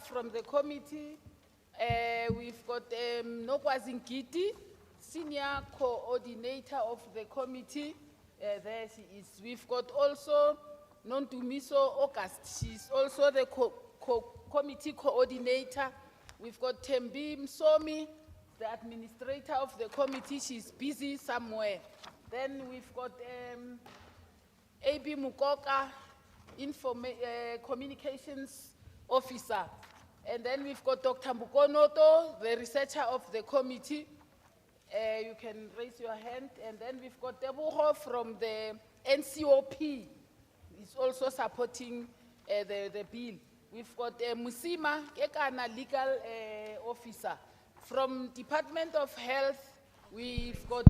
staff from the committee. We've got Nokwazi Ngidi, Senior Coordinator of the committee. There she is. We've got also Nontumiso August. She's also the committee coordinator. We've got Tembi Msomi, the administrator of the committee. She's busy somewhere. Then we've got AB Mukoka, communications officer. And then we've got Dr. Mbukonoto, the researcher of the committee. You can raise your hand. And then we've got Debuho from the NCOP. He's also supporting the bill. We've got Musima Kekana, legal officer. From Department of Health, we've got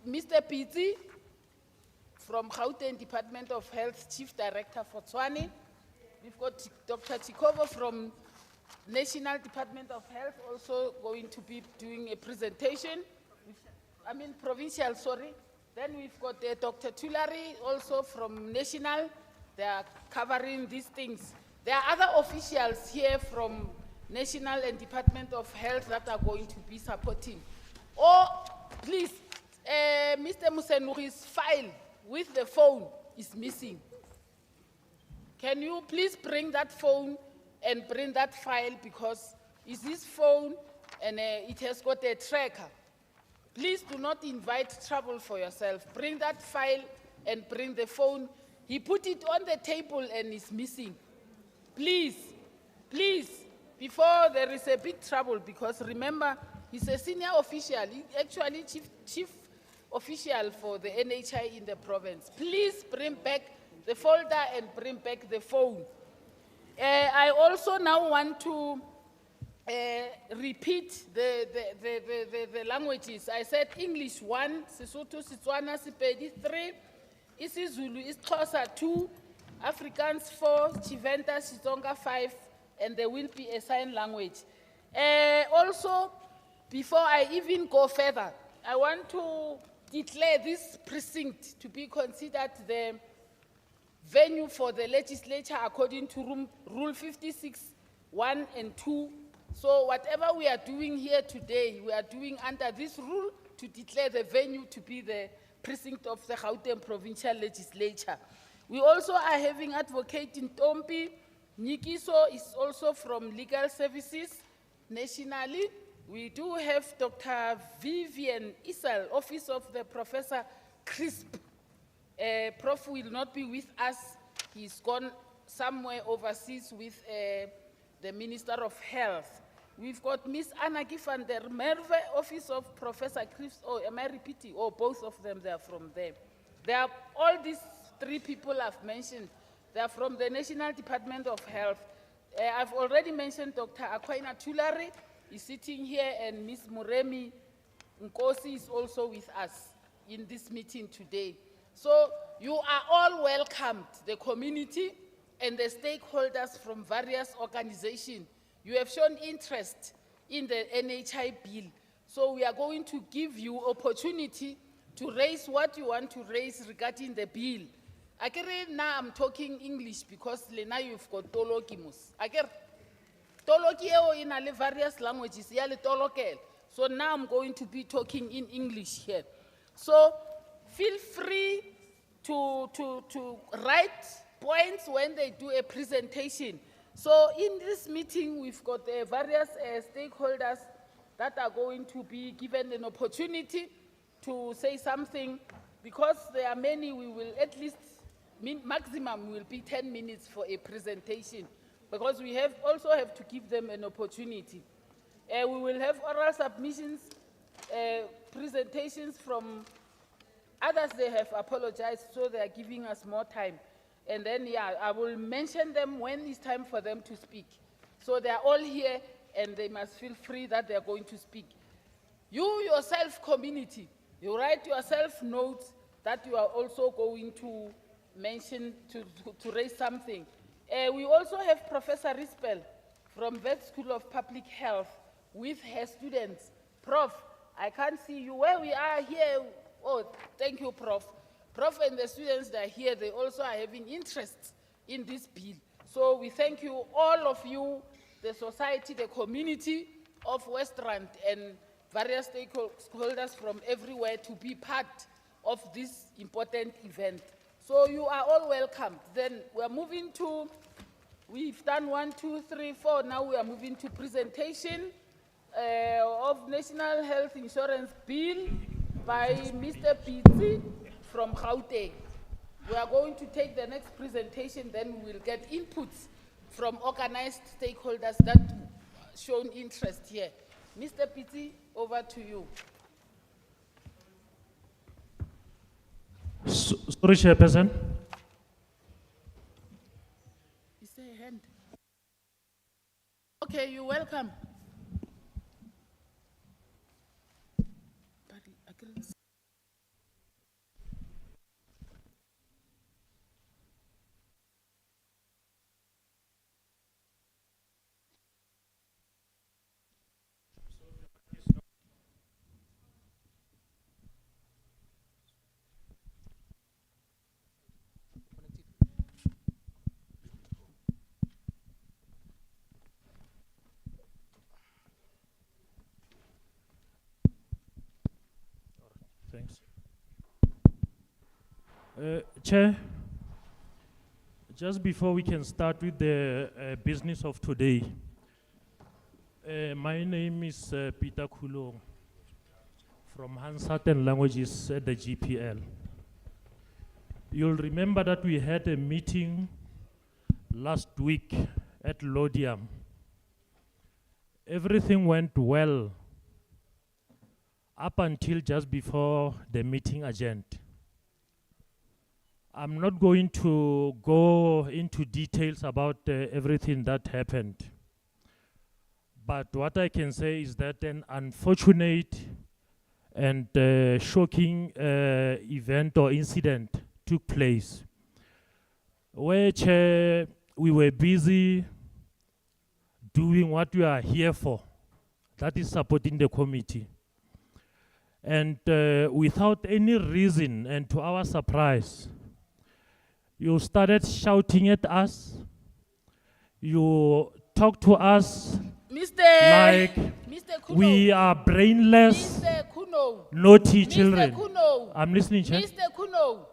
Mr. Pizzi from Gauteng Department of Health, Chief Director for Tshwane. We've got Dr. Chikovo from National Department of Health also going to be doing a presentation. Provincial, sorry. Then we've got Dr. Tulari also from National. They are covering these things. There are other officials here from National and Department of Health that are going to be supporting. Please, Mr. Musenuri's file with the phone is missing. Can you please bring that phone and bring that file, because it's this phone and it has got a tracker. Please do not invite trouble for yourself. Bring that file and bring the phone. He put it on the table and it's missing. Please, please, before there is a big trouble, because remember, he's a senior official, actually chief official for the NHI in the province. Please bring back the folder and bring back the phone. I also now want to repeat the languages. I said English 1, Sesotho, Setswana, Sepedi 3, isiZulu, isiXhosa 2, Afrikaans 4, Tshivenda, Xitsonga 5, and there will be a sign language. Also, before I even go further, I want to declare this precinct to be considered the venue for the legislature according to Rule 56, 1 and 2. So whatever we are doing here today, we are doing under this rule to declare the venue to be the precinct of the Gauteng Provincial Legislature. We also are having Advocate Ntombi Nyikiso is also from Legal Services nationally. We do have Dr. Vivian Isel, Office of the Professor Crisp. Prof will not be with us. He's gone somewhere overseas with the Minister of Health. We've got Miss Anaki van der Merwe, Office of Professor Crisp. Oh, am I repeating? Oh, both of them, they are from there. They are all these three people I've mentioned. They are from the National Department of Health. I've already mentioned Dr. Aquina Tulari is sitting here, and Miss Muremi Nkosi is also with us in this meeting today. So you are all welcomed, the community and the stakeholders from various organizations. You have shown interest in the NHI bill. So we are going to give you opportunity to raise what you want to raise regarding the bill. Now I'm talking English because now you've got Toloki mus. Toloki in various languages. So now I'm going to be talking in English here. So feel free to write points when they do a presentation. So in this meeting, we've got various stakeholders that are going to be given an opportunity to say something. Because there are many, we will at least, maximum will be 10 minutes for a presentation. Because we also have to give them an opportunity. We will have oral submissions, presentations from others. They have apologized, so they are giving us more time. And then, I will mention them when it's time for them to speak. So they are all here, and they must feel free that they are going to speak. You yourself, community, you write yourself notes that you are also going to mention, to raise something. We also have Professor Rispel from Vet School of Public Health with her students. Prof, I can't see you. Where we are here, oh, thank you, Prof. Prof and the students that are here, they also are having interest in this bill. So we thank you, all of you, the society, the community of Westland and various stakeholders from everywhere to be part of this important event. So you are all welcome. Then we're moving to, we've done 1, 2, 3, 4. Now we are moving to presentation of National Health Insurance Bill by Mr. Pitsi from Gauteng. We are going to take the next presentation, then we will get inputs from organized stakeholders that shown interest here. Mr. Pitsi, over to you. Sorry, Chairperson. Is there a hand? Okay, you're welcome. I couldn't see. Thanks. Chair, just before we can start with the business of today, my name is Peter Kulong from Hansat and Languages at the GPL. You'll remember that we had a meeting last week at Lodium. Everything went well up until just before the meeting agenda. I'm not going to go into details about everything that happened. But what I can say is that an unfortunate and shocking event or incident took place, which we were busy doing what we are here for, that is supporting the committee. And without any reason, and to our surprise, you started shouting at us. You talked to us like we are brainless, Mr. Kuno. naughty Mr. children. Kuno. I'm listening, Chair. Mr. Kuno.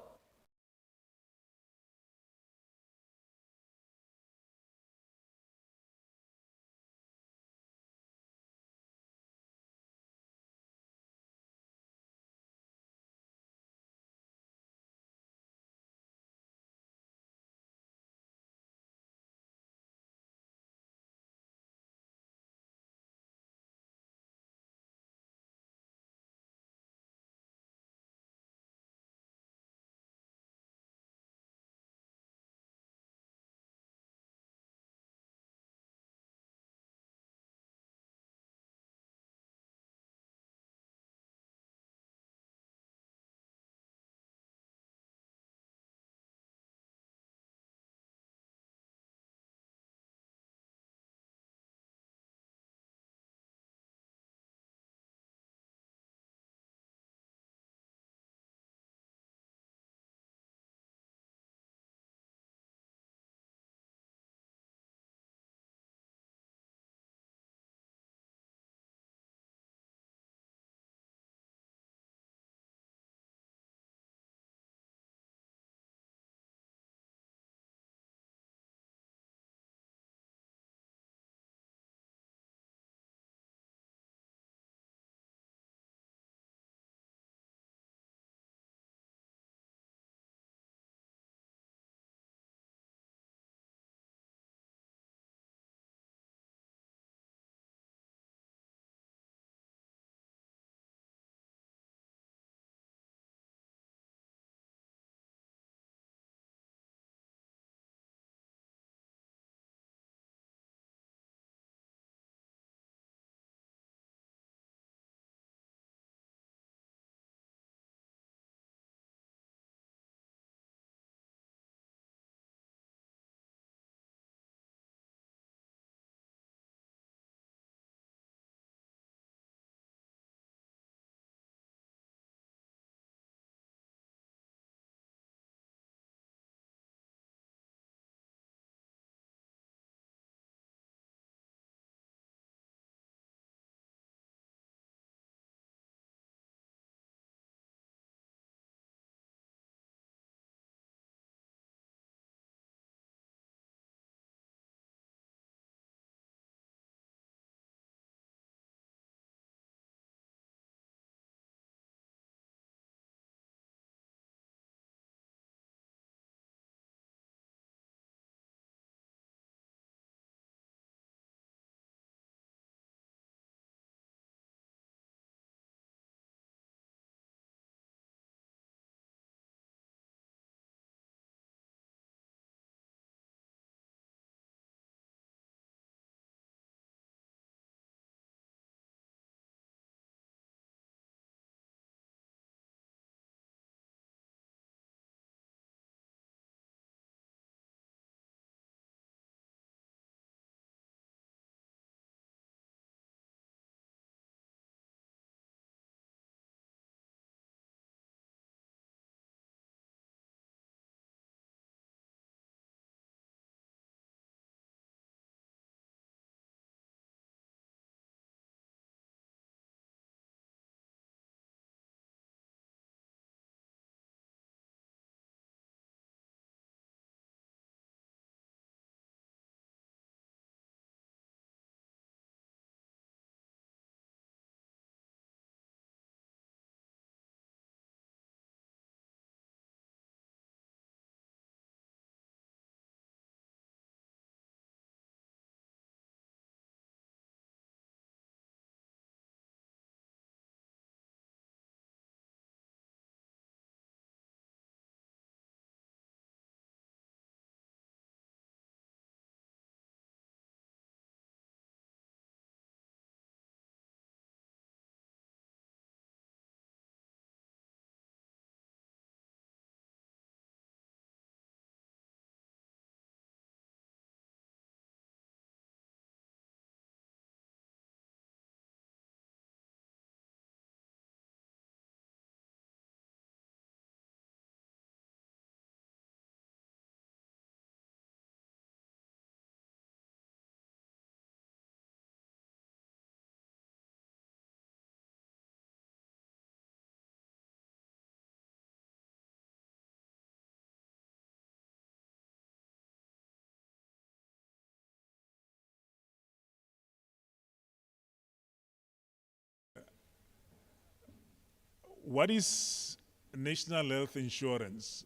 What is National Health Insurance,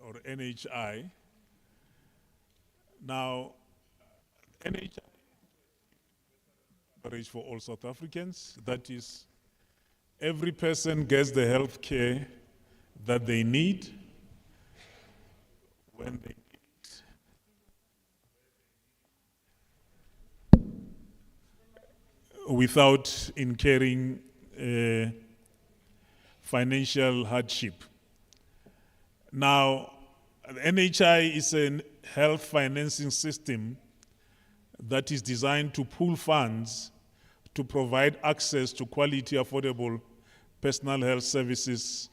or NHI? Now, NHI coverage for all South Africans. That is, every person gets the health care that they need when they without incurring financial hardship. Now, the NHI is a health financing system that is designed to pool funds to provide access to quality, affordable personal health services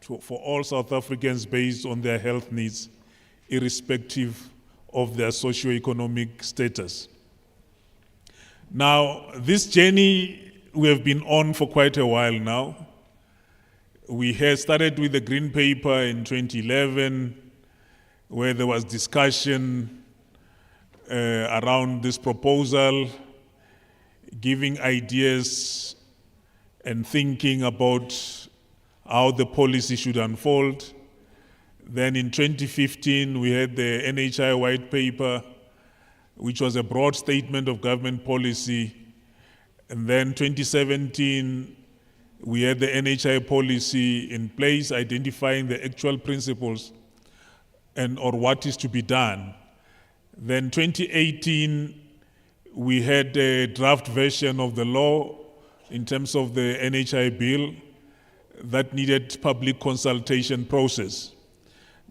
for all South Africans based on their health needs, irrespective of their socio-economic status. Now, this journey we have been on for quite a while now. We had started with the Green Paper in 2011, where there was discussion around this proposal, giving ideas and thinking about how the policy should unfold. Then in 2015, we had the NHI White Paper, which was a broad statement of government policy. And then 2017, we had the NHI policy in place, identifying the actual principles or what is to be done. Then 2018, we had a draft version of the law in terms of the NHI bill that needed public consultation process.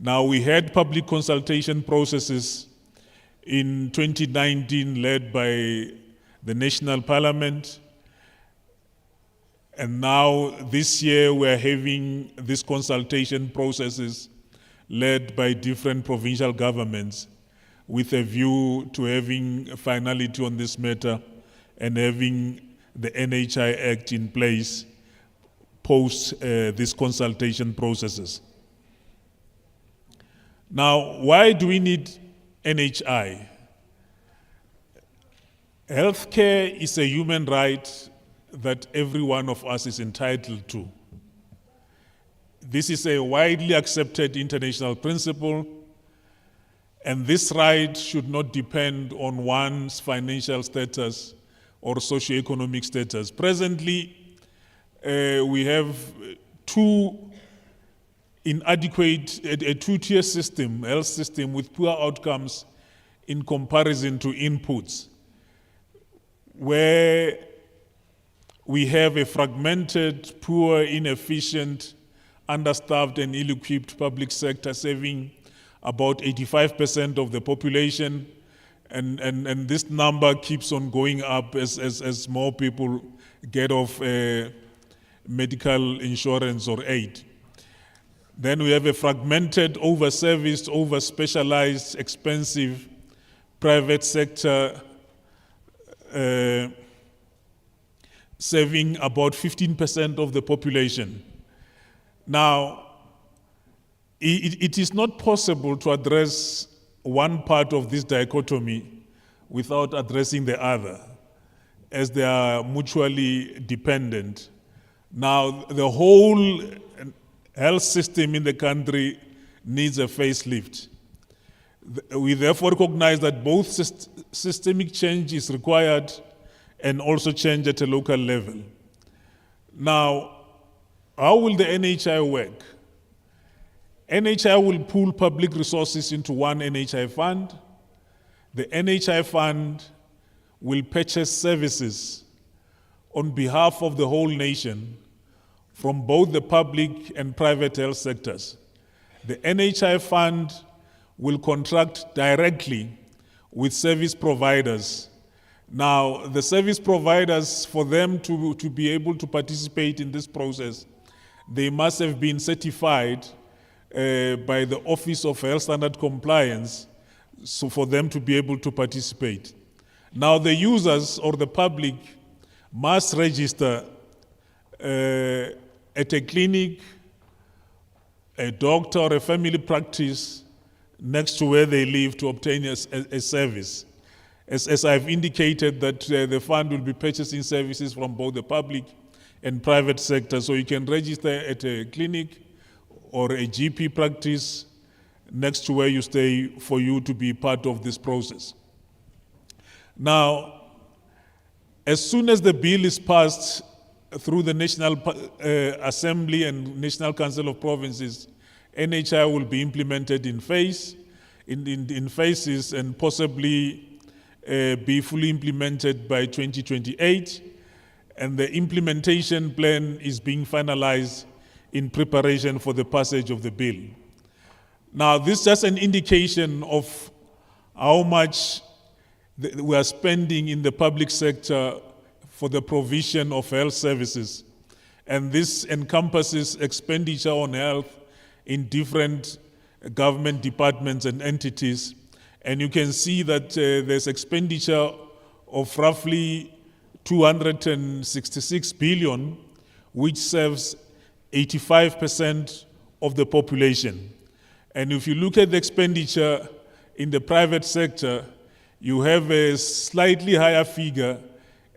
Now, we had public consultation processes in 2019 led by the National Parliament, and now this year we're having these consultation processes led by different provincial governments with a view to having a finality on this matter and having the NHI Act in place post these consultation processes. Now, why do we need NHI? Healthcare is a human right that every one of us is entitled to. This is a widely accepted international principle, and this right should not depend on one's financial status or socioeconomic status. Presently, we have a two-tier system, health system with poor outcomes in comparison to inputs, where we have a fragmented, poor, inefficient, understaffed and ill-equipped public sector serving about 85% of the population, and this number keeps on going up as more people get off medical insurance or aid. Then we have a fragmented, over-serviced, over-specialized, expensive private sector serving about 15% of the population. Now, it is not possible to address one part of this dichotomy without addressing the other, as they are mutually dependent. Now, the whole health system in the country needs a facelift. We therefore recognize that both systemic change is required and also change at a local level. Now, how will the NHI work? NHI will pool public resources into one NHI fund. The NHI fund will purchase services on behalf of the whole nation from both the public and private health sectors. The NHI fund will contract directly with service providers. Now, the service providers, for them to be able to participate in this process, they must have been certified by the Office of Health Standard Compliance, so for them to be able to participate. Now, the users or the public must register at a clinic, a doctor, or a family practice next to where they live to obtain a service. As I've indicated, that the fund will be purchasing services from both the public and private sector. So you can register at a clinic or a GP practice next to where you stay for you to be part of this process. Now, as soon as the bill is passed through the National Assembly and National Council of Provinces, NHI will be implemented in phases and possibly be fully implemented by 2028. And the implementation plan is being finalized in preparation for the passage of the bill. Now, this is just an indication of how much we are spending in the public sector for the provision of health services. And this encompasses expenditure on health in different government departments and entities. And you can see that there's expenditure of roughly 266 billion, which serves 85% of the population. And if you look at the expenditure in the private sector, you have a slightly higher figure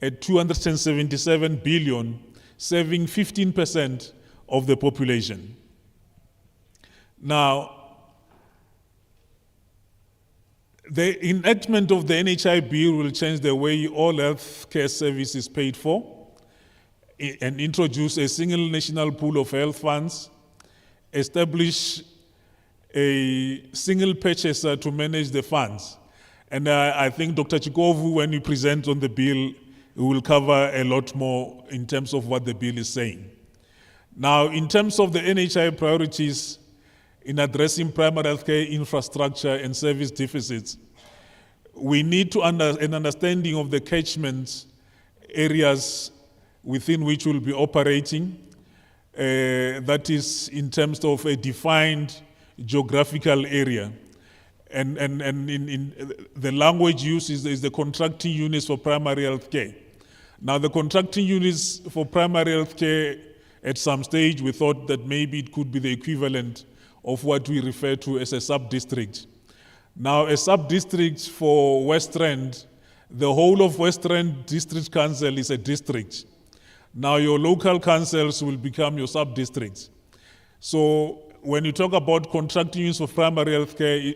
at 277 billion, serving 15% of the population. Now, the enactment of the NHI bill will change the way all health care service is paid for and introduce a single national pool of health funds, establish a single purchaser to manage the funds. And I think Dr. Chikovu, when he presents on the bill, will cover a lot more in terms of what the bill is saying. Now, in terms of the NHI priorities in addressing primary healthcare infrastructure and service deficits, we need to an understanding of the catchment areas within which we'll be operating. That is in terms of a defined geographical area. And in the language used is the contracting units for primary health care. Now, the contracting units for primary health care, at some stage, we thought that maybe it could be the equivalent of what we refer to as a sub-district. Now, a sub-district for West Rand, the whole of West Rand District Council is a district. Now, your local councils will become your sub-districts. So, when you talk about contracting units for primary health care,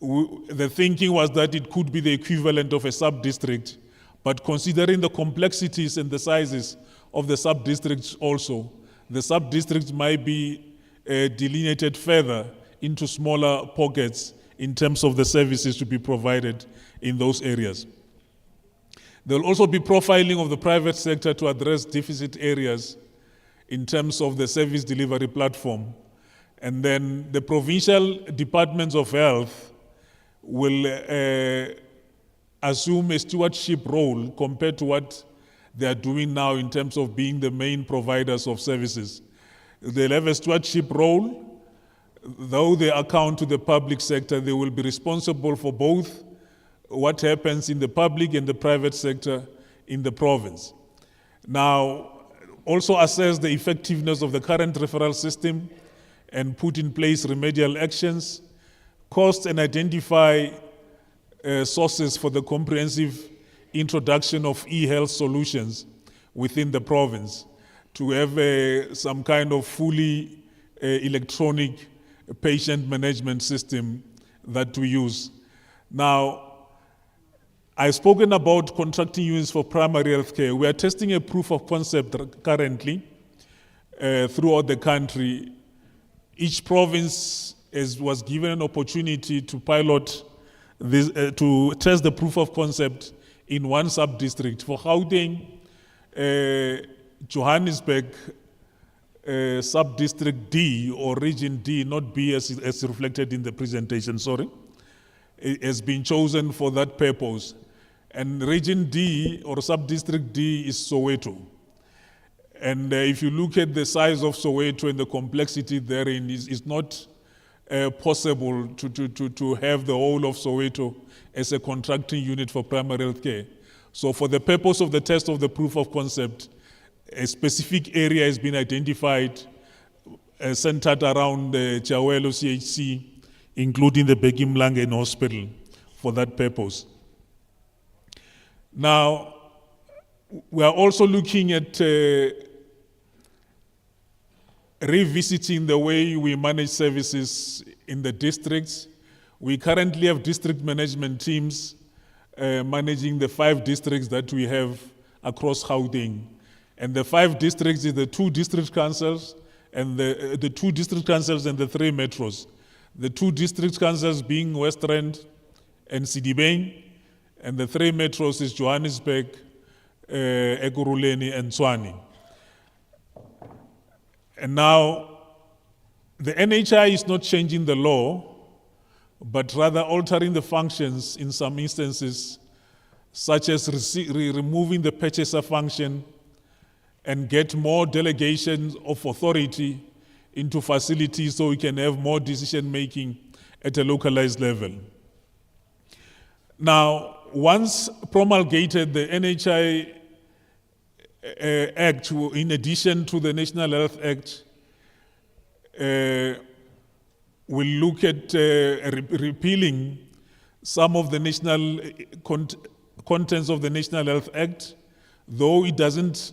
the thinking was that it could be the equivalent of a sub-district, but considering the complexities and the sizes of the sub-districts also, the sub-districts might be delineated further into smaller pockets in terms of the services to be provided in those areas. There will also be profiling of the private sector to address deficit areas in terms of the service delivery platform. And then the provincial departments of health will assume a stewardship role compared to what they are doing now in terms of being the main providers of services. They'll have a stewardship role. Though they account to the public sector, they will be responsible for both what happens in the public and the private sector in the province. Now, also assess the effectiveness of the current referral system and put in place remedial actions, cost and identify sources for the comprehensive introduction of e-health solutions within the province to have some kind of fully electronic patient management system that we use. Now, I've spoken about contracting units for primary health care. We are testing a proof of concept currently throughout the country. Each province was given an opportunity to pilot this, to test the proof of concept in one sub-district. For Gauteng, Johannesburg, sub-district D or region D, not B as reflected in the presentation, sorry, it has been chosen for that purpose. And region D or sub-district D is Soweto. And if you look at the size of Soweto and the complexity therein, it's not possible to have the whole of Soweto as a contracting unit for primary health care. So for the purpose of the test of the proof of concept, a specific area has been identified centered around the Chawelo CHC, including the Bheki Mlangeni Hospital for that purpose. Now, we are also looking at revisiting the way we manage services in the districts. We currently have district management teams managing the 5 districts that we have across Gauteng. And the 5 districts is the 2 district councils and the 2 district councils and the 3 metros. The 2 district councils being West Rand and Sidibeng, and the 3 metros is Johannesburg, Ekurhuleni and Tshwane. And now, the NHI is not changing the law, but rather altering the functions in some instances, such as removing the purchaser function and get more delegations of authority into facilities so we can have more decision-making at a localized level. Now, once promulgated, the NHI Act, in addition to the National Health Act, will look at repealing some of the national contents of the National Health Act, though it doesn't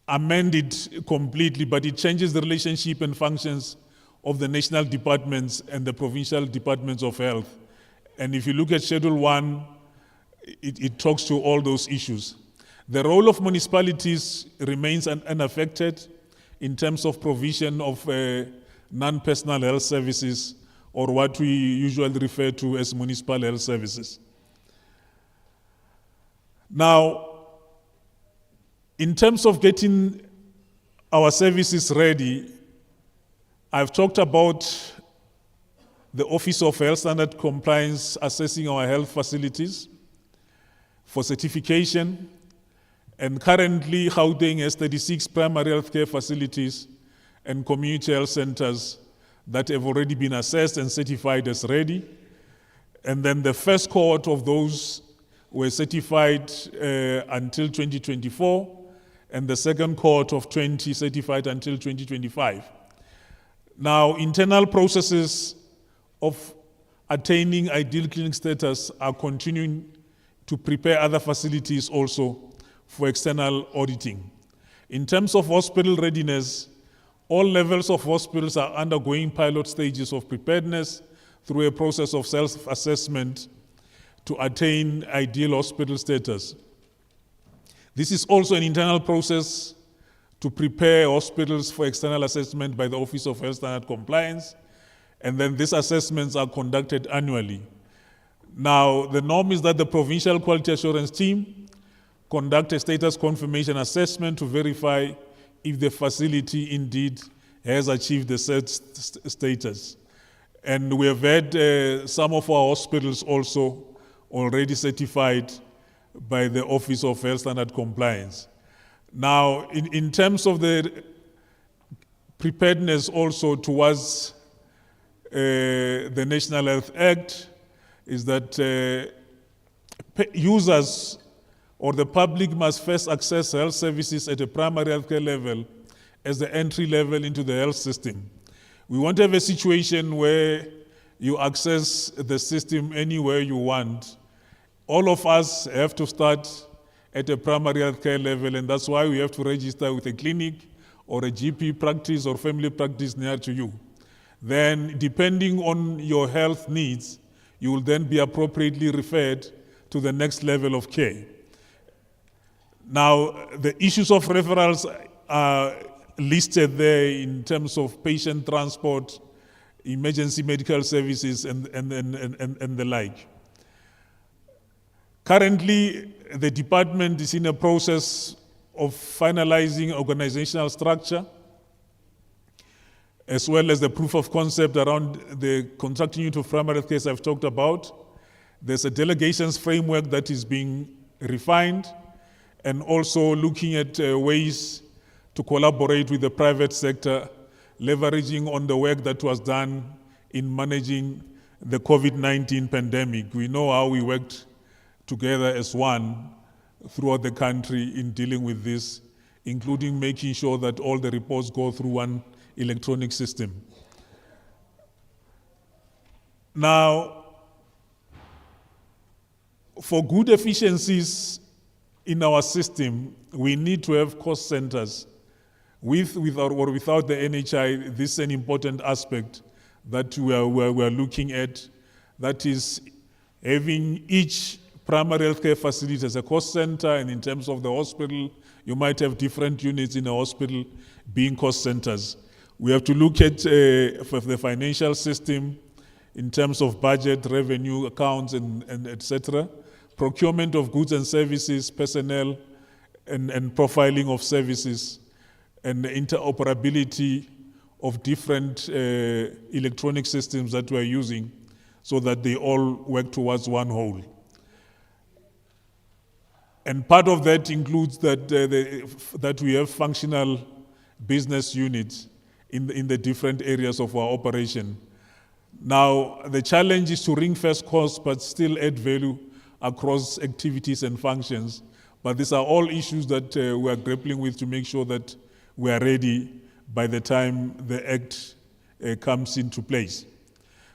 amend it completely, but it changes the relationship and functions of the national departments and the provincial departments of health. And if you look at Schedule 1, it talks to all those issues. The role of municipalities remains unaffected in terms of provision of non-personal health services, or what we usually refer to as municipal health services. Now, in terms of getting our services ready, I've talked about the Office of Health Standard Compliance assessing our health facilities for certification. And currently, Gauteng has 36 primary healthcare facilities and community health centers that have already been assessed and certified as ready. And then the first cohort of those were certified until 2024, and the second cohort of 20 certified until 2025. Now, internal processes of attaining ideal clinic status are continuing to prepare other facilities also for external auditing. In terms of hospital readiness, all levels of hospitals are undergoing pilot stages of preparedness through a process of self-assessment to attain ideal hospital status. This is also an internal process to prepare hospitals for external assessment by the Office of Health Standard Compliance, and then these assessments are conducted annually. Now, the norm is that the Provincial Quality Assurance Team conduct a status confirmation assessment to verify if the facility indeed has achieved the set status. And we have had some of our hospitals also already certified by the Office of Health Standard Compliance. Now, in terms of the preparedness also towards the National Health Act, is that users or the public must first access health services at a primary healthcare level as the entry level into the health system. We won't have a situation where you access the system anywhere you want. All of us have to start at a primary healthcare level, and that's why we have to register with a clinic or a GP practice or family practice near to you. Then, depending on your health needs, you will then be appropriately referred to the next level of care. Now, the issues of referrals are listed there in terms of patient transport, emergency medical services, and the like. Currently, the department is in a process of finalizing organizational structure, as well as the proof of concept around the contracting unit of primary health care I've talked about. There's a delegations framework that is being refined, and also looking at ways to collaborate with the private sector, leveraging on the work that was done in managing the COVID-19 pandemic. We know how we worked together as one throughout the country in dealing with this, including making sure that all the reports go through one electronic system. Now, for good efficiencies in our system, we need to have cost centers With or without the NHI, this is an important aspect that we are looking at. That is having each primary healthcare facility as a cost center, and in terms of the hospital, you might have different units in a hospital being cost centers. We have to look at for the financial system in terms of budget, revenue, accounts, and etc. Procurement of goods and services, personnel, and profiling of services, and the interoperability of different electronic systems that we are using so that they all work towards one whole. And part of that includes that, that we have functional business units in the different areas of our operation. Now, the challenge is to ring-fence costs but still add value across activities and functions. But these are all issues that we are grappling with to make sure that we are ready by the time the Act comes into place.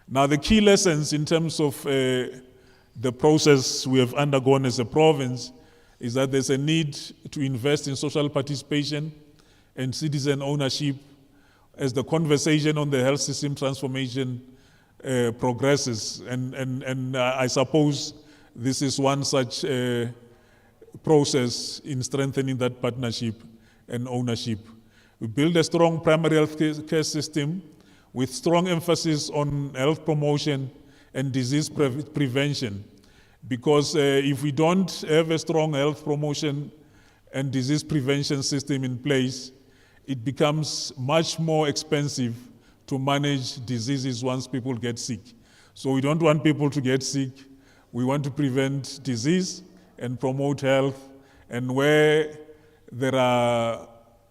Now, the key lessons in terms of the process we have undergone as a province is that there's a need to invest in social participation and citizen ownership as the conversation on the health system transformation progresses. And I suppose this is one such process in strengthening that partnership and ownership. We build a strong primary health care system with strong emphasis on health promotion and disease prevention. Because if we don't have a strong health promotion and disease prevention system in place, it becomes much more expensive to manage diseases once people get sick. So we don't want people to get sick. We want to prevent disease and promote health. And where there are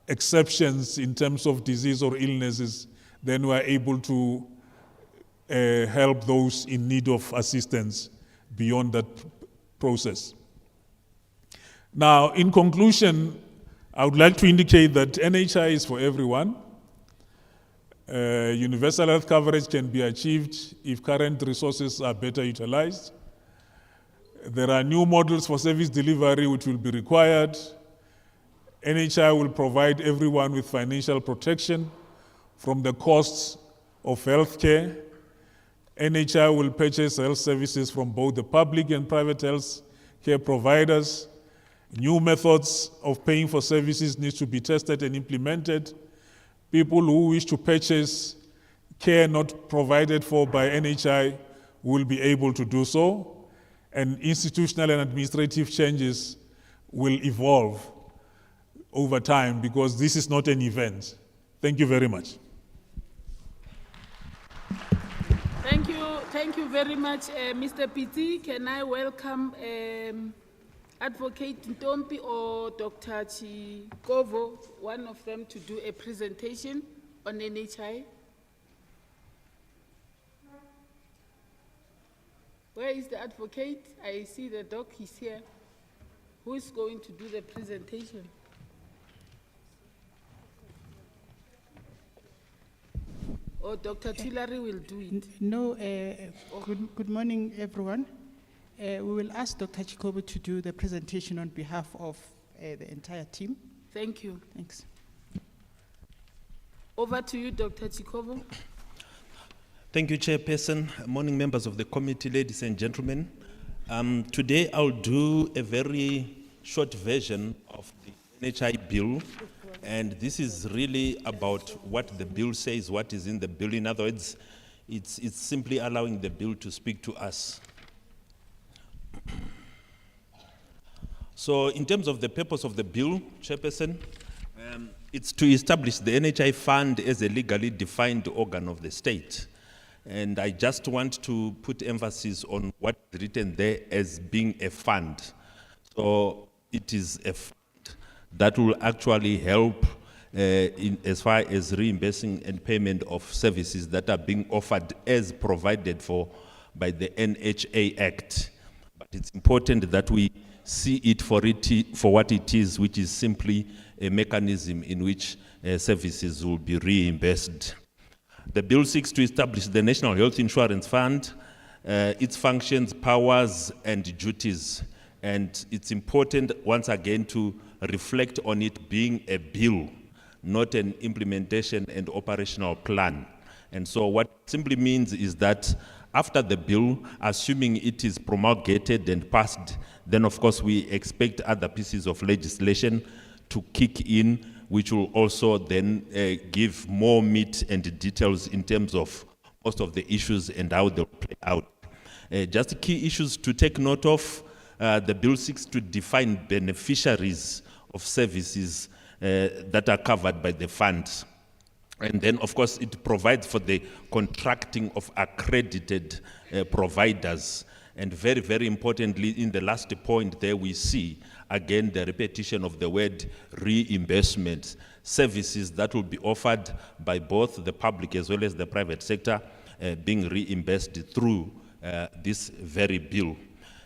exceptions in terms of disease or illnesses, then we are able to help those in need of assistance beyond that process. Now, in conclusion, I would like to indicate that NHI is for everyone. Universal health coverage can be achieved if current resources are better utilized. There are new models for service delivery which will be required. NHI will provide everyone with financial protection from the costs of healthcare. NHI will purchase health services from both the public and private health care providers. New methods of paying for services need to be tested and implemented. People who wish to purchase care not provided for by NHI will be able to do so, and institutional and administrative changes will evolve over time because this is not an event. Thank you very much. Thank you very much, Mr. Piti. Can I welcome Advocate Ntompi or Dr. Chikovo, one of them, to do a presentation on NHI? Where is the advocate? I see the doc, he's here. Who is going to do the presentation? Or Dr. Tulare will do it? No, good morning, everyone. We will ask Dr. Chikovo to do the presentation on behalf of the entire team. Thank you. Thanks. Over to you, Dr. Chikovo. Thank you, Chairperson. Morning, members of the committee, ladies and gentlemen. Today, I'll do a very short version of the NHI bill. And this is really about what the bill says, what is in the bill. In other words, it's simply allowing the bill to speak to us. So in terms of the purpose of the bill, Chairperson, it's to establish the NHI fund as a legally defined organ of the state. And I just want to put emphasis on what is written there as being a fund. So it is a fund that will actually help as far as reimbursing and payment of services that are being offered as provided for by the NHA Act. But it's important that we see it for what it is, which is simply a mechanism in which services will be reimbursed. The bill seeks to establish the National Health Insurance Fund, its functions, powers, and duties. And it's important, once again, to reflect on it being a bill, not an implementation and operational plan. And so what it simply means is that after the bill, assuming it is promulgated and passed, then of course we expect other pieces of legislation to kick in, which will also then give more meat and details in terms of most of the issues and how they'll play out. Just key issues to take note of, the bill seeks to define beneficiaries of services that are covered by the fund. And then, of course, it provides for the contracting of accredited providers. And very, very importantly, in the last point there, we see, again, the repetition of the word reimbursement, services that will be offered by both the public as well as the private sector being reimbursed through this very bill.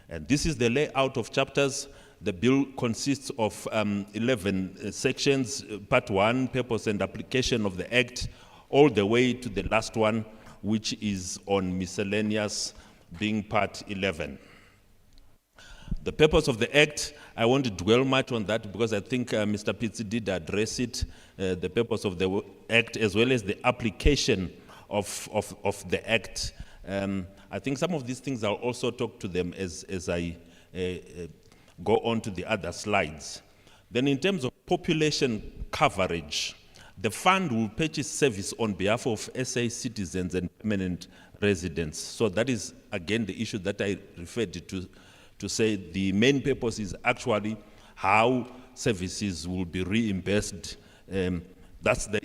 And this is the layout of chapters. The bill consists of 11 sections, part 1, purpose and application of the Act, all the way to the last one, which is on miscellaneous, being part 11. The purpose of the Act, I won't dwell much on that because I think Mr. Pitsi did address it, the purpose of the Act as well as the application of the Act. I think some of these things I'll also talk to them as I go on to the other slides. Then in terms of population coverage, the fund will purchase service on behalf of SA citizens and permanent residents. So that is, again, the issue that I referred to say the main purpose is actually how services will be reimbursed. That's the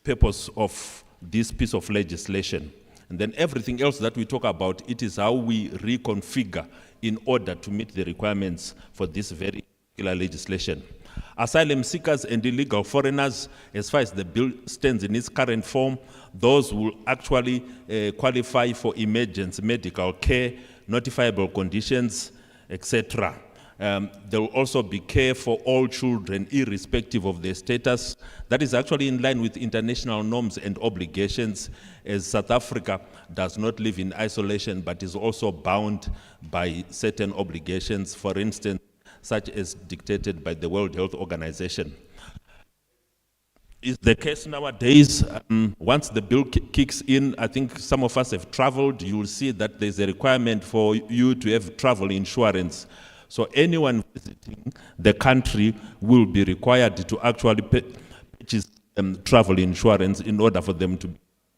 purpose of this piece of legislation. And then everything else that we talk about, it is how we reconfigure in order to meet the requirements for this very particular legislation. Asylum seekers and illegal foreigners, as far as the bill stands in its current form, those will actually qualify for emergency medical care, notifiable conditions, etc. There will also be care for all children, irrespective of their status. That is actually in line with international norms and obligations, as South Africa does not live in isolation, but is also bound by certain obligations, for instance, such as dictated by the World Health Organization. Is the case nowadays, once the bill kicks in, I think some of us have traveled, you will see that there's a requirement for you to have travel insurance. So anyone visiting the country will be required to actually purchase travel insurance in order for them to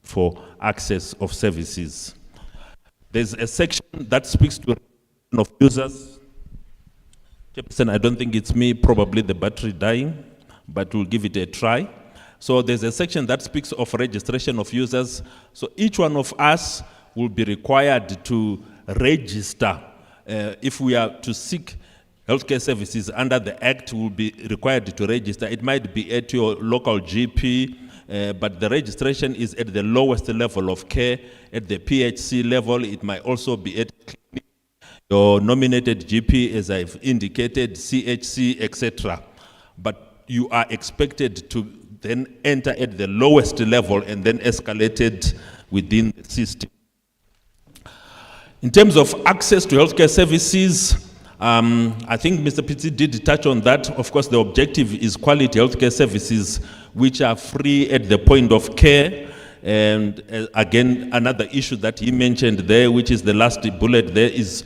for access of services. There's a section that speaks to of users. Chairperson, I don't think it's me, probably the battery dying, but we'll give it a try. So there's a section that speaks of registration of users. So each one of us will be required to register. If we are to seek healthcare services under the Act, we'll be required to register. It might be at your local GP, but the registration is at the lowest level of care. At the PHC level, it might also be at your nominated GP, as I've indicated, CHC, etc. But you are expected to then enter at the lowest level and then escalated within the system. In terms of access to healthcare services, I think Mr. Pitsi did touch on that. Of course, the objective is quality healthcare services which are free at the point of care. And again, another issue that he mentioned there, which is the last bullet there, is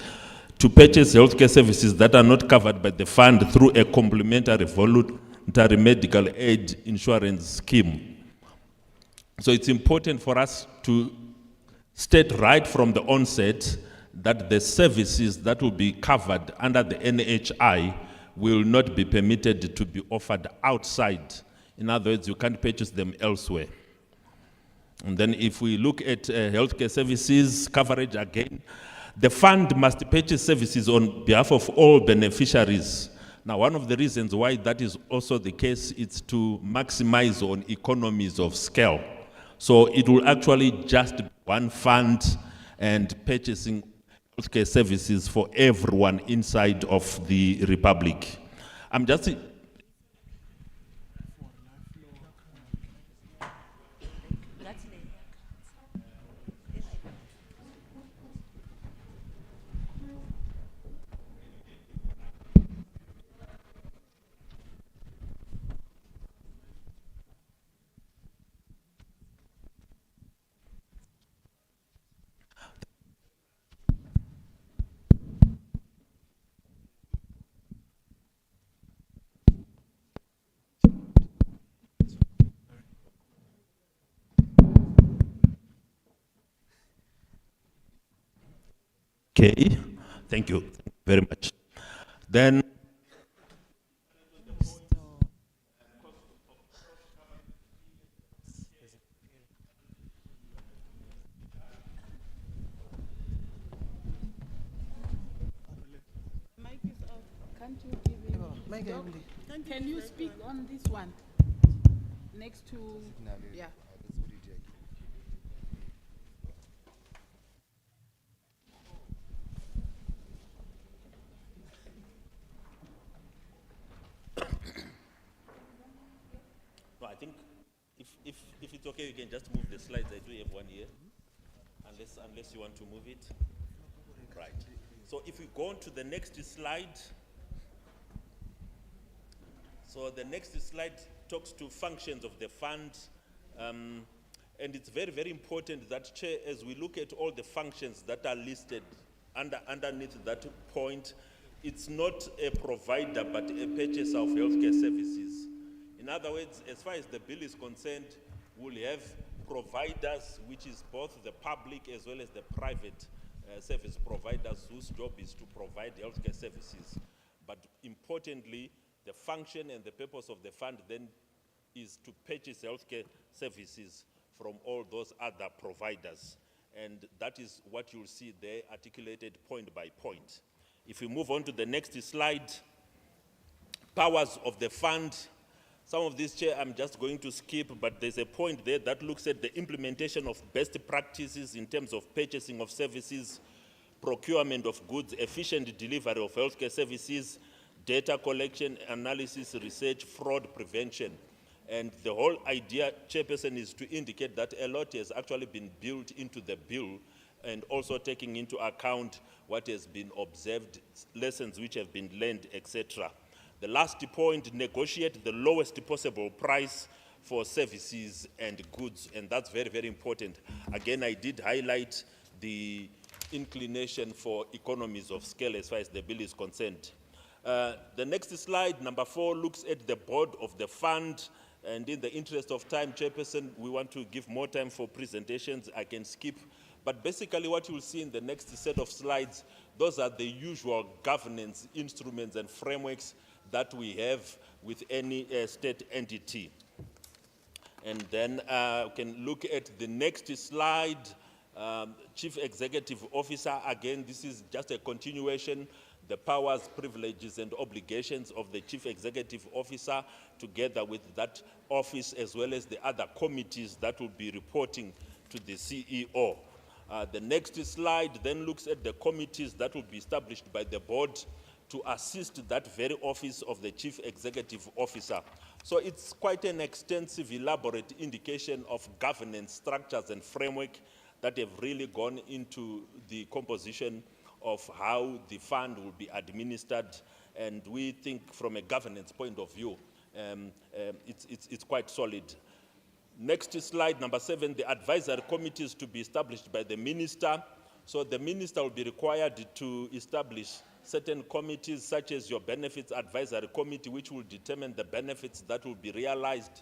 to purchase healthcare services that are not covered by the fund through a complementary voluntary medical aid insurance scheme. So it's important for us to state right from the onset that the services that will be covered under the NHI will not be permitted to be offered outside. In other words, you can't purchase them elsewhere. And then if we look at healthcare services coverage again, the fund must purchase services on behalf of all beneficiaries. Now, one of the reasons why that is also the case is to maximize on economies of scale. So it will actually just be one fund and purchasing healthcare services for everyone inside of the Republic. I'm just... Okay, thank you very much. Then, Mic is off. Can't you give him? Doc, can you speak on this one? Next to, yeah. no, I think if it's okay, you can just move the slides. I do have one here, unless you want to move it. Right. So if we go on to the next slide. So the next slide talks to functions of the fund. And it's very, very important that, Chair, as we look at all the functions that are listed underneath that point, it's not a provider but a purchaser of healthcare services. In other words, as far as the bill is concerned, we'll have providers, which is both the public as well as the private service providers whose job is to provide healthcare services. But importantly, the function and the purpose of the fund then is to purchase healthcare services from all those other providers. And that is what you'll see there articulated point by point. If we move on to the next slide, powers of the fund. Some of this, Chair, I'm just going to skip, but there's a point there that looks at the implementation of best practices in terms of purchasing of services, procurement of goods, efficient delivery of healthcare services, data collection, analysis, research, fraud prevention. And the whole idea, Chairperson, is to indicate that a lot has actually been built into the bill and also taking into account what has been observed, lessons which have been learned, etc. The last point, negotiate the lowest possible price for services and goods, and that's very, very important. Again, I did highlight the inclination for economies of scale as far as the bill is concerned. The next slide, number 4, looks at the board of the fund. And in the interest of time, Chairperson, we want to give more time for presentations. I can skip. But basically what you'll see in the next set of slides, those are the usual governance instruments and frameworks that we have with any state entity. And then we can look at the next slide, Chief Executive Officer. Again, this is just a continuation. The powers, privileges, and obligations of the Chief Executive Officer, together with that office, as well as the other committees that will be reporting to the CEO. The next slide then looks at the committees that will be established by the board to assist that very office of the Chief Executive Officer. So it's quite an extensive, elaborate indication of governance structures and framework that have really gone into the composition of how the fund will be administered, and we think from a governance point of view, it's quite solid. Next slide, number 7, the advisory committees to be established by the minister. So the minister will be required to establish certain committees, such as your benefits advisory committee, which will determine the benefits that will be realized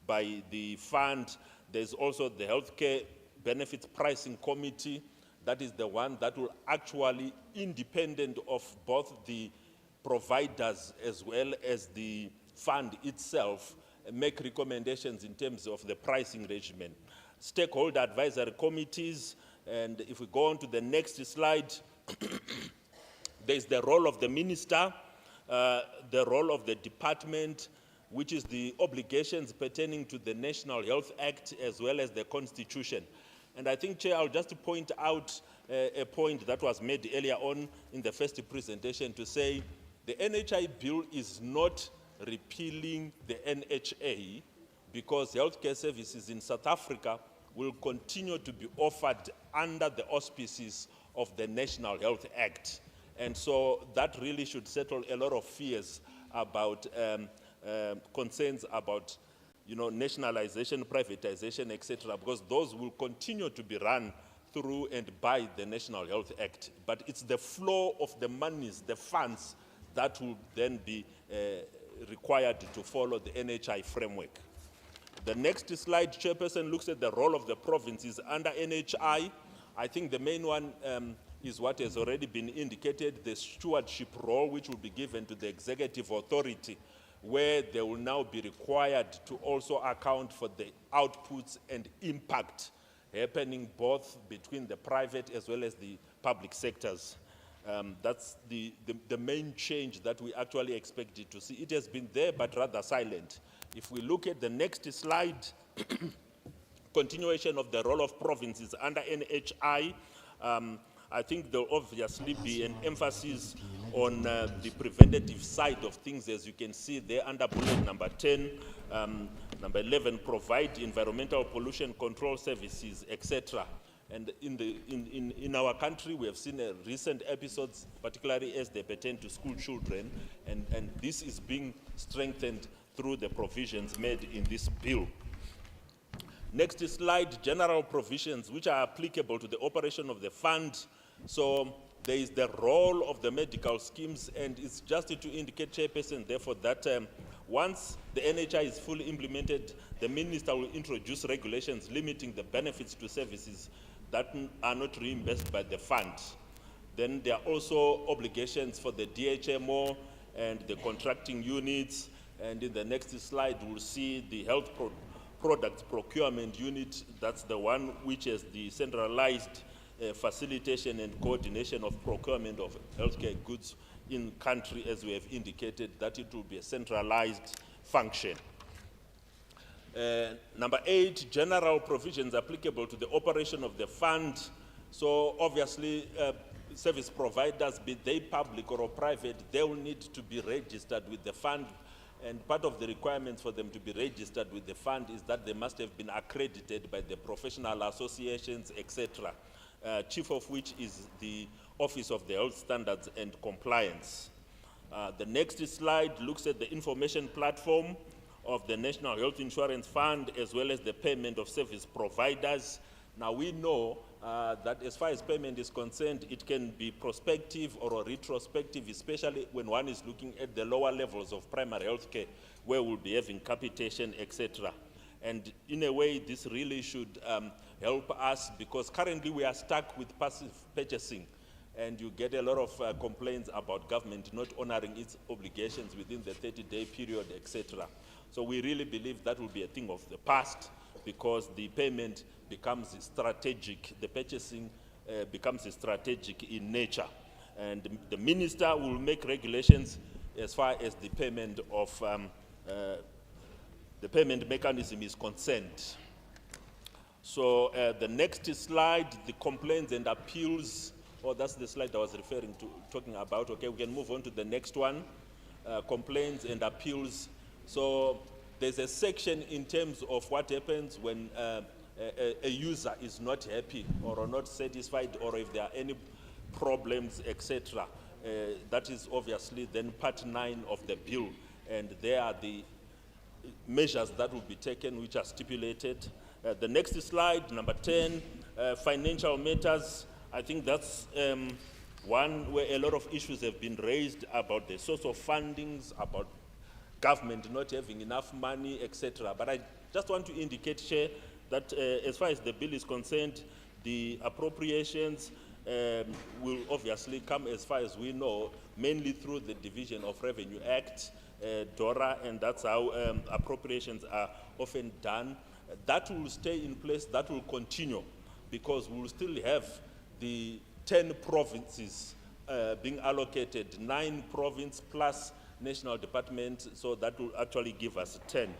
by the fund. There's also the healthcare benefits pricing committee. That is the one that will actually, independent of both the providers as well as the fund itself, make recommendations in terms of the pricing regimen. Stakeholder advisory committees, and if we go on to the next slide, there's the role of the minister, the role of the department, which is the obligations pertaining to the National Health Act as well as the Constitution. And I think, Chair, I'll just point out a point that was made earlier on in the first presentation to say the NHI bill is not repealing the NHA, because healthcare services in South Africa will continue to be offered under the auspices of the National Health Act. And so that really should settle a lot of fears about concerns about nationalization, privatization, etc., because those will continue to be run through and by the National Health Act. But it's the flow of the monies, the funds, that will then be required to follow the NHI framework. The next slide, Chairperson, looks at the role of the provinces under NHI. I think the main one is what has already been indicated, the stewardship role which will be given to the executive authority, where they will now be required to also account for the outputs and impact happening both between the private as well as the public sectors. That's the main change that we actually expected to see. It has been there, but rather silent. If we look at the next slide, continuation of the role of provinces under NHI, I think there will obviously be an emphasis on the preventative side of things, as you can see there under bullet number 10, number 11, provide environmental pollution control services, etc. And in our country, we have seen recent episodes, particularly as they pertain to school children, and this is being strengthened through the provisions made in this bill. Next slide, general provisions which are applicable to the operation of the fund. So there is the role of the medical schemes, and it's just to indicate, Chairperson, therefore, that once the NHI is fully implemented, the minister will introduce regulations limiting the benefits to services that are not reimbursed by the fund. Then there are also obligations for the DHMO and the contracting units, and in the next slide we'll see the health products procurement unit. That's the one which is the centralized facilitation and coordination of procurement of healthcare goods in country, as we have indicated, that it will be a centralized function. Number 8, general provisions applicable to the operation of the fund. So obviously, service providers, be they public or private, they will need to be registered with the fund. And part of the requirements for them to be registered with the fund is that they must have been accredited by the professional associations, etc., chief of which is the Office of the Health Standards and Compliance. The next slide looks at the information platform of the National Health Insurance Fund, as well as the payment of service providers. Now we know that as far as payment is concerned, it can be prospective or retrospective, especially when one is looking at the lower levels of primary health care, where we'll be having capitation, etc. And in a way, this really should help us, because currently we are stuck with passive purchasing, and you get a lot of complaints about government not honoring its obligations within the 30-day period, etc. So we really believe that will be a thing of the past, because the payment becomes strategic, the purchasing becomes strategic in nature. And the minister will make regulations as far as the payment of the payment mechanism is concerned. So the next slide, the complaints and appeals. Oh, that's the slide I was referring to, talking about. Okay, we can move on to the next one. Complaints and appeals. So there's a section in terms of what happens when a user is not happy or not satisfied, or if there are any problems, etc. That is obviously then part 9 of the bill, and there are the measures that will be taken which are stipulated. The next slide, number 10, financial matters. I think that's one where a lot of issues have been raised about the source of fundings, about government not having enough money, etc. But I just want to indicate, Chair, that as far as the bill is concerned, the appropriations will obviously come, as far as we know, mainly through the Division of Revenue Act, DORA, and that's how appropriations are often done. That will stay in place, that will continue, because we will still have the 10 provinces being allocated, 9 province plus national department, so that will actually give us 10.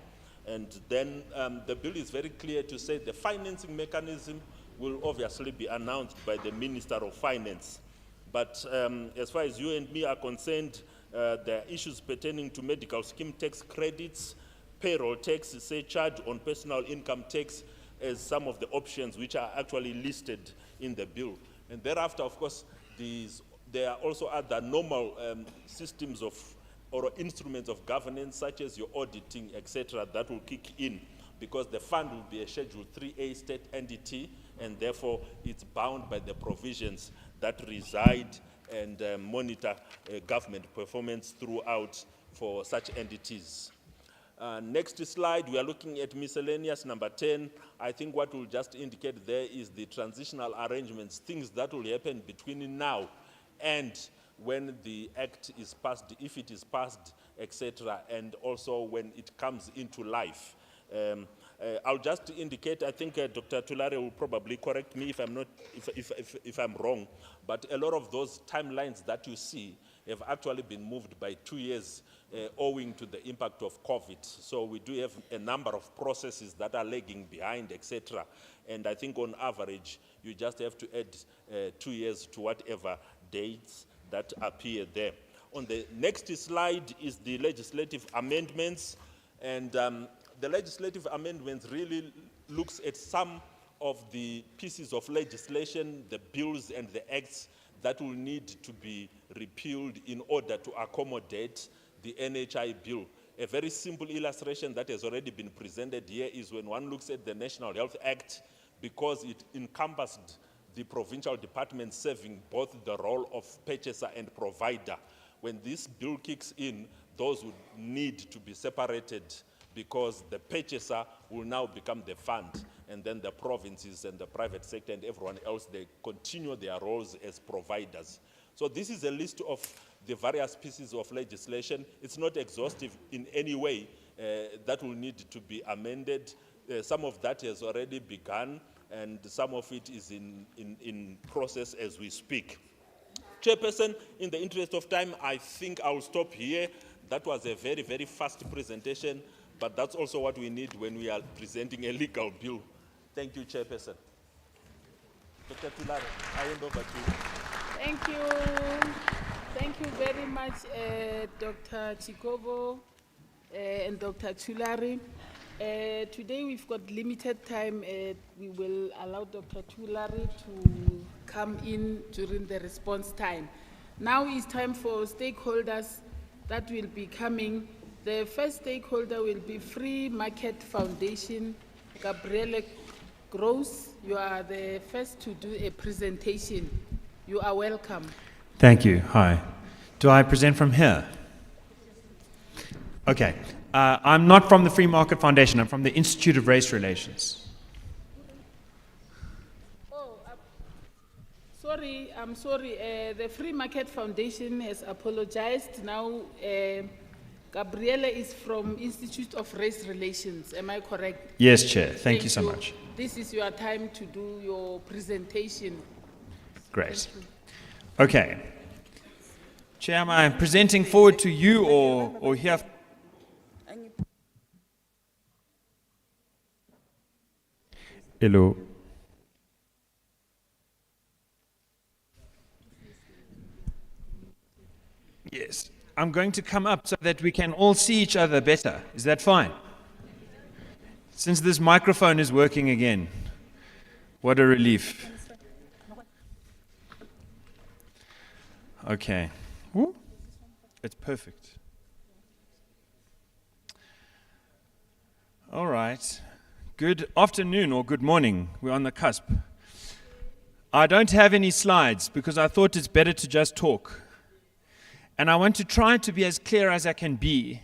And then the bill is very clear to say the financing mechanism will obviously be announced by the Minister of Finance. But as far as you and me are concerned, there are issues pertaining to medical scheme tax credits, payroll tax, surcharge on personal income tax, as some of the options which are actually listed in the bill. And thereafter, of course, there are also other normal systems of or instruments of governance, such as your auditing, etc., that will kick in, because the fund will be a Schedule 3A state entity, and therefore it's bound by the provisions that reside and monitor government performance throughout for such entities. Next slide, we are looking at miscellaneous number 10. I think what will just indicate there is the transitional arrangements, things that will happen between now and when the act is passed, if it is passed, etc., and also when it comes into life. I'll just indicate, I think Dr. Tulare will probably correct me if I'm not, if I'm wrong, but a lot of those timelines that you see have actually been moved by 2 years owing to the impact of COVID. So we do have a number of processes that are lagging behind, etc. And I think on average, you just have to add 2 years to whatever dates that appear there. On the next slide is the legislative amendments. And the legislative amendments really looks at some of the pieces of legislation, the bills and the acts that will need to be repealed in order to accommodate the NHI bill. A very simple illustration that has already been presented here is when one looks at the National Health Act, because it encompassed the provincial department serving both the role of purchaser and provider. When this bill kicks in, those would need to be separated because the purchaser will now become the fund, and then the provinces and the private sector and everyone else, they continue their roles as providers. So this is a list of the various pieces of legislation. It's not exhaustive in any way. That will need to be amended. Some of that has already begun, and some of it is in process as we speak. Chairperson, in the interest of time, I think I'll stop here. That was a very, very fast presentation, but that's also what we need when we are presenting a legal bill. Thank you, Chairperson. Dr. Tulare, I hand over to you. Thank you. Thank you very much, Dr. Chikobo and Dr. Tulare. Today we've got limited time. We will allow Dr. Tulare to come in during the response time. Now it's time for stakeholders that will be coming. The first stakeholder will be Free Market Foundation. Gabriele Gross, you are the first to do a presentation. You are welcome. Thank you. Hi. Do I present from here? Okay. I'm not from the Free Market Foundation. I'm from the Institute of Race Relations. Oh, I'm sorry. The Free Market Foundation has apologized. Now, Gabriele is from Institute of Race Relations. Am I correct? Yes, Chair. Thank you so much. This is your time to do your presentation. Great. Okay. Chair, am I presenting forward to you or here? Hello. Yes. I'm going to come up so that we can all see each other better. Is that fine? Since this microphone is working again. What a relief. Okay. Woo. It's perfect. All right. Good afternoon or good morning. We're on the cusp. I don't have any slides because I thought it's better to just talk. And I want to try to be as clear as I can be,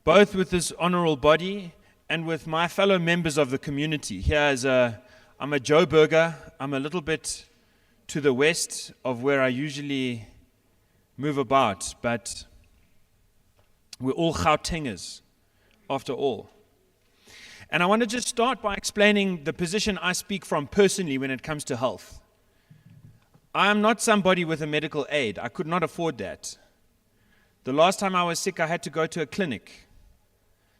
both with this honorable body and with my fellow members of the community. I'm a Joburger. I'm a little bit to the west of where I usually move about, but we're all Gautengers, after all. And I want to just start by explaining the position I speak from personally when it comes to health. I am not somebody with a medical aid. I could not afford that. The last time I was sick, I had to go to a clinic.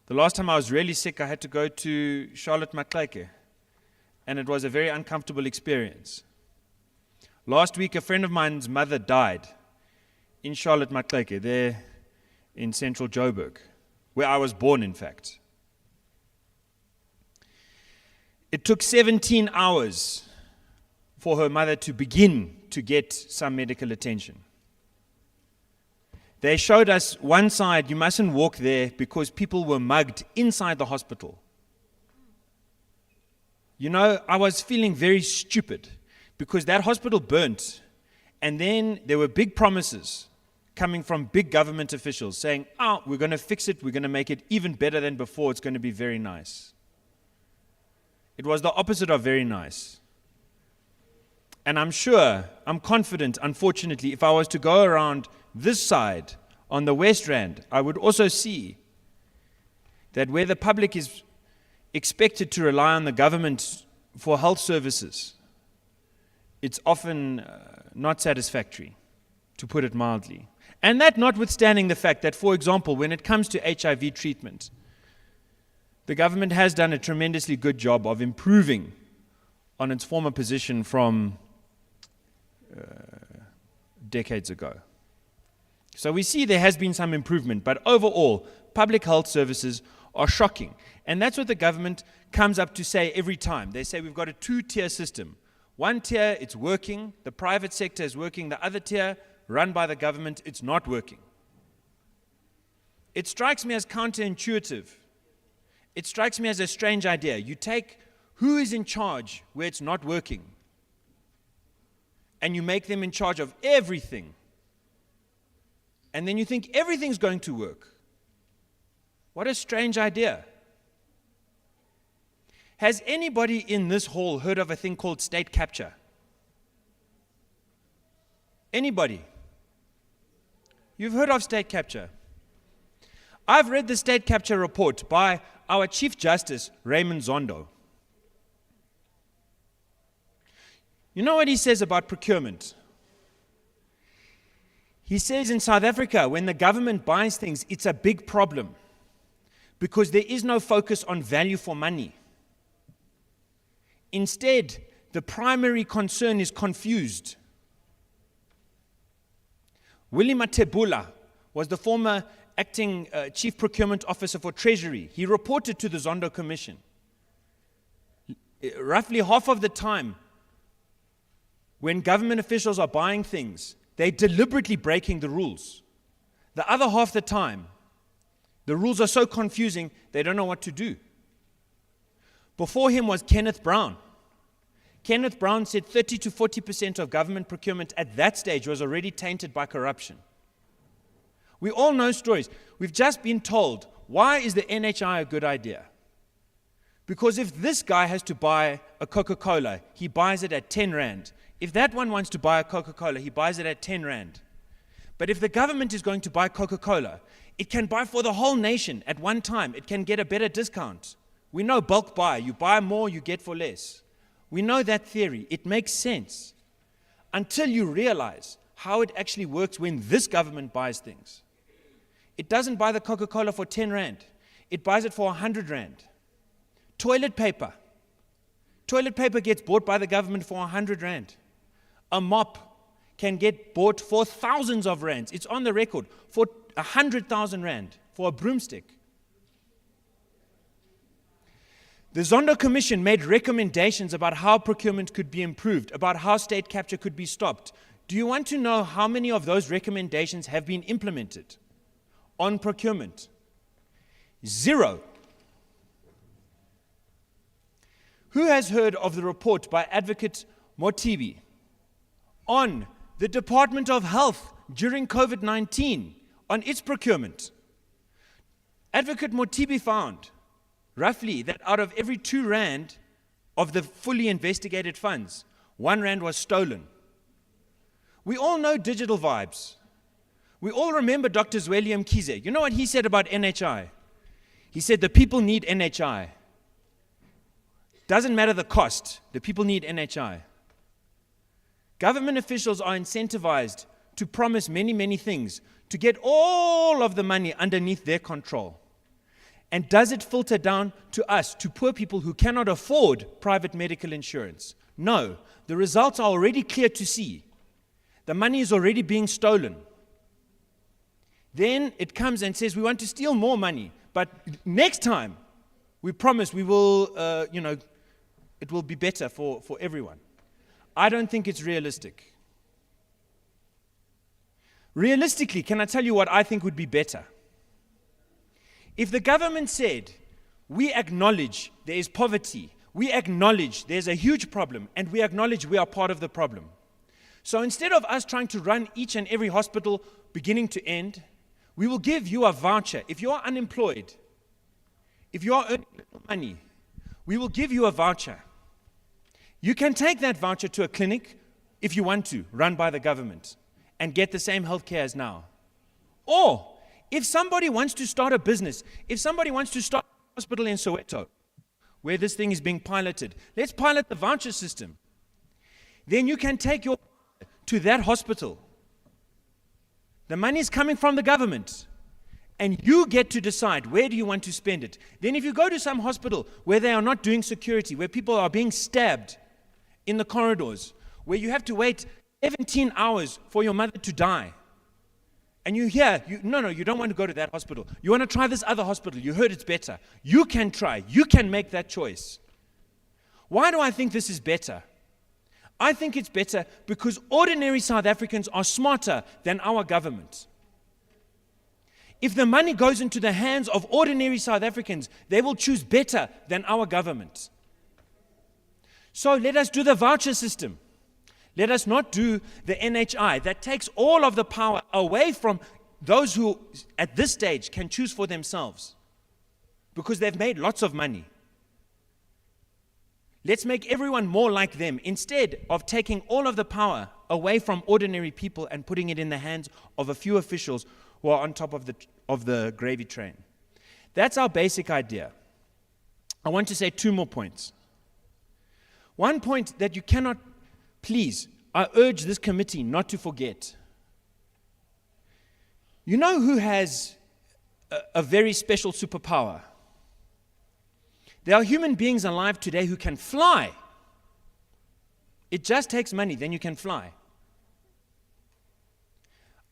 The last time I was really sick, I had to go to Charlotte Maxeke, and it was a very uncomfortable experience. Last week, a friend of mine's mother died in Charlotte Maxeke, there in central Joburg, where I was born, in fact. It took 17 hours for her mother to begin to get some medical attention. They showed us one side, you mustn't walk there because people were mugged inside the hospital. You know, I was feeling very stupid because that hospital burnt, and then there were big promises coming from big government officials saying, oh, we're going to fix it, we're going to make it even better than before, it's going to be very nice. It was the opposite of very nice. And I'm confident, unfortunately, if I was to go around this side on the West Rand, I would also see that where the public is expected to rely on the government for health services, it's often not satisfactory, to put it mildly. And that notwithstanding the fact that, for example, when it comes to HIV treatment, the government has done a tremendously good job of improving on its former position from decades ago. So we see there has been some improvement, but overall, public health services are shocking. And that's what the government comes up to say every time. They say we've got a two-tier system. One tier, it's working, the private sector is working. The other tier, run by the government, it's not working. It strikes me as counterintuitive. It strikes me as a strange idea. You take who is in charge where it's not working, and you make them in charge of everything. And then you think everything's going to work. What a strange idea. Has anybody in this hall heard of a thing called state capture? Anybody? You've heard of state capture. I've read the state capture report by our Chief Justice, Raymond Zondo. You know what he says about procurement? He says in South Africa, when the government buys things, it's a big problem because there is no focus on value for money. Instead, the primary concern is confused. Willie Matebula was the former acting chief procurement officer for Treasury. He reported to the Zondo Commission. Roughly half of the time, when government officials are buying things, they're deliberately breaking the rules. The other half the time, the rules are so confusing, they don't know what to do. Before him was Kenneth Brown. Kenneth Brown said 30 to 40% of government procurement at that stage was already tainted by corruption. We all know stories. We've just been told, why is the NHI a good idea? Because if this guy has to buy a Coca-Cola, he buys it at 10 Rand. If that one wants to buy a Coca-Cola, he buys it at 10 Rand. But if the government is going to buy Coca-Cola, it can buy for the whole nation at one time. It can get a better discount. We know bulk buy. You buy more, you get for less. We know that theory. It makes sense until you realize how it actually works when this government buys things. It doesn't buy the Coca-Cola for 10 Rand. It buys it for 100 Rand. Toilet paper. Toilet paper gets bought by the government for 100 Rand. A mop can get bought for thousands of rands. It's on the record for 100,000 Rand for a broomstick. The Zondo Commission made recommendations about how procurement could be improved, about how state capture could be stopped. Do you want to know how many of those recommendations have been implemented on procurement? 0. Who has heard of the report by Advocate Motibi on the Department of Health during COVID-19 on its procurement? Advocate Motibi found roughly that out of every 2 Rand of the fully investigated funds, 1 Rand was stolen. We all know digital vibes. We all remember Dr. Zweli Mkhize. You know what he said about NHI? He said the people need NHI. Doesn't matter the cost, the people need NHI. Government officials are incentivized to promise many, many things to get all of the money underneath their control. And does it filter down to us, to poor people who cannot afford private medical insurance? No. The results are already clear to see. The money is already being stolen. Then it comes and says, we want to steal more money, but next time, we promise we will, it will be better for everyone. I don't think it's realistic. Realistically, can I tell you what I think would be better? If the government said, we acknowledge there is poverty, we acknowledge there's a huge problem, and we acknowledge we are part of the problem. So instead of us trying to run each and every hospital beginning to end, we will give you a voucher. If you are unemployed, if you are earning little money, we will give you a voucher. You can take that voucher to a clinic if you want to, run by the government, and get the same health care as now. Or, if somebody wants to start a business, if somebody wants to start a hospital in Soweto, where this thing is being piloted, let's pilot the voucher system. Then you can take your to that hospital. The money is coming from the government, and you get to decide where do you want to spend it. Then if you go to some hospital where they are not doing security, where people are being stabbed in the corridors, where you have to wait 17 hours for your mother to die, and you hear, no, you don't want to go to that hospital. You want to try this other hospital. You heard it's better. You can try. You can make that choice. Why do I think this is better? I think it's better because ordinary South Africans are smarter than our government. If the money goes into the hands of ordinary South Africans, they will choose better than our government. So let us do the voucher system. Let us not do the NHI that takes all of the power away from those who, at this stage, can choose for themselves because they've made lots of money. Let's make everyone more like them instead of taking all of the power away from ordinary people and putting it in the hands of a few officials who are on top of the gravy train. That's our basic idea. I want to say 2 more points. One point that you cannot, please, I urge this committee not to forget. You know who has a very special superpower? There are human beings alive today who can fly. It just takes money, then you can fly.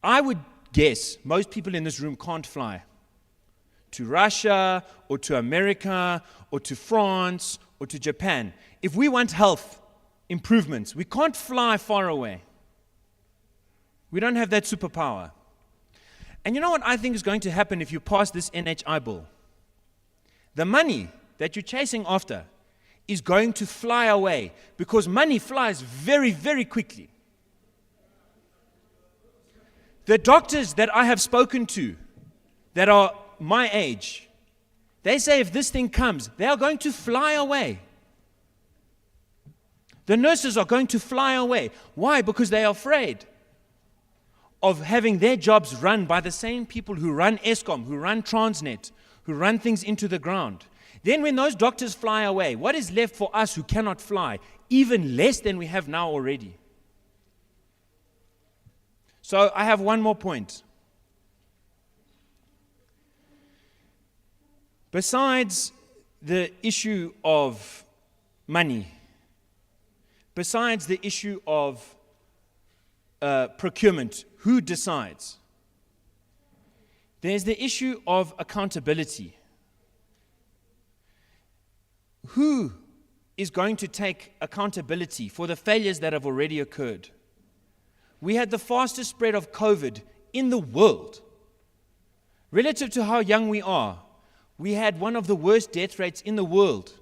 I would guess most people in this room can't fly to Russia or to America or to France or to Japan. If we want health improvements, we can't fly far away. We don't have that superpower. And you know what I think is going to happen if you pass this NHI bill? The money that you're chasing after is going to fly away because money flies very, very quickly. The doctors that I have spoken to that are my age, they say if this thing comes, they are going to fly away. The nurses are going to fly away. Why? Because they are afraid of having their jobs run by the same people who run Eskom, who run Transnet, who run things into the ground. Then when those doctors fly away, what is left for us who cannot fly? Even less than we have now already. So I have one more point. Besides the issue of money, besides the issue of procurement, who decides? There's the issue of accountability. Who is going to take accountability for the failures that have already occurred? We had the fastest spread of COVID in the world. Relative to how young we are, we had one of the worst death rates in the world.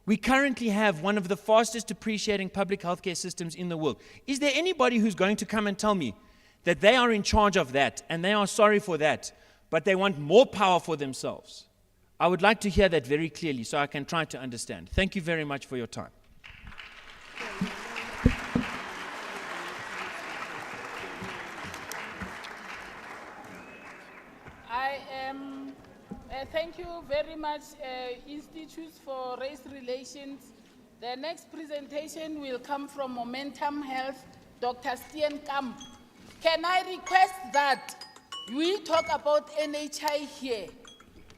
We currently have one of the fastest depreciating public healthcare systems in the world. Is there anybody who's going to come and tell me that they are in charge of that and they are sorry for that, but they want more power for themselves? I would like to hear that very clearly so I can try to understand. Thank you very much for your time. Thank you very much, Institutes for Race Relations. The next presentation will come from Momentum Health, Dr. Steenkamp. Can I request that we talk about NHI here?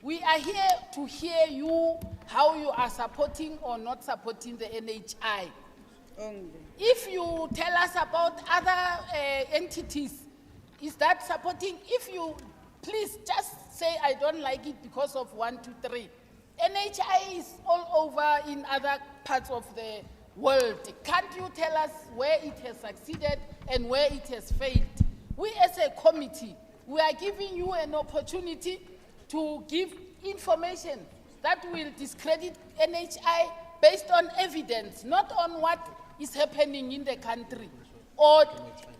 We are here to hear you, how you are supporting or not supporting the NHI. If you tell us about other entities, is that supporting? If you, please just say, I don't like it because of 1, 2, 3. NHI is all over in other parts of the world. Can't you tell us where it has succeeded and where it has failed? We as a committee, we are giving you an opportunity to give information that will discredit NHI based on evidence, not on what is happening in the country. or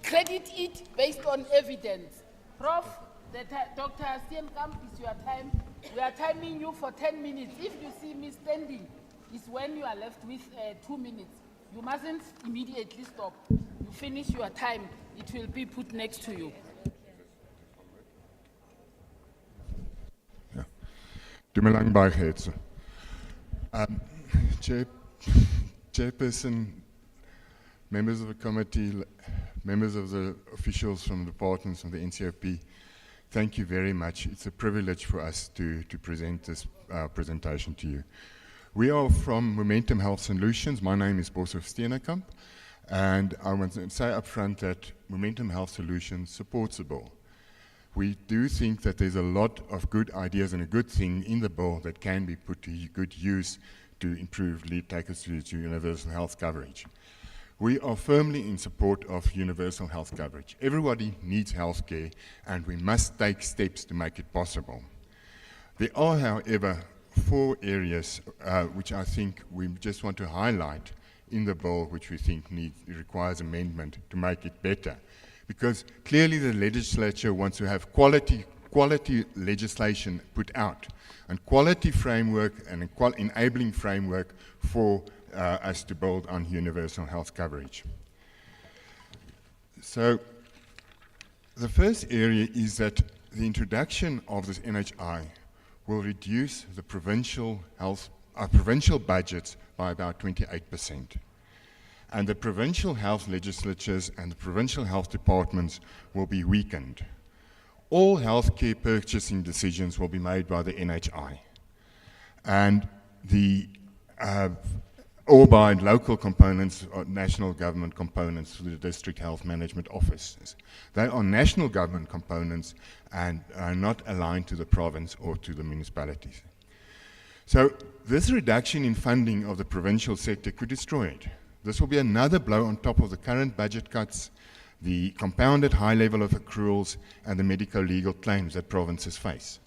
credit it based on evidence. Prof, Dr. Steenkamp, is your time. We are timing you for 10 minutes. If you see me standing, it's when you are left with 2 minutes. You mustn't immediately stop. You finish your time, it will be put next to you. Dumelang baie geetse. Chairperson, members of the committee, members of the officials from the departments of the NCOP, thank you very much. It's a privilege for us to present this presentation to you. We are from Momentum Health Solutions. My name is Bosso Steenkamp, and I want to say up front that Momentum Health Solutions supports the bill. We do think that there's a lot of good ideas and a good thing in the bill that can be put to good use to improve, take us to universal health coverage. We are firmly in support of universal health coverage. Everybody needs health care, and we must take steps to make it possible. There are, however, 4 areas which I think we just want to highlight in the bill, which we think requires amendment to make it better. Because clearly the legislature wants to have quality legislation put out, and quality framework and enabling framework for us to build on universal health coverage. So the first area is that the introduction of this NHI will reduce the provincial budgets by about 28%. And the provincial health legislatures and the provincial health departments will be weakened. All healthcare purchasing decisions will be made by the NHI, and or by local components or national government components through the district health management offices. They are national government components and are not aligned to the province or to the municipalities. So this reduction in funding of the provincial sector could destroy it. This will be another blow on top of the current budget cuts, the compounded high level of accruals, and the medico-legal claims that provinces face.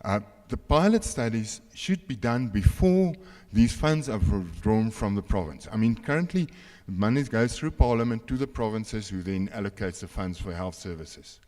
The pilot studies should be done before these funds are withdrawn from the province. I mean, currently, money goes through Parliament to the provinces, who then allocates the funds for health services.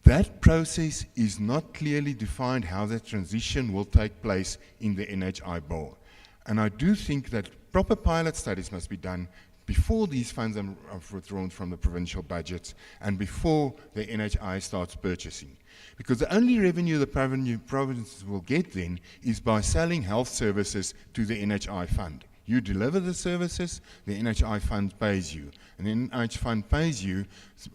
That process is not clearly defined how that transition will take place in the NHI bill. And I do think that proper pilot studies must be done before these funds are withdrawn from the provincial budgets and before the NHI starts purchasing. Because the only revenue the provinces will get then is by selling health services to the NHI fund. You deliver the services, the NHI fund pays you. And the NHI fund pays you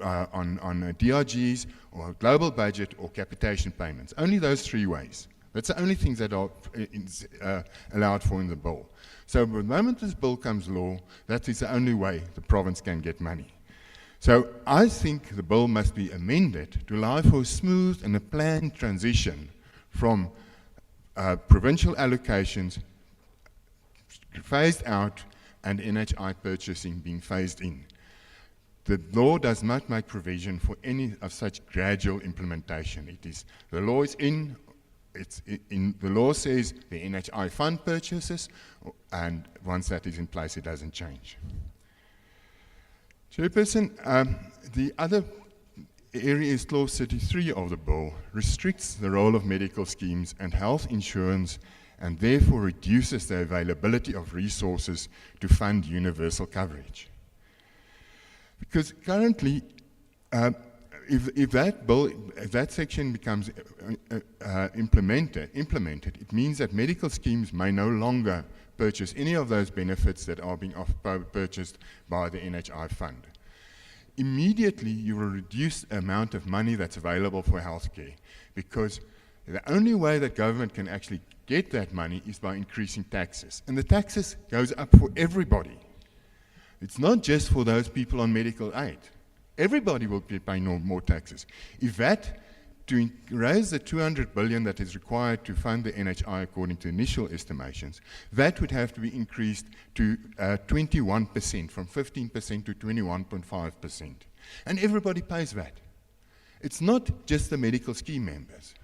on DRGs or global budget or capitation payments. Only those 3 ways. That's the only things that are allowed for in the bill. So the moment this bill comes law, that is the only way the province can get money. So I think the bill must be amended to allow for a smooth and a planned transition from provincial allocations phased out and NHI purchasing being phased in. The law does not make provision for any of such gradual implementation. The law is in. The law says the NHI fund purchases, and once that is in place, it doesn't change. Chairperson, the other area is Clause 33 of the bill, restricts the role of medical schemes and health insurance, and therefore reduces the availability of resources to fund universal coverage. Because currently, if that section becomes implemented, it means that medical schemes may no longer purchase any of those benefits that are being purchased by the NHI fund. Immediately, you will reduce the amount of money that's available for healthcare, because the only way that government can actually get that money is by increasing taxes. And the taxes goes up for everybody. It's not just for those people on medical aid. Everybody will be paying more taxes. If that, to raise the 200 billion that is required to fund the NHI according to initial estimations, that would have to be increased to 21%, from 15% to 21.5%. And everybody pays that. It's not just the medical scheme members.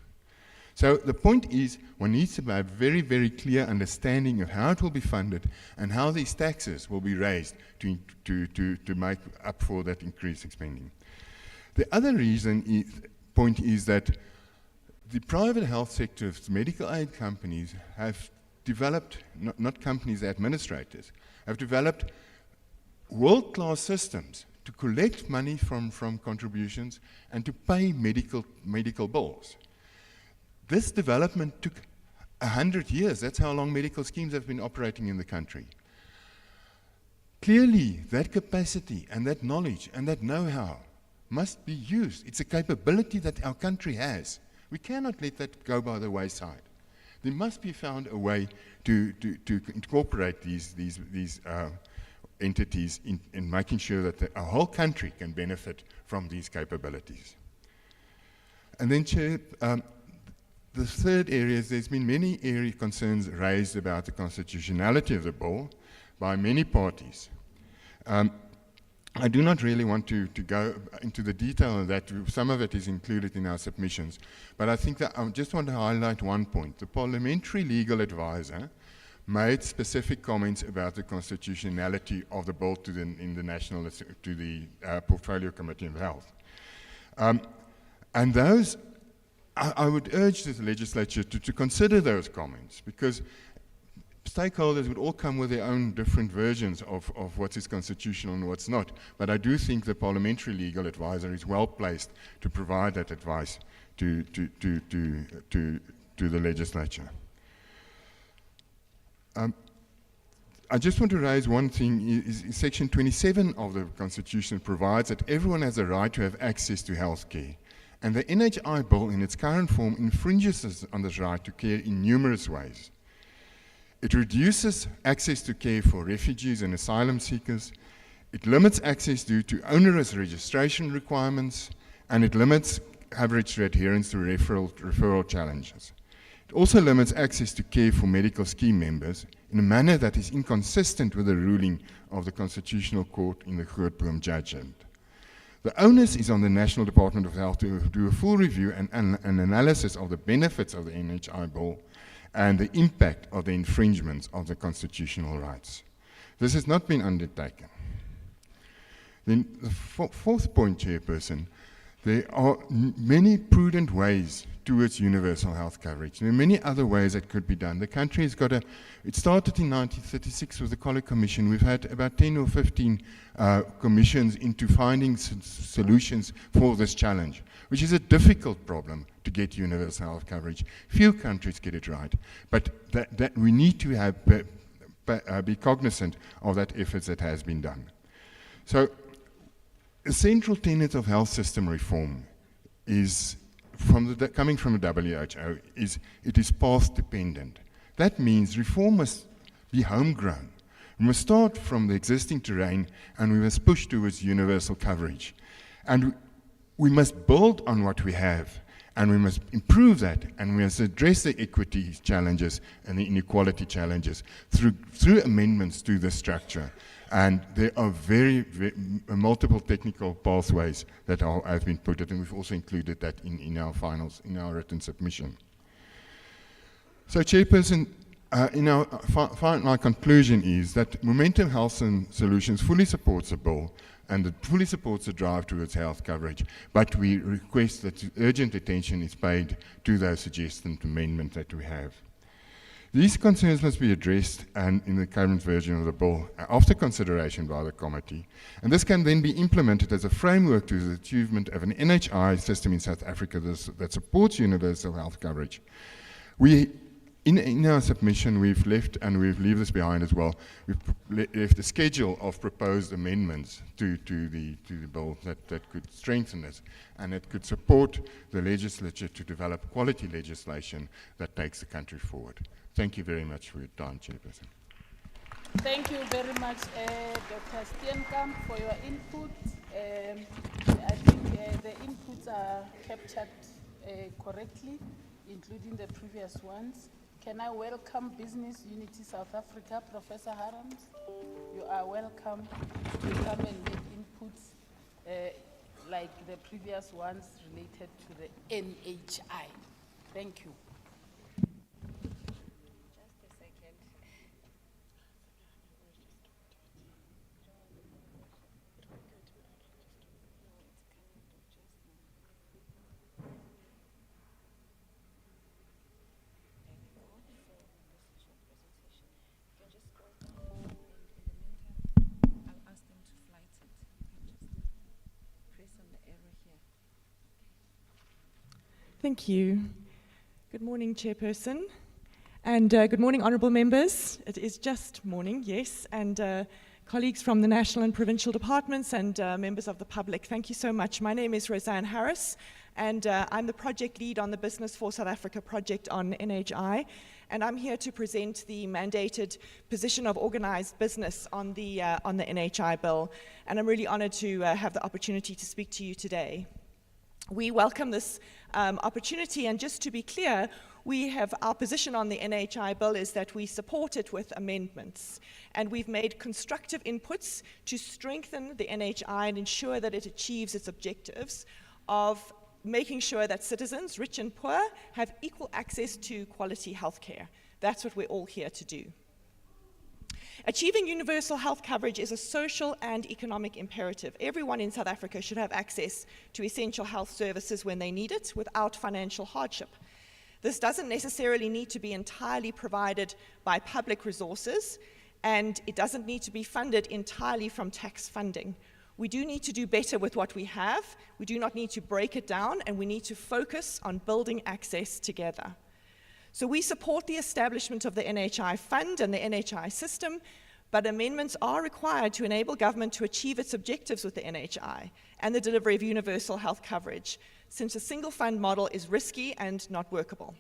So the point is, one needs to have very, very clear understanding of how it will be funded and how these taxes will be raised to make up for that increased spending. The other point is that the private health sector, medical aid companies have developed, not companies, administrators, have developed world-class systems to collect money from contributions and to pay medical bills. This development took 100 years. That's how long medical schemes have been operating in the country. Clearly, that capacity and that knowledge and that know-how must be used. It's a capability that our country has. We cannot let that go by the wayside. There must be found a way to incorporate these entities in making sure that our whole country can benefit from these capabilities. And then, Chair, the third area is there's been many concerns raised about the constitutionality of the bill by many parties. I do not really want to go into the detail of that. Some of it is included in our submissions. But I think that I just want to highlight one point. The parliamentary legal advisor made specific comments about the constitutionality of the bill to the Portfolio Committee of Health. And those, I would urge the legislature to consider those comments, because stakeholders would all come with their own different versions of what is constitutional and what's not. But I do think the parliamentary legal advisor is well placed to provide that advice to the legislature. I just want to raise one thing. Section 27 of the Constitution provides that everyone has a right to have access to health care. And the NHI bill in its current form infringes on this right to care in numerous ways. It reduces access to care for refugees and asylum seekers. It limits access due to onerous registration requirements, and it limits coverage adherence to referral challenges. It also limits access to care for medical scheme members in a manner that is inconsistent with the ruling of the Constitutional Court in the Grootboom judgment. The onus is on the National Department of Health to do a full review and an analysis of the benefits of the NHI bill and the impact of the infringements of the constitutional rights. This has not been undertaken. Then the fourth point, Chairperson, there are many prudent ways towards universal health coverage. There are many other ways that could be done. The country has got it started in 1936 with the Colley Commission. We've had about 10 or 15 commissions into finding solutions for this challenge, which is a difficult problem to get universal health coverage. Few countries get it right, but that we need to have be cognizant of that effort that has been done. So, a central tenet of health system reform is coming from the WHO, it is path dependent. That means reform must be homegrown. We must start from the existing terrain and we must push towards universal coverage. And we must build on what we have and we must improve that, and we must address the equity challenges and the inequality challenges through amendments to the structure. And there are very multiple technical pathways that have been put in, and we've also included that in our written submission. So, Chairperson, my conclusion is that Momentum Health and Solutions fully supports the bill and it fully supports the drive towards health coverage, but we request that urgent attention is paid to those suggested amendments that we have. These concerns must be addressed and in the current version of the bill after consideration by the committee, and this can then be implemented as a framework to the achievement of an NHI system in South Africa that supports universal health coverage. In our submission, we've left, and we've left this behind as well, we've left a schedule of proposed amendments to the bill that could strengthen this, and it could support the legislature to develop quality legislation that takes the country forward. Thank you very much for your time, Chairperson. Thank you very much, Dr. Steenkamp, for your input. I think the inputs are captured correctly, including the previous ones. Can I welcome Business Unity South Africa, Professor Harams? You are welcome to come and make inputs like the previous ones related to the NHI. Thank you. Thank you. Good morning, Chairperson, and good morning, honourable members. It is just morning, yes, and colleagues from the national and provincial departments and members of the public. Thank you so much. My name is Roseanne Harris, and I'm the project lead on the Business for South Africa project on NHI, and I'm here to present the mandated position of organised business on the NHI bill, and I'm really honoured to have the opportunity to speak to you today. We welcome this opportunity, and just to be clear, our position on the NHI bill is that we support it with amendments, and we've made constructive inputs to strengthen the NHI and ensure that it achieves its objectives of making sure that citizens, rich and poor, have equal access to quality healthcare. That's what we're all here to do. Achieving universal health coverage is a social and economic imperative. Everyone in South Africa should have access to essential health services when they need it without financial hardship. This doesn't necessarily need to be entirely provided by public resources, and it doesn't need to be funded entirely from tax funding. We do need to do better with what we have. We do not need to break it down, and we need to focus on building access together. So we support the establishment of the NHI fund and the NHI system, but amendments are required to enable government to achieve its objectives with the NHI and the delivery of universal health coverage, since a single fund model is risky and not workable.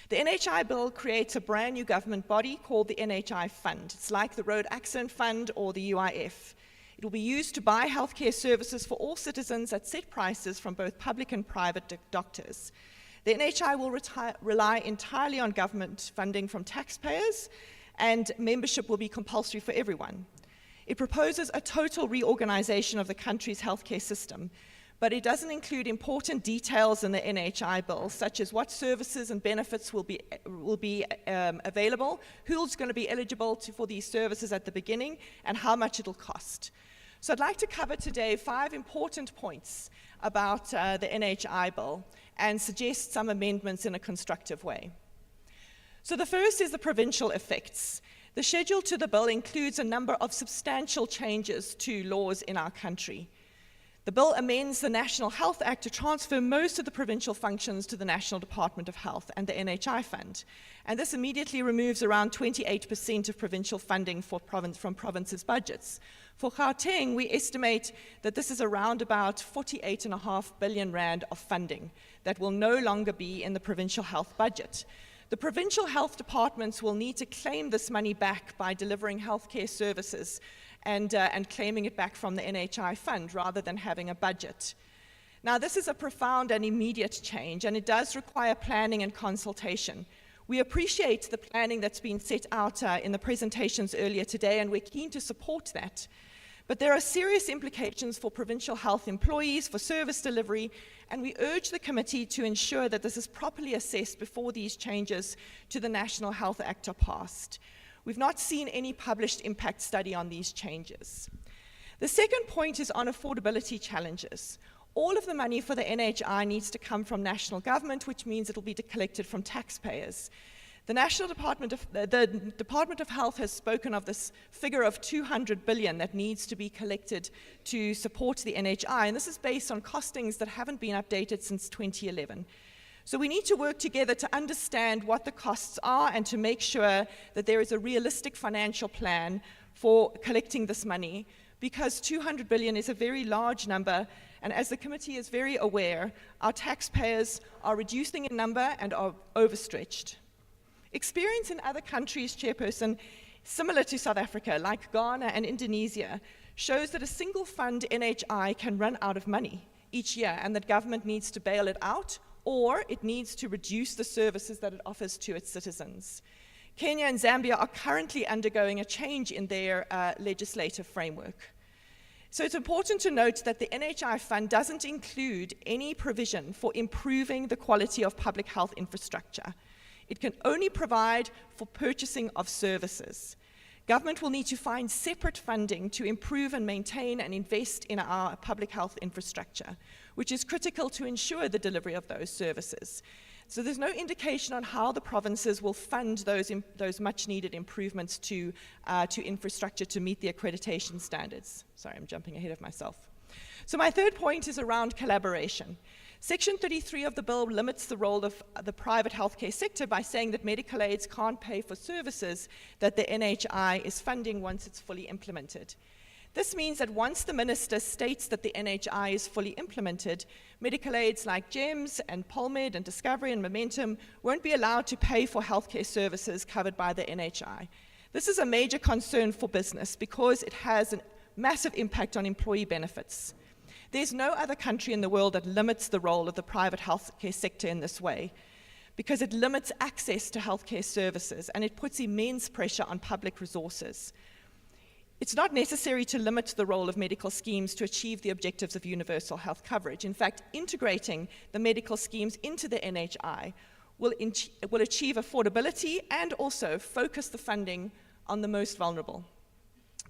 The NHI bill creates a brand new government body called the NHI Fund. It's like the Road Accident Fund or the UIF. It will be used to buy healthcare services for all citizens at set prices from both public and private doctors. The NHI will rely entirely on government funding from taxpayers, and membership will be compulsory for everyone. It proposes a total reorganization of the country's healthcare system, but it doesn't include important details in the NHI bill, such as what services and benefits will be available, who's going to be eligible for these services at the beginning, and how much it'll cost. So I'd like to cover today 5 important points about the NHI bill and suggest some amendments in a constructive way. So the first is the provincial effects. The schedule to the bill includes a number of substantial changes to laws in our country. The bill amends the National Health Act to transfer most of the provincial functions to the National Department of Health and the NHI Fund. And this immediately removes around 28% of provincial funding from provinces' budgets. For Gauteng, we estimate that this is around about 48.5 billion rand of funding that will no longer be in the provincial health budget. The provincial health departments will need to claim this money back by delivering healthcare services and claiming it back from the NHI fund rather than having a budget. Now, this is a profound and immediate change, and it does require planning and consultation. We appreciate the planning that's been set out in the presentations earlier today, and we're keen to support that. But there are serious implications for provincial health employees, for service delivery, and we urge the committee to ensure that this is properly assessed before these changes to the National Health Act are passed. We've not seen any published impact study on these changes. The second point is on affordability challenges. All of the money for the NHI needs to come from national government, which means it will be collected from taxpayers. The Department of Health has spoken of this figure of 200 billion that needs to be collected to support the NHI, and this is based on costings that haven't been updated since 2011. So we need to work together to understand what the costs are and to make sure that there is a realistic financial plan for collecting this money, because 200 billion is a very large number, and as the committee is very aware, our taxpayers are reducing in number and are overstretched. Experience in other countries, Chairperson, similar to South Africa, like Ghana and Indonesia, shows that a single fund NHI can run out of money each year, and that government needs to bail it out, or it needs to reduce the services that it offers to its citizens. Kenya and Zambia are currently undergoing a change in their legislative framework. So it's important to note that the NHI fund doesn't include any provision for improving the quality of public health infrastructure. It can only provide for purchasing of services. Government will need to find separate funding to improve and maintain and invest in our public health infrastructure, which is critical to ensure the delivery of those services. So there's no indication on how the provinces will fund those much-needed improvements to infrastructure to meet the accreditation standards. Sorry, I'm jumping ahead of myself. So my third point is around collaboration. Section 33 of the bill limits the role of the private healthcare sector by saying that medical aids can't pay for services that the NHI is funding once it's fully implemented. This means that once the minister states that the NHI is fully implemented, medical aids like GEMS and PolMed and Discovery and Momentum won't be allowed to pay for healthcare services covered by the NHI. This is a major concern for business because it has a massive impact on employee benefits. There's no other country in the world that limits the role of the private healthcare sector in this way, because it limits access to healthcare services and it puts immense pressure on public resources. It's not necessary to limit the role of medical schemes to achieve the objectives of universal health coverage. In fact, integrating the medical schemes into the NHI will achieve affordability and also focus the funding on the most vulnerable.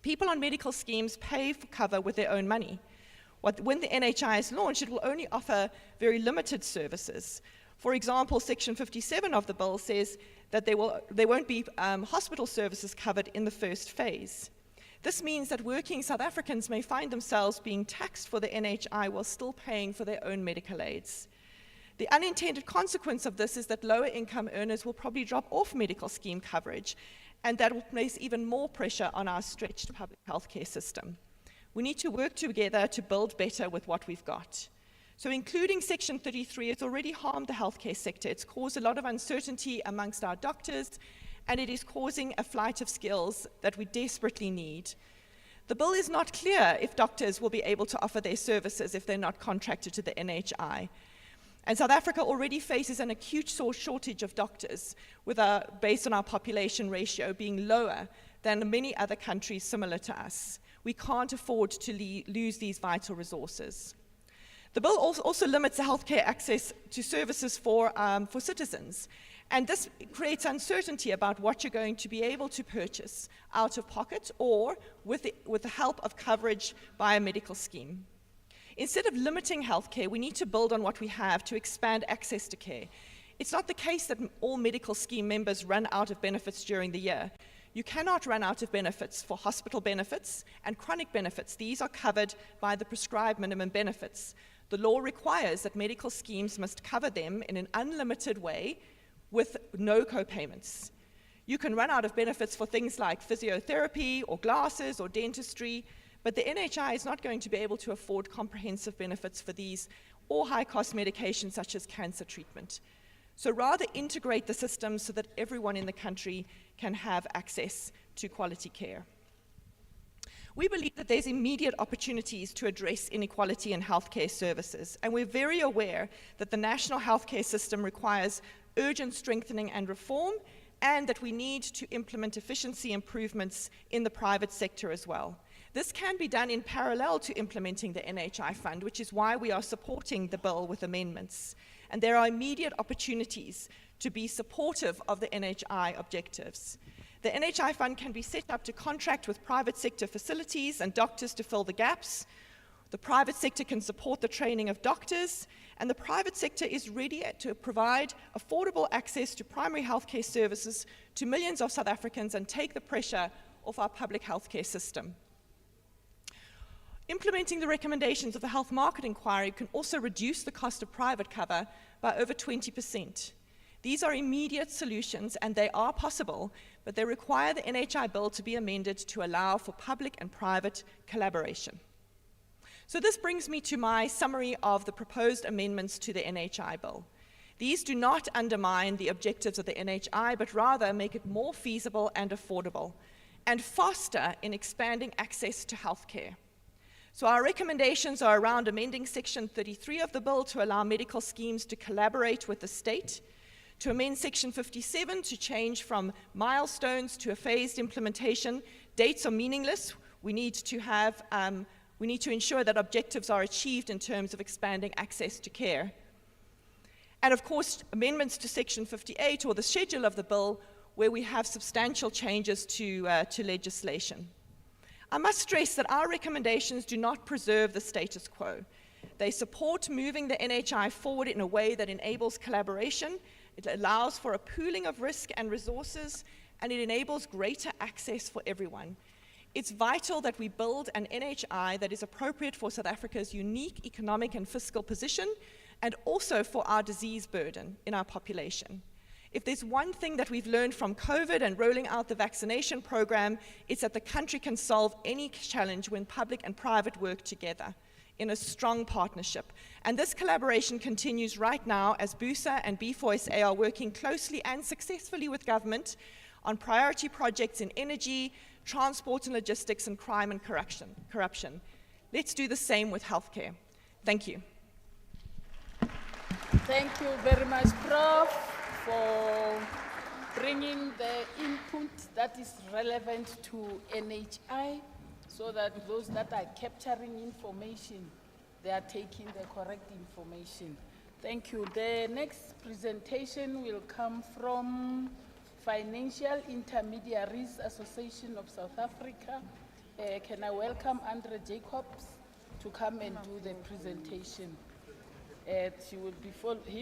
People on medical schemes pay for cover with their own money. When the NHI is launched, it will only offer very limited services. For example, Section 57 of the bill says that there won't be hospital services covered in the first phase. This means that working South Africans may find themselves being taxed for the NHI while still paying for their own medical aids. The unintended consequence of this is that lower income earners will probably drop off medical scheme coverage, and that will place even more pressure on our stretched public healthcare system. We need to work together to build better with what we've got. So including Section 33 has already harmed the healthcare sector. It's caused a lot of uncertainty amongst our doctors, and it is causing a flight of skills that we desperately need. The bill is not clear if doctors will be able to offer their services if they're not contracted to the NHI. And South Africa already faces an acute shortage of doctors, based on our population ratio being lower than many other countries similar to us. We can't afford to lose these vital resources. The bill also limits the healthcare access to services for citizens. And this creates uncertainty about what you're going to be able to purchase out of pocket or with the help of coverage by a medical scheme. Instead of limiting healthcare, we need to build on what we have to expand access to care. It's not the case that all medical scheme members run out of benefits during the year. You cannot run out of benefits for hospital benefits and chronic benefits. These are covered by the prescribed minimum benefits. The law requires that medical schemes must cover them in an unlimited way with no co-payments. You can run out of benefits for things like physiotherapy or glasses or dentistry, but the NHI is not going to be able to afford comprehensive benefits for these or high-cost medications such as cancer treatment. So rather integrate the system so that everyone in the country can have access to quality care. We believe that there's immediate opportunities to address inequality in healthcare services, and we're very aware that the national healthcare system requires urgent strengthening and reform, and that we need to implement efficiency improvements in the private sector as well. This can be done in parallel to implementing the NHI fund, which is why we are supporting the bill with amendments. And there are immediate opportunities to be supportive of the NHI objectives. The NHI fund can be set up to contract with private sector facilities and doctors to fill the gaps. The private sector can support the training of doctors, and the private sector is ready to provide affordable access to primary healthcare services to millions of South Africans and take the pressure off our public healthcare system. Implementing the recommendations of the Health Market Inquiry can also reduce the cost of private cover by over 20%. These are immediate solutions, and they are possible, but they require the NHI bill to be amended to allow for public and private collaboration. So this brings me to my summary of the proposed amendments to the NHI bill. These do not undermine the objectives of the NHI, but rather make it more feasible and affordable, and faster in expanding access to healthcare. So our recommendations are around amending Section 33 of the bill to allow medical schemes to collaborate with the state, to amend Section 57 to change from milestones to a phased implementation. Dates are meaningless. We need to have We need to ensure that objectives are achieved in terms of expanding access to care. And of course, amendments to Section 58 or the schedule of the bill, where we have substantial changes to legislation. I must stress that our recommendations do not preserve the status quo. They support moving the NHI forward in a way that enables collaboration, it allows for a pooling of risk and resources, and it enables greater access for everyone. It's vital that we build an NHI that is appropriate for South Africa's unique economic and fiscal position, and also for our disease burden in our population. If there's one thing that we've learned from COVID and rolling out the vaccination program, it's that the country can solve any challenge when public and private work together in a strong partnership. And this collaboration continues right now as BUSA and B4SA are working closely and successfully with government on priority projects in energy, transport and logistics, and crime and corruption. Let's do the same with healthcare. Thank you. Thank you very much, Prof, for bringing the input that is relevant to NHI, so that those that are capturing information, they are taking the correct information. Thank you. The next presentation will come from Financial Intermediaries Association of South Africa. Can I welcome Andre Jacobs to come and do the presentation? He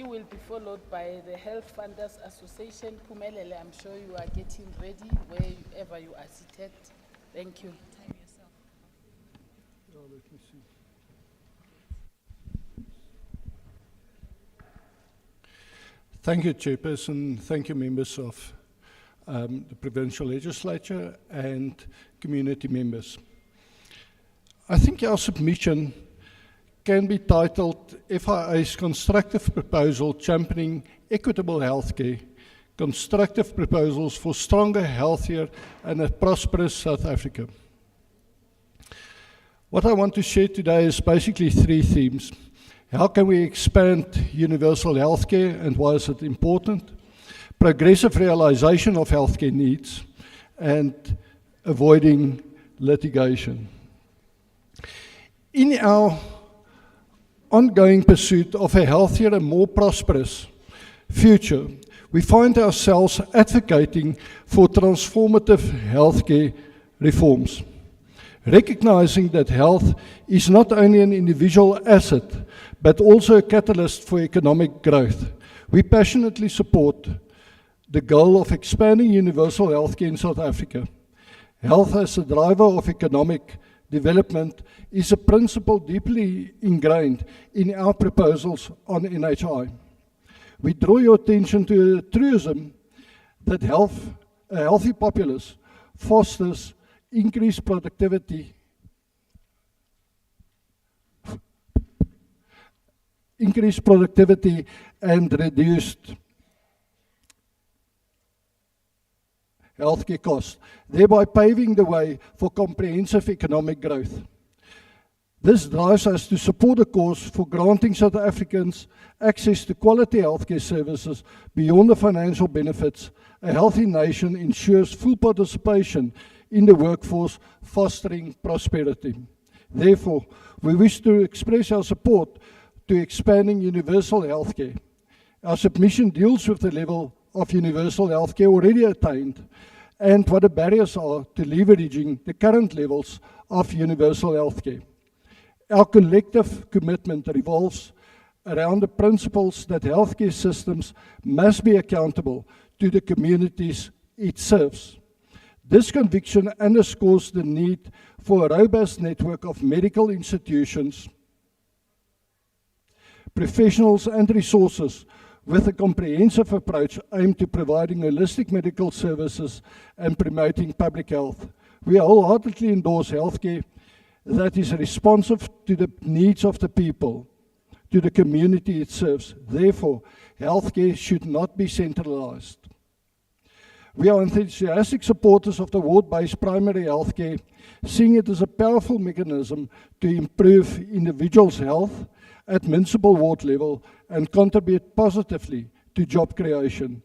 will be followed by the Health Funders Association. Pumelele, I'm sure you are getting ready wherever you are seated. Thank you. Thank you, Chairperson. Thank you, members of the Provincial Legislature and community members. I think our submission can be titled FIA's Constructive Proposal Championing Equitable Healthcare, Constructive Proposals for Stronger, Healthier and a Prosperous South Africa. What I want to share today is basically three themes. How can we expand universal healthcare and why is it important? Progressive realization of healthcare needs and avoiding litigation. In our ongoing pursuit of a healthier and more prosperous future, we find ourselves advocating for transformative healthcare reforms, recognizing that health is not only an individual asset, but also a catalyst for economic growth. We passionately support the goal of expanding universal healthcare in South Africa. Health as a driver of economic development is a principle deeply ingrained in our proposals on NHI. We draw your attention to the truism that a healthy populace fosters increased productivity, and reduced healthcare costs, thereby paving the way for comprehensive economic growth. This drives us to support a course for granting South Africans access to quality healthcare services beyond the financial benefits. A healthy nation ensures full participation in the workforce, fostering prosperity. Therefore, we wish to express our support to expanding universal healthcare. Our submission deals with the level of universal healthcare already attained and what the barriers are to leveraging the current levels of universal healthcare. Our collective commitment revolves around the principles that healthcare systems must be accountable to the communities it serves. This conviction underscores the need for a robust network of medical institutions, professionals and resources with a comprehensive approach aimed to providing holistic medical services and promoting public health. We wholeheartedly endorse healthcare that is responsive to the needs of the people, to the community it serves. Therefore, healthcare should not be centralized. We are enthusiastic supporters of the ward-based primary healthcare, seeing it as a powerful mechanism to improve individuals' health at municipal ward level and contribute positively to job creation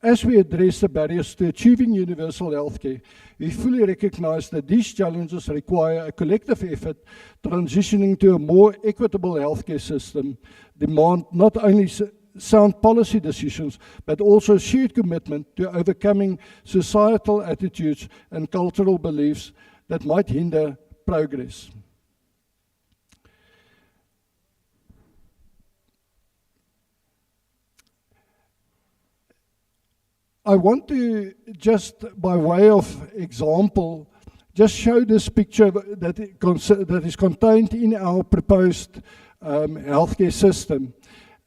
As we address the barriers to achieving universal healthcare, we fully recognize that these challenges require a collective effort. Transitioning to a more equitable healthcare system demand not only sound policy decisions, but also shared commitment to overcoming societal attitudes and cultural beliefs that might hinder progress. I want to, just by way of example, just show this picture that is contained in our proposed healthcare system.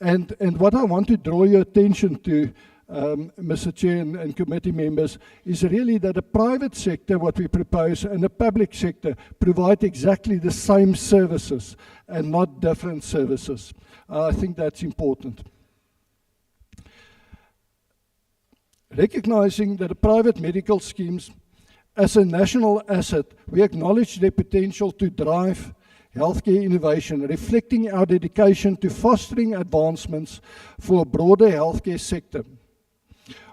And what I want to draw your attention to, Mr. Chair and committee members, is really that the private sector, what we propose, and the public sector provide exactly the same services and not different services. I think that's important. Recognizing that the private medical schemes as a national asset, we acknowledge their potential to drive healthcare innovation, reflecting our dedication to fostering advancements for a broader healthcare sector.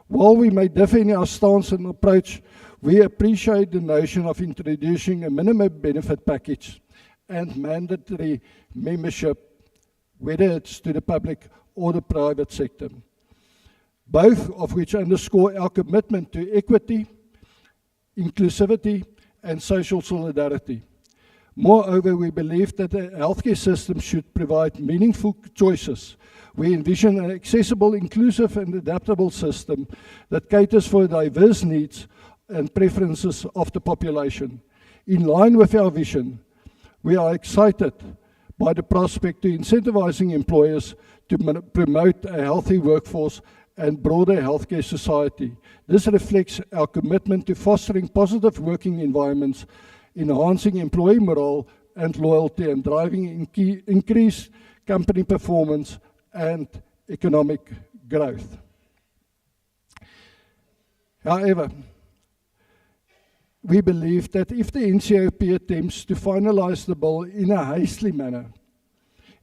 While we may differ in our stance and approach, we appreciate the notion of introducing a minimum benefit package and mandatory membership, whether it's to the public or the private sector, both of which underscore our commitment to equity, inclusivity, and social solidarity. Moreover, we believe that the healthcare system should provide meaningful choices. We envision an accessible, inclusive, and adaptable system that caters for diverse needs and preferences of the population. In line with our vision, we are excited by the prospect to incentivizing employers to promote a healthy workforce and broader healthcare society. This reflects our commitment to fostering positive working environments, enhancing employee morale and loyalty, and driving increased company performance and economic growth. However, we believe that if the NCOP attempts to finalize the bill in a hastily manner,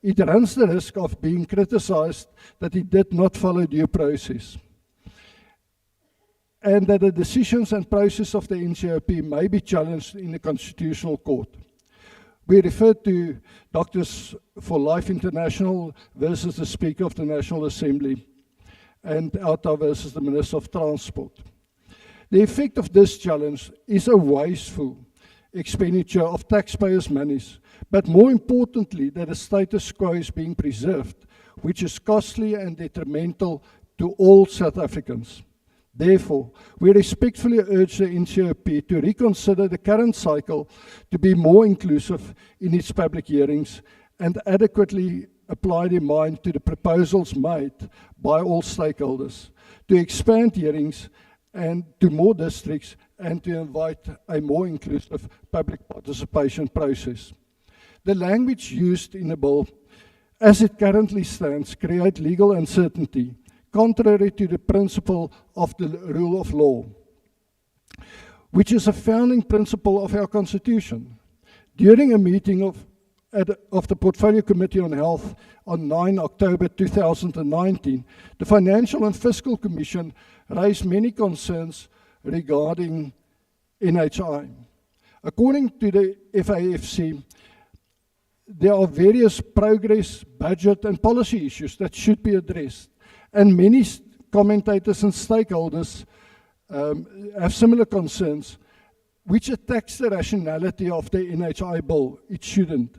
it runs the risk of being criticized that it did not follow due process, and that the decisions and process of the NCOP may be challenged in the Constitutional Court. We refer to Doctors for Life International versus the Speaker of the National Assembly and Outa versus the Minister of Transport. The effect of this challenge is a wasteful expenditure of taxpayers' monies, but more importantly, that the status quo is being preserved, which is costly and detrimental to all South Africans. Therefore, we respectfully urge the NCOP to reconsider the current cycle to be more inclusive in its public hearings and adequately apply their mind to the proposals made by all stakeholders, to expand hearings and to more districts, and to invite a more inclusive public participation process. The language used in the bill, as it currently stands, creates legal uncertainty, contrary to the principle of the rule of law, which is a founding principle of our Constitution. During a meeting of the Portfolio Committee on Health on 9 October 2019, the Financial and Fiscal Commission raised many concerns regarding NHI. According to the FAFC, there are various progress, budget, and policy issues that should be addressed, and many commentators and stakeholders have similar concerns, which attacks the rationality of the NHI bill. It shouldn't.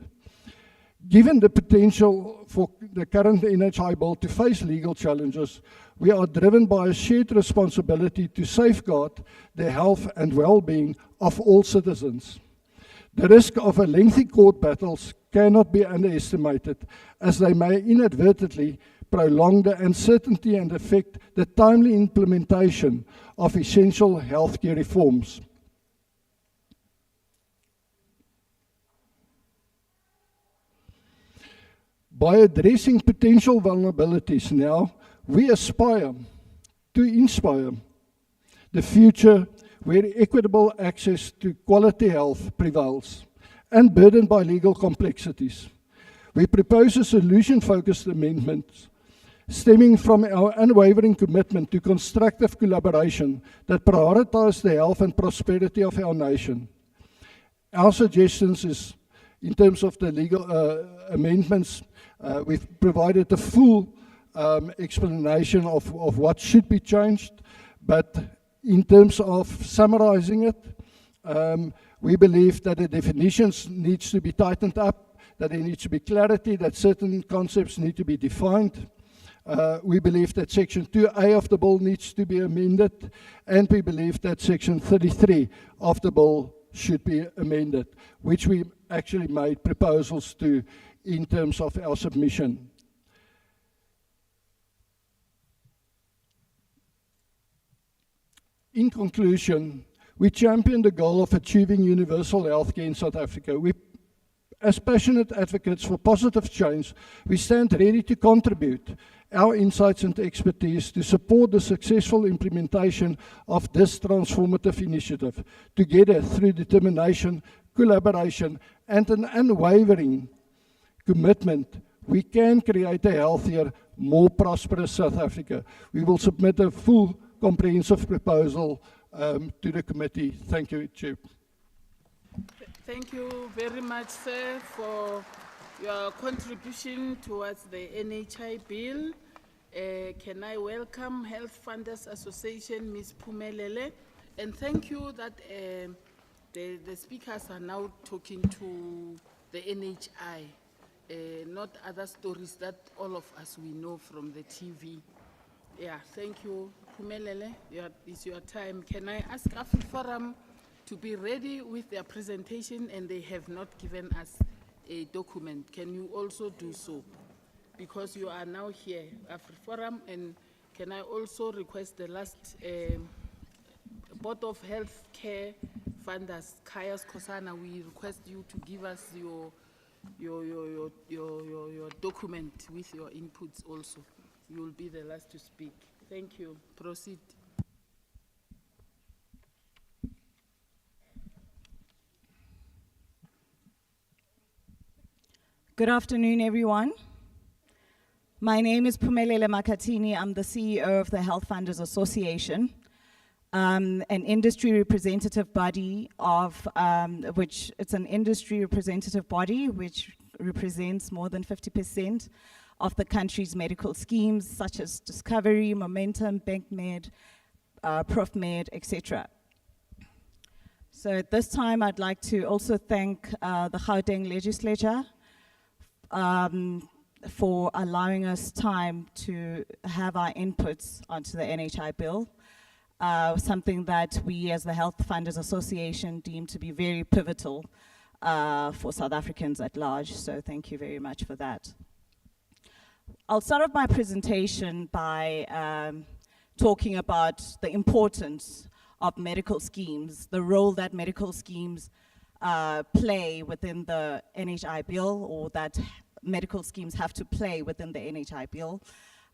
Given the potential for the current NHI bill to face legal challenges, we are driven by a shared responsibility to safeguard the health and well-being of all citizens. The risk of a lengthy court battles cannot be underestimated, as they may inadvertently prolong the uncertainty and affect the timely implementation of essential healthcare reforms. By addressing potential vulnerabilities now, we aspire to inspire the future where equitable access to quality health prevails, unburdened by legal complexities. We propose a solution-focused amendment stemming from our unwavering commitment to constructive collaboration that prioritises the health and prosperity of our nation. Our suggestions is, in terms of the legal amendments, we've provided a full explanation of what should be changed, but in terms of summarizing it, we believe that the definitions needs to be tightened up, that there needs to be clarity, that certain concepts need to be defined. We believe that Section 2A of the bill needs to be amended, and we believe that Section 33 of the bill should be amended, which we actually made proposals to in terms of our submission. In conclusion, we champion the goal of achieving universal healthcare in South Africa. As passionate advocates for positive change, we stand ready to contribute our insights and expertise to support the successful implementation of this transformative initiative. Together, through determination, collaboration, and an unwavering commitment, we can create a healthier, more prosperous South Africa. We will submit a full comprehensive proposal to the committee. Thank you, Chair. Thank you very much, sir, for your contribution towards the NHI bill. Can I welcome Health Funders Association, Ms. Phumelele, and thank you that the speakers are now talking to the NHI, not other stories that all of us we know from the TV. Yeah, thank you, Phumelele. It's your time. Can I ask AfriForum to be ready with their presentation, and they have not given us a document? Can you also do so? Because you are now here, AfriForum, and can I also request the last Board of Health Care Funders, Kayas Kosana, we request you to give us your document with your inputs also. You will be the last to speak. Thank you. Proceed. Good afternoon, everyone. My name is Phumelele Makhathini. I'm the CEO of the Health Funders Association, an industry representative body of which represents more than 50% of the country's medical schemes, such as Discovery, Momentum, BankMed, ProfMed, etc. So at this time, I'd like to also thank the Gauteng Legislature for allowing us time to have our inputs onto the NHI bill, something that we as the Health Funders Association deem to be very pivotal for South Africans at large. So thank you very much for that. I'll start off my presentation by talking about the importance of medical schemes, the role that medical schemes play within the NHI bill, or that medical schemes have to play within the NHI bill,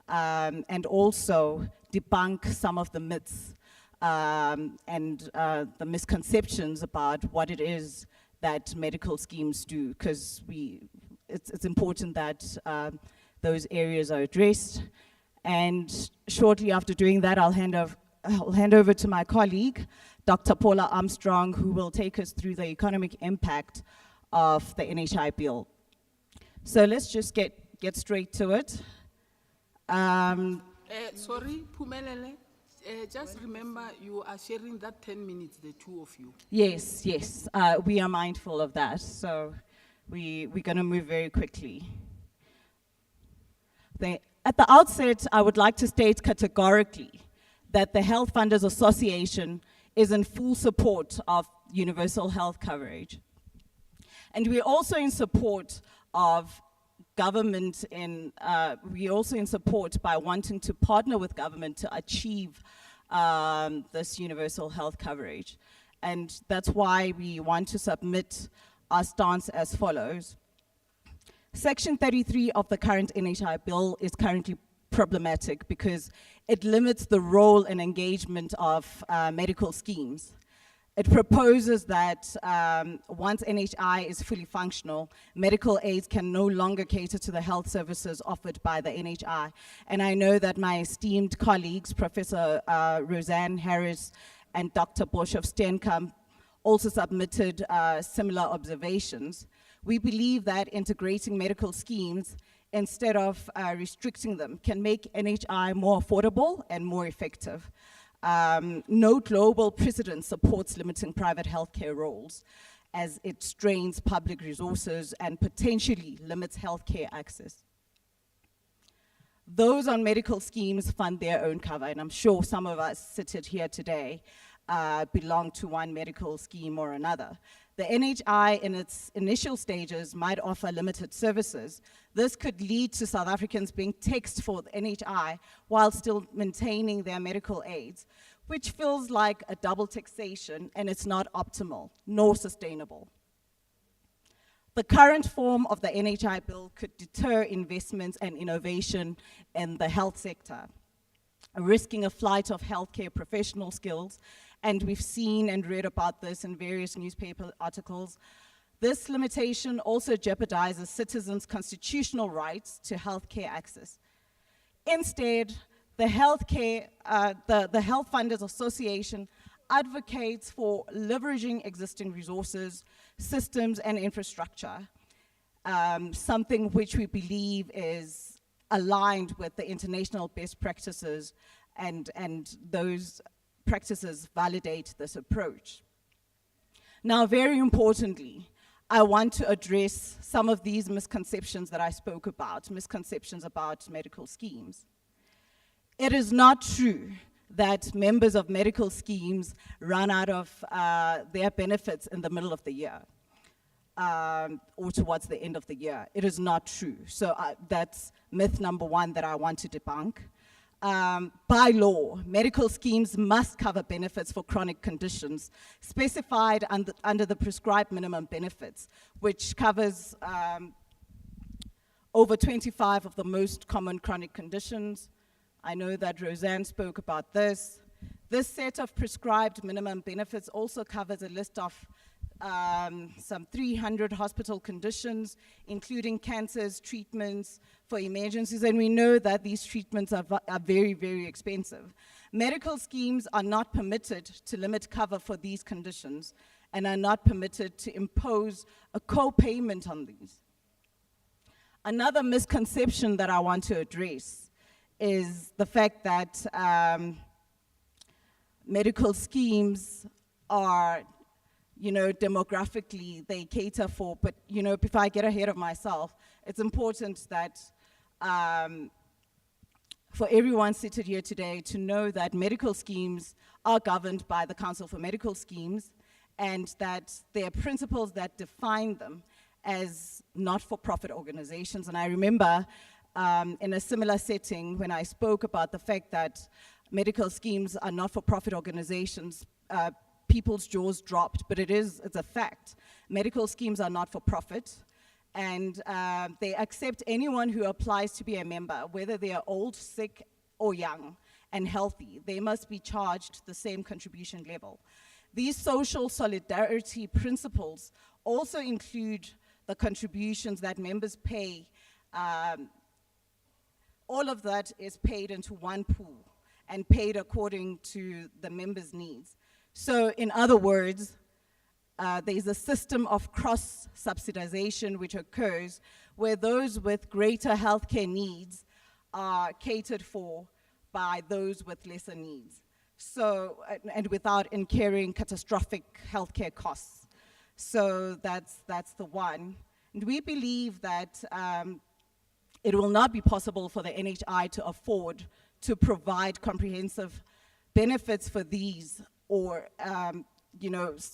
and also debunk some of the myths and the misconceptions about what it is that medical schemes do, because it's important that those areas are addressed. And shortly after doing that, I'll hand over to my colleague, Dr. Paula Armstrong, who will take us through the economic impact of the NHI bill. So let's just get straight to it. Sorry, Phumelele, just remember you are sharing that 10 minutes, the two of you. Yes, we are mindful of that. So we're gonna move very quickly. At the outset, I would like to state categorically that the Health Funders Association is in full support of universal health coverage. And we're also in support of government, we're also in support by wanting to partner with government to achieve this universal health coverage. And that's why we want to submit our stance as follows. Section 33 of the current NHI bill is currently problematic because it limits the role and engagement of medical schemes. It proposes that once NHI is fully functional, medical aids can no longer cater to the health services offered by the NHI. And I know that my esteemed colleagues, Professor Roseanne Harris and Dr. Bosch of Steenkamp, also submitted similar observations. We believe that integrating medical schemes instead of restricting them can make NHI more affordable and more effective. No global precedent supports limiting private healthcare roles as it strains public resources and potentially limits healthcare access. Those on medical schemes fund their own cover, and I'm sure some of us seated here today belong to one medical scheme or another. The NHI in its initial stages might offer limited services. This could lead to South Africans being taxed for the NHI while still maintaining their medical aids, which feels like a double taxation, and it's not optimal nor sustainable. The current form of the NHI bill could deter investments and innovation in the health sector, risking a flight of healthcare professional skills. And we've seen and read about this in various newspaper articles. This limitation also jeopardizes citizens' constitutional rights to healthcare access. Instead, the Health Funders Association advocates for leveraging existing resources, systems, and infrastructure, something which we believe is aligned with the international best practices, and those practices validate this approach. Now, very importantly, I want to address some of these misconceptions that I spoke about, misconceptions about medical schemes. It is not true that members of medical schemes run out of their benefits in the middle of the year or towards the end of the year. It is not true. So that's myth number one that I want to debunk. By law, medical schemes must cover benefits for chronic conditions specified under the prescribed minimum benefits, which covers over 25 of the most common chronic conditions. I know that Roseanne spoke about this. This set of prescribed minimum benefits also covers a list of some 300 hospital conditions, including cancers, treatments for emergencies, and we know that these treatments are very, very expensive. Medical schemes are not permitted to limit cover for these conditions and are not permitted to impose a co-payment on these. Another misconception that I want to address is the fact that medical schemes are, demographically, they cater for, but, if I get ahead of myself, it's important that for everyone seated here today to know that medical schemes are governed by the Council for Medical Schemes, and that there are principles that define them as not-for-profit organizations. And I remember in a similar setting when I spoke about the fact that medical schemes are not-for-profit organizations, people's jaws dropped, but it's a fact. Medical schemes are not for profit, and they accept anyone who applies to be a member, whether they are old, sick, or young and healthy. They must be charged the same contribution level. These social solidarity principles also include the contributions that members pay. All of that is paid into one pool and paid according to the members' needs. So in other words, there is a system of cross-subsidization which occurs where those with greater healthcare needs are catered for by those with lesser needs. So, and without incurring catastrophic healthcare costs. So that's the one. And we believe that it will not be possible for the NHI to afford to provide comprehensive benefits for these, or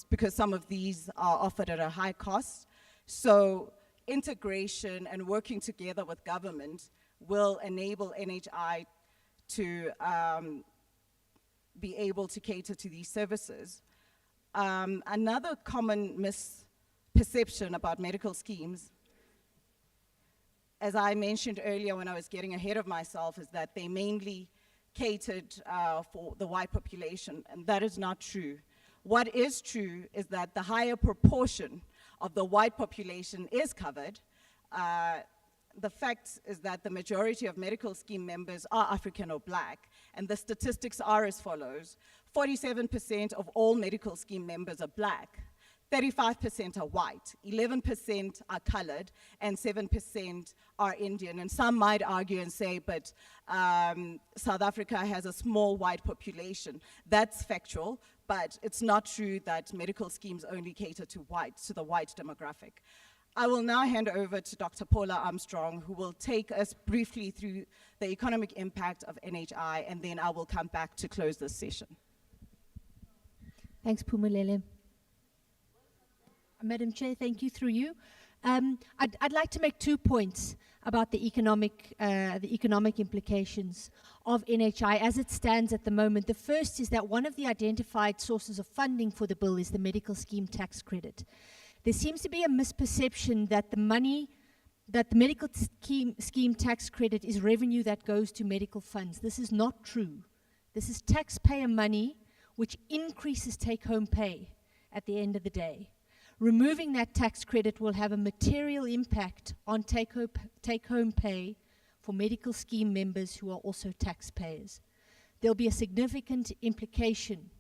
because some of these are offered at a high cost. So integration and working together with government will enable NHI to be able to cater to these services. Another common misperception about medical schemes, as I mentioned earlier when I was getting ahead of myself, is that they mainly catered for the white population, and that is not true. What is true is that the higher proportion of the white population is covered. The fact is that the majority of medical scheme members are African or black, and the statistics are as follows. 47% of all medical scheme members are black, 35% are white, 11% are colored, and 7% are Indian. And some might argue and say, but South Africa has a small white population. That's factual, but it's not true that medical schemes only cater to the white demographic. I will now hand over to Dr. Paula Armstrong, who will take us briefly through the economic impact of NHI, and then I will come back to close this session. Thanks, Phumelele. Madam Chair, thank you, through you. I'd like to make 2 points about the economic implications of NHI as it stands at the moment. The first is that one of the identified sources of funding for the bill is the medical scheme tax credit. There seems to be a misperception that the medical scheme tax credit is revenue that goes to medical funds. This is not true. This is taxpayer money which increases take-home pay at the end of the day. Removing that tax credit will have a material impact on take-home pay for medical scheme members who are also taxpayers. There'll be a significant implication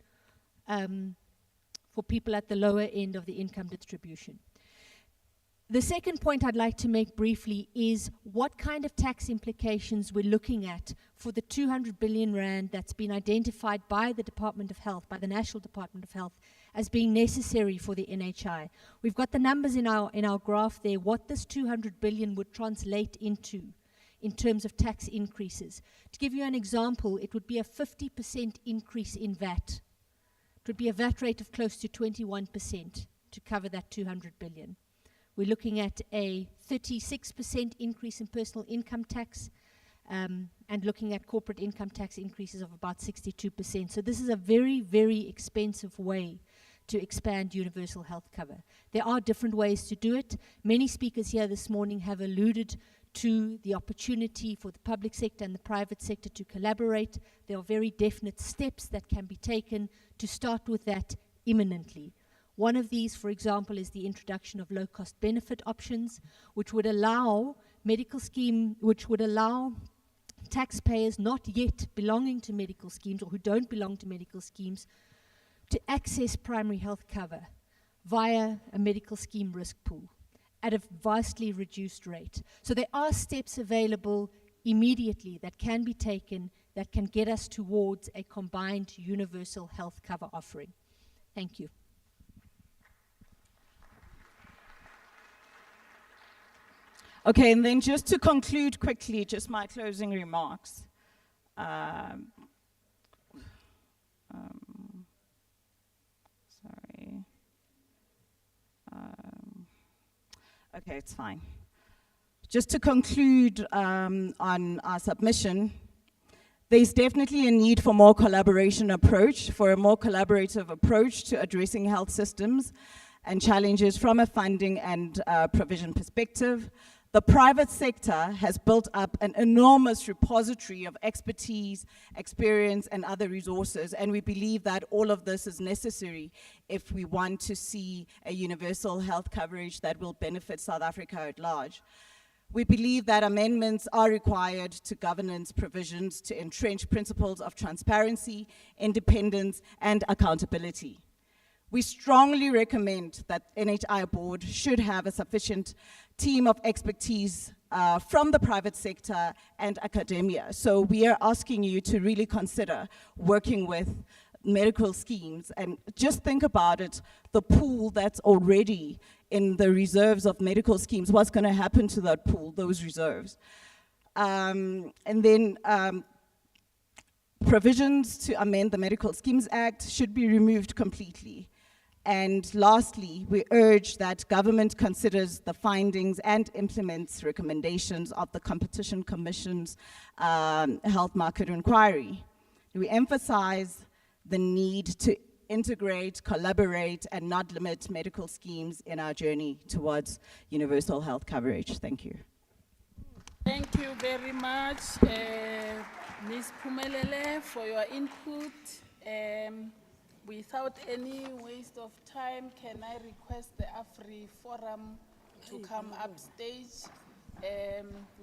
for people at the lower end of the income distribution. The second point I'd like to make briefly is what kind of tax implications we're looking at for the 200 billion rand that's been identified by the Department of Health, by the National Department of Health, as being necessary for the NHI. We've got the numbers in our graph there, what this 200 billion would translate into in terms of tax increases. To give you an example, it would be a 50% increase in VAT. It would be a VAT rate of close to 21% to cover that 200 billion. We're looking at a 36% increase in personal income tax and looking at corporate income tax increases of about 62%. So this is a very, very expensive way to expand universal health cover. There are different ways to do it. Many speakers here this morning have alluded to the opportunity for the public sector and the private sector to collaborate. There are very definite steps that can be taken to start with that imminently. One of these, for example, is the introduction of low-cost benefit options, which would allow taxpayers not yet belonging to medical schemes or who don't belong to medical schemes to access primary health cover via a medical scheme risk pool at a vastly reduced rate. So there are steps available immediately that can be taken that can get us towards a combined universal health cover offering. Thank you. Okay, and then just to conclude quickly, just my closing remarks. Sorry. Okay, it's fine. Just to conclude on our submission, there's definitely a need for more collaboration approach, for a more collaborative approach to addressing health systems and challenges from a funding and provision perspective. The private sector has built up an enormous repository of expertise, experience, and other resources, and we believe that all of this is necessary if we want to see a universal health coverage that will benefit South Africa at large. We believe that amendments are required to governance provisions to entrench principles of transparency, independence, and accountability. We strongly recommend that NHI board should have a sufficient team of expertise from the private sector and academia. So we are asking you to really consider working with medical schemes and just think about it, the pool that's already in the reserves of medical schemes, what's going to happen to that pool, those reserves. And then provisions to amend the Medical Schemes Act should be removed completely. And lastly, we urge that government considers the findings and implements recommendations of the Competition Commission's health market inquiry. We emphasize the need to integrate, collaborate, and not limit medical schemes in our journey towards universal health coverage. Thank you. Thank you very much, Ms. Phumelele, for your input. Without any waste of time, can I request the AFRI Forum to come upstage?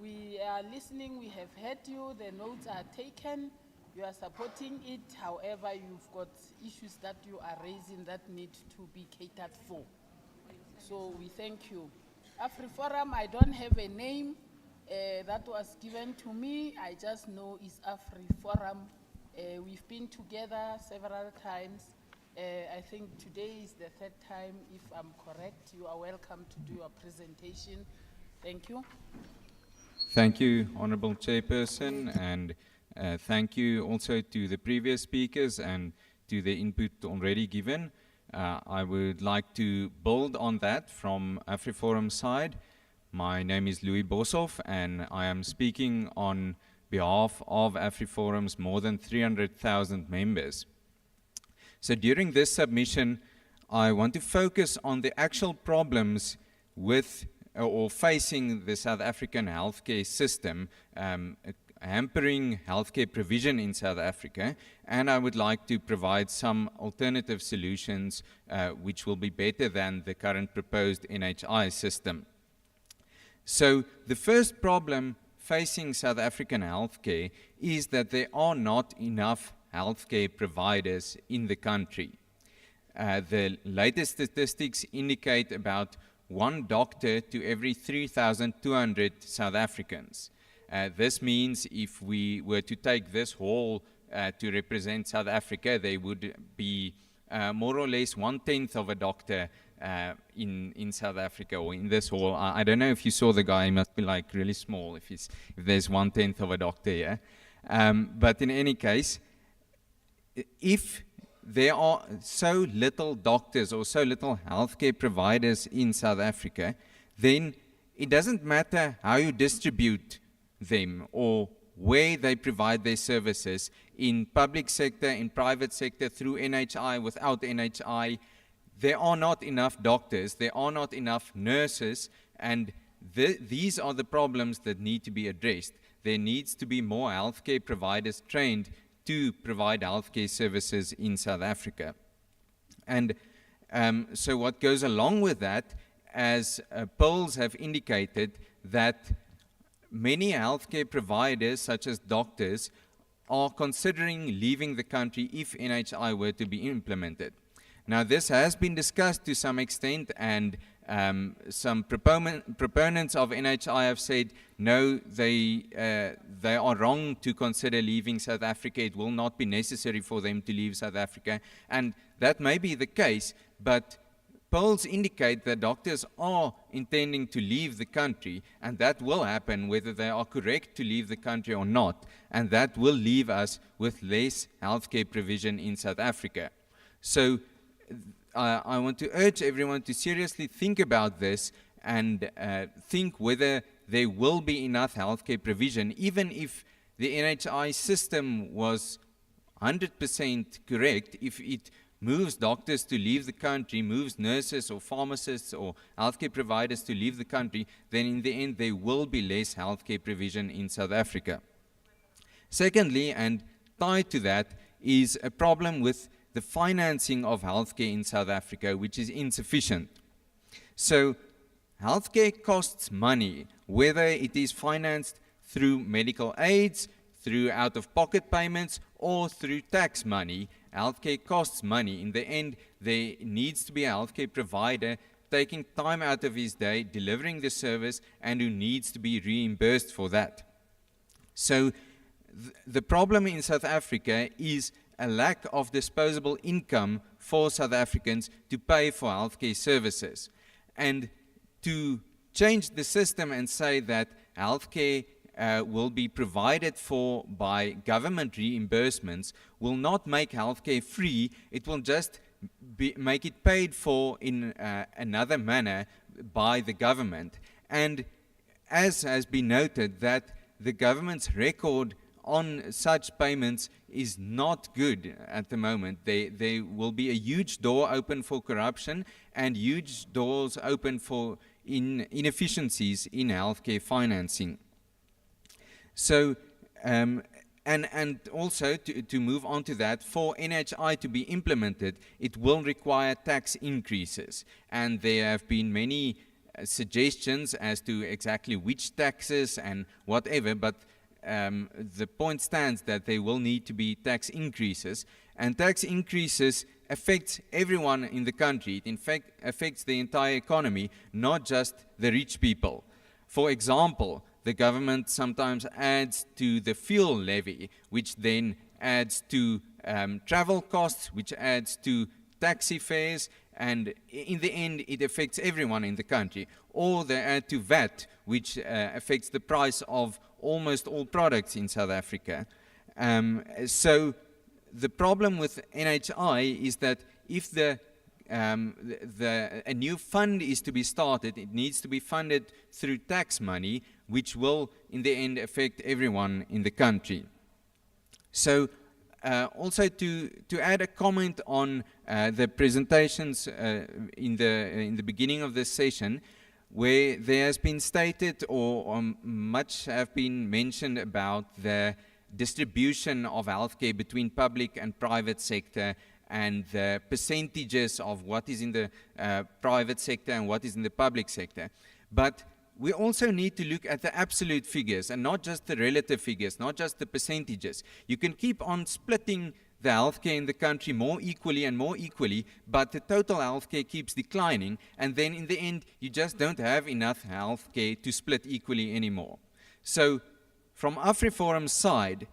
We are listening, we have heard you, the notes are taken, you are supporting it. However, you've got issues that you are raising that need to be catered for. So we thank you. AFRI Forum, I don't have a name that was given to me. I just know it's AFRI Forum. We've been together several times. I think today is the third time, if I'm correct. You are welcome to do your presentation. Thank you. Thank you, Honourable Chairperson, and thank you also to the previous speakers and to the input already given. I would like to build on that from AfriForum's side. My name is Louis Boshoff, and I am speaking on behalf of AfriForum's more than 300,000 members. So during this submission, I want to focus on the actual problems with or facing the South African healthcare system, hampering healthcare provision in South Africa, and I would like to provide some alternative solutions which will be better than the current proposed NHI system. So the first problem facing South African healthcare is that there are not enough healthcare providers in the country. The latest statistics indicate about 1 doctor to every 3,200 South Africans. This means if we were to take this hall to represent South Africa, there would be more or less 1/10 of a doctor in South Africa, or in this hall. I don't know if you saw the guy, he must be like really small if there's 1/10 of a doctor here. But in any case, if there are so little doctors or so little healthcare providers in South Africa, then it doesn't matter how you distribute them or where they provide their services, in public sector, in private sector, through NHI, without NHI, there are not enough doctors, there are not enough nurses, and these are the problems that need to be addressed. There needs to be more healthcare providers trained to provide healthcare services in South Africa. And so what goes along with that, as polls have indicated, that many healthcare providers, such as doctors, are considering leaving the country if NHI were to be implemented. Now, this has been discussed to some extent, and some proponents of NHI have said, no, they are wrong to consider leaving South Africa. It will not be necessary for them to leave South Africa. And that may be the case, but polls indicate that doctors are intending to leave the country, and that will happen whether they are correct to leave the country or not. And that will leave us with less healthcare provision in South Africa. So I want to urge everyone to seriously think about this and think whether there will be enough healthcare provision, even if the NHI system was 100% correct. If it moves doctors to leave the country, moves nurses or pharmacists or healthcare providers to leave the country, then in the end there will be less healthcare provision in South Africa. Secondly, and tied to that, is a problem with the financing of healthcare in South Africa, which is insufficient. So healthcare costs money, whether it is financed through medical aids, through out-of-pocket payments, or through tax money. Healthcare costs money. In the end, there needs to be a healthcare provider taking time out of his day, delivering the service, and who needs to be reimbursed for that. So the problem in South Africa is a lack of disposable income for South Africans to pay for healthcare services. And to change the system and say that healthcare will be provided for by government reimbursements will not make healthcare free. It will just make it paid for in another manner by the government. And as has been noted, that the government's record on such payments is not good at the moment. There will be a huge door open for corruption and huge doors open for inefficiencies in healthcare financing. So And also, to move on to that, for NHI to be implemented, it will require tax increases. And there have been many suggestions as to exactly which taxes and whatever, but the point stands that there will need to be tax increases. And tax increases affects everyone in the country. It in fact affects the entire economy, not just the rich people. For example, the government sometimes adds to the fuel levy, which then adds to travel costs, which adds to taxi fares, and in the end it affects everyone in the country. Or they add to VAT, which affects the price of almost all products in South Africa. So the problem with NHI is that if a new fund is to be started, it needs to be funded through tax money, which will in the end affect everyone in the country. So also to add a comment on the presentations in the beginning of this session, where there has been stated or much have been mentioned about the distribution of healthcare between public and private sector, and the percentages of what is in the private sector and what is in the public sector. But we also need to look at the absolute figures and not just the relative figures, not just the percentages. You can keep on splitting the healthcare in the country more equally, but the total healthcare keeps declining, and then in the end, you just don't have enough healthcare to split equally anymore. So, from AfriForum's side,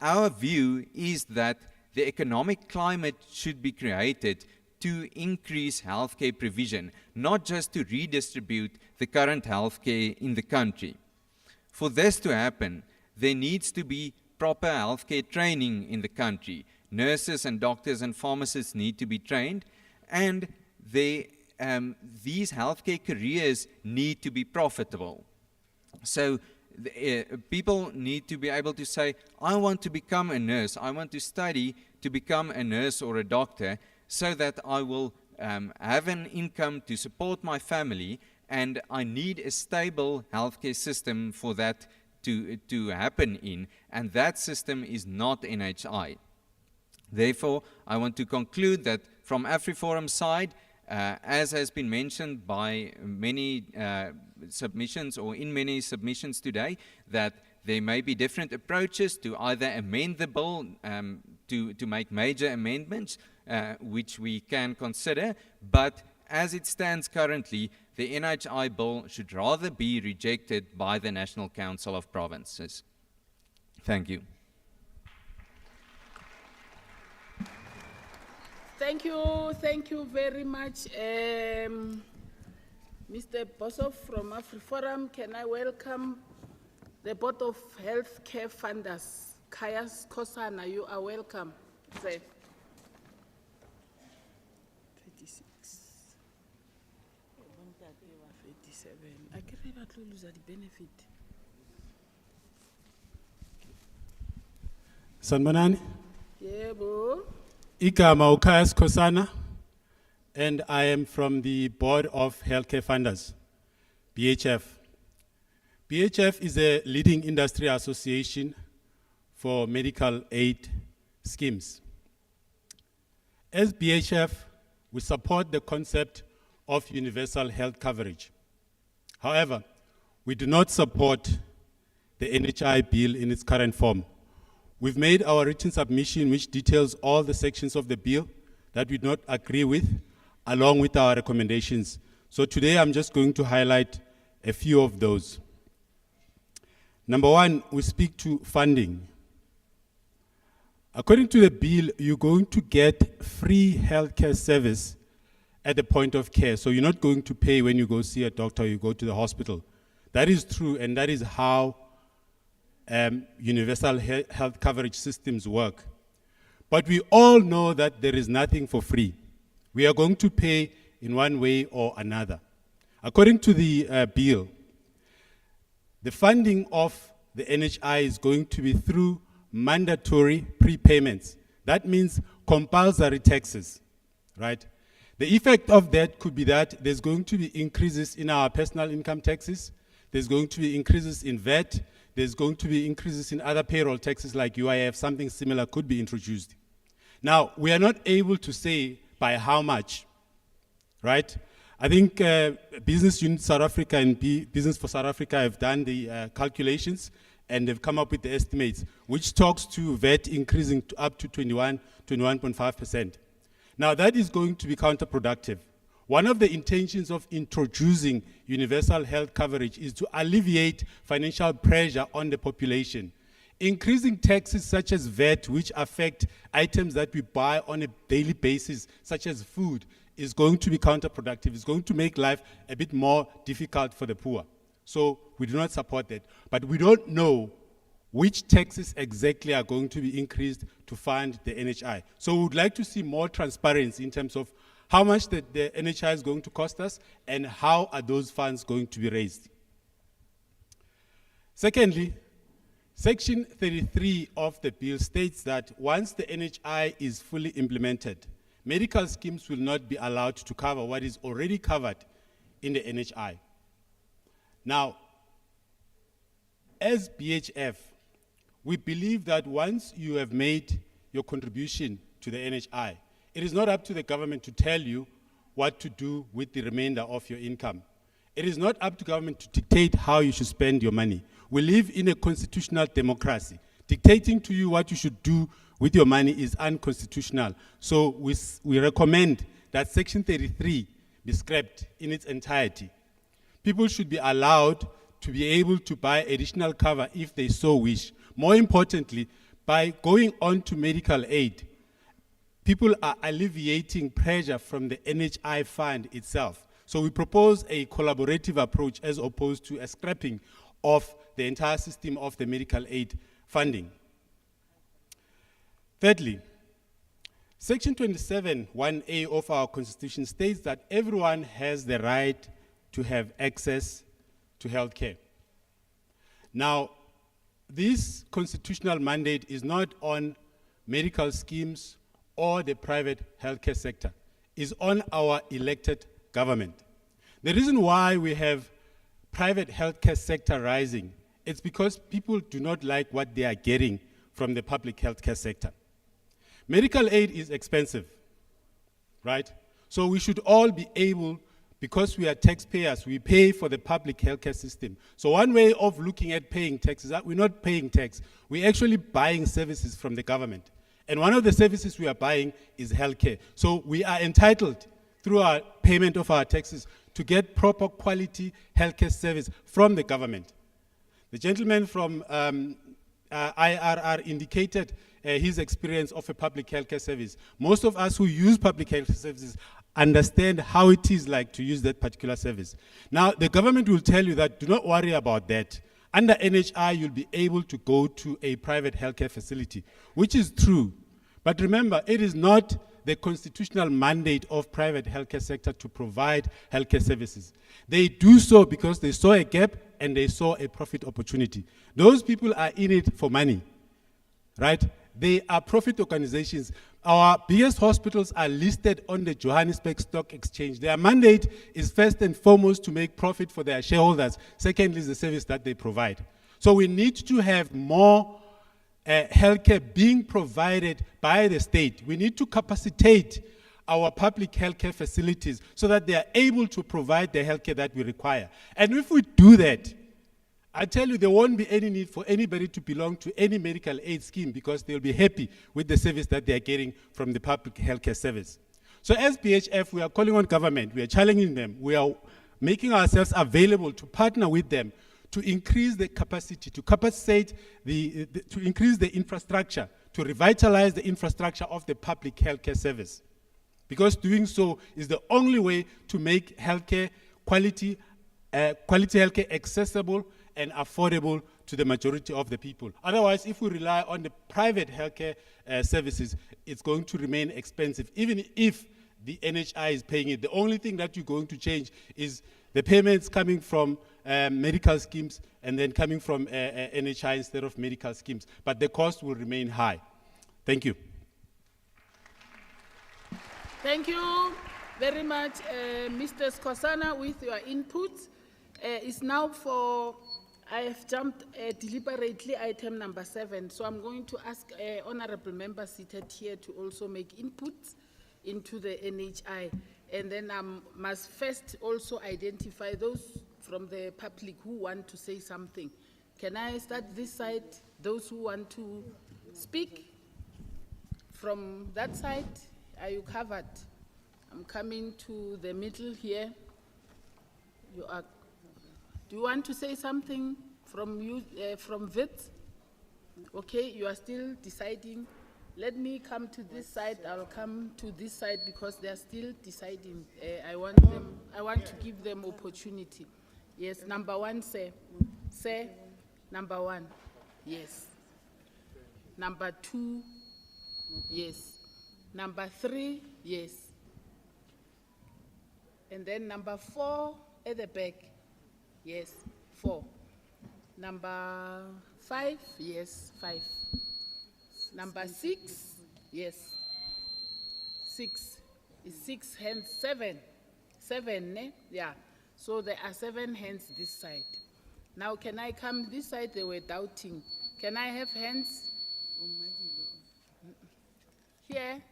our view is that the economic climate should be created to increase healthcare provision, not just to redistribute the current healthcare in the country. For this to happen, there needs to be proper healthcare training in the country. Nurses and doctors and pharmacists need to be trained, and these healthcare careers need to be profitable. So people need to be able to say, I want to become a nurse, I want to study to become a nurse or a doctor, so that I will have an income to support my family, and I need a stable healthcare system for that to happen in, and that system is not NHI. Therefore, I want to conclude that from AfriForum's side, as has been mentioned by many submissions or in many submissions today, that there may be different approaches to either amend the bill to make major amendments, which we can consider, but as it stands currently, the NHI bill should rather be rejected by the National Council of Provinces. Thank you. Thank you very much. Mr. Bosov from AfriForum, can I welcome the Board of Healthcare Funders, Kayas Kosana, you are welcome. Say. 36. 37. I can't even lose the benefit. Sanbanani? Yeah, bo. Igama Ukayas Kosana, and I am from the Board of Healthcare Funders, BHF. BHF is a leading industry association for medical aid schemes. As BHF, we support the concept of universal health coverage. However, we do not support the NHI bill in its current form. We've made our written submission which details all the sections of the bill that we do not agree with, along with our recommendations. So today I'm just going to highlight a few of those. Number one, we speak to funding. According to the bill, you're going to get free healthcare service at the point of care. So you're not going to pay when you go see a doctor or you go to the hospital. That is true, and that is how universal health coverage systems work. But we all know that there is nothing for free. We are going to pay in one way or another. According to the bill, the funding of the NHI is going to be through mandatory prepayments. That means compulsory taxes, right? The effect of that could be that there's going to be increases in our personal income taxes, there's going to be increases in VAT, there's going to be increases in other payroll taxes like UIF, something similar could be introduced. Now, we are not able to say by how much, right? I think Business Unit South Africa and Business for South Africa have done the calculations and they've come up with the estimates, which talks to VAT increasing to up to 21.5%. Now, that is going to be counterproductive. One of the intentions of introducing universal health coverage is to alleviate financial pressure on the population. Increasing taxes such as VAT, which affect items that we buy on a daily basis, such as food, is going to be counterproductive. It's going to make life a bit more difficult for the poor. So we do not support that. But we don't know which taxes exactly are going to be increased to fund the NHI. So we would like to see more transparency in terms of how much the NHI is going to cost us and how are those funds going to be raised. Secondly, Section 33 of the bill states that once the NHI is fully implemented, medical schemes will not be allowed to cover what is already covered in the NHI. Now, as BHF, we believe that once you have made your contribution to the NHI, it is not up to the government to tell you what to do with the remainder of your income. It is not up to government to dictate how you should spend your money. We live in a constitutional democracy. Dictating to you what you should do with your money is unconstitutional. So we recommend that Section 33 be scrapped in its entirety. People should be allowed to be able to buy additional cover if they so wish. More importantly, by going on to medical aid, people are alleviating pressure from the NHI fund itself. So we propose a collaborative approach as opposed to a scrapping of the entire system of the medical aid funding. Thirdly, Section 27(1)(a) of our Constitution states that everyone has the right to have access to health care. Now, this constitutional mandate is not on medical schemes or the private healthcare sector. It's on our elected government. The reason why we have private healthcare sector rising, it's because people do not like what they are getting from the public healthcare sector. Medical aid is expensive, right? So we should all be able, because we are taxpayers, we pay for the public healthcare system. So one way of looking at paying tax is that we're not paying tax, we're actually buying services from the government. And one of the services we are buying is healthcare. So we are entitled, through our payment of our taxes, to get proper quality healthcare service from the government. The gentleman from IRR indicated his experience of a public healthcare service. Most of us who use public healthcare services understand how it is like to use that particular service. Now, the government will tell you that do not worry about that. Under NHI, you'll be able to go to a private healthcare facility, which is true. But remember, it is not the constitutional mandate of private healthcare sector to provide healthcare services. They do so because they saw a gap and they saw a profit opportunity. Those people are in it for money, right? They are profit organizations. Our biggest hospitals are listed on the Johannesburg Stock Exchange. Their mandate is first and foremost to make profit for their shareholders. Secondly is the service that they provide. So we need to have more healthcare being provided by the state. We need to capacitate our public healthcare facilities so that they are able to provide the healthcare that we require. And if we do that, I tell you, there won't be any need for anybody to belong to any medical aid scheme because they'll be happy with the service that they're getting from the public healthcare service. So as BHF, we are calling on government, we are challenging them, we are making ourselves available to partner with them to increase the capacity, to capacitate to increase the infrastructure, to revitalize the infrastructure of the public healthcare service. Because doing so is the only way to make healthcare quality healthcare accessible and affordable to the majority of the people. Otherwise, if we rely on the private healthcare services, it's going to remain expensive, even if the NHI is paying it. The only thing that you're going to change is the payments coming from medical schemes and then coming from NHI instead of medical schemes. But the cost will remain high. Thank you. Thank you very much, Mr. Skosana, with your input. It's now for I have jumped deliberately item number 7, so I'm going to ask honorable member seated here to also make inputs into the NHI. And then I must first also identify those from the public who want to say something. Can I start this side? Those who want to speak from that side, are you covered? I'm coming to the middle here. You are. Do you want to say something from you, from Wits? Okay, you are still deciding. Let me come to this side. I'll come to this side because they are still deciding. I want to give them opportunity. Yes, number 1, sir. Sir, number 1. Yes. Number 2. Yes. Number 3. Yes. And then number 4 at the back. Yes, 4. Number 5, yes, 5. Number 6, yes, 6. Is 6 hands, 7. 7, ne? Yeah. So there are 7 hands this side. Now can I come this side? They were doubting. Can I have hands? Here?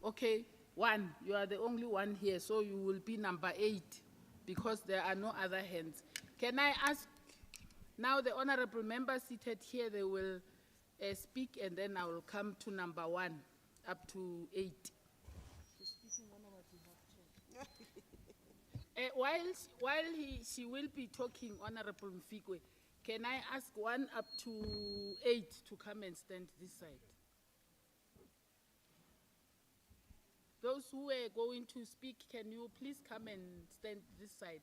Okay, 1. You are the only one here, so you will be number 8. Because there are no other hands. Can I ask, now the honorable member seated here, they will speak, and then I will come to number 1, up to 8. While she will be talking, Honorable Mfikwe, can I ask 1 up to 8 to come and stand this side? Those who are going to speak, can you please come and stand this side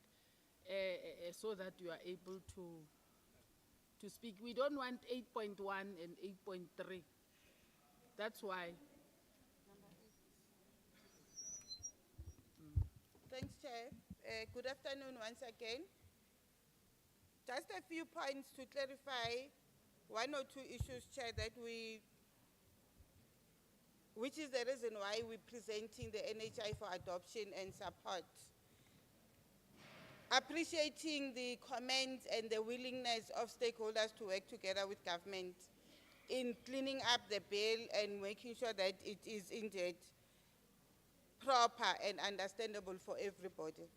so that you are able to speak? We don't want 8.1 and 8.3. That's why. Thanks, Chair. Good afternoon once again. Just a few points to clarify 1 or 2 issues, Chair, which is the reason why we're presenting the NHI for adoption and support. Appreciating the comments and the willingness of stakeholders to work together with government in cleaning up the bill and making sure that it is indeed proper and understandable for everybody.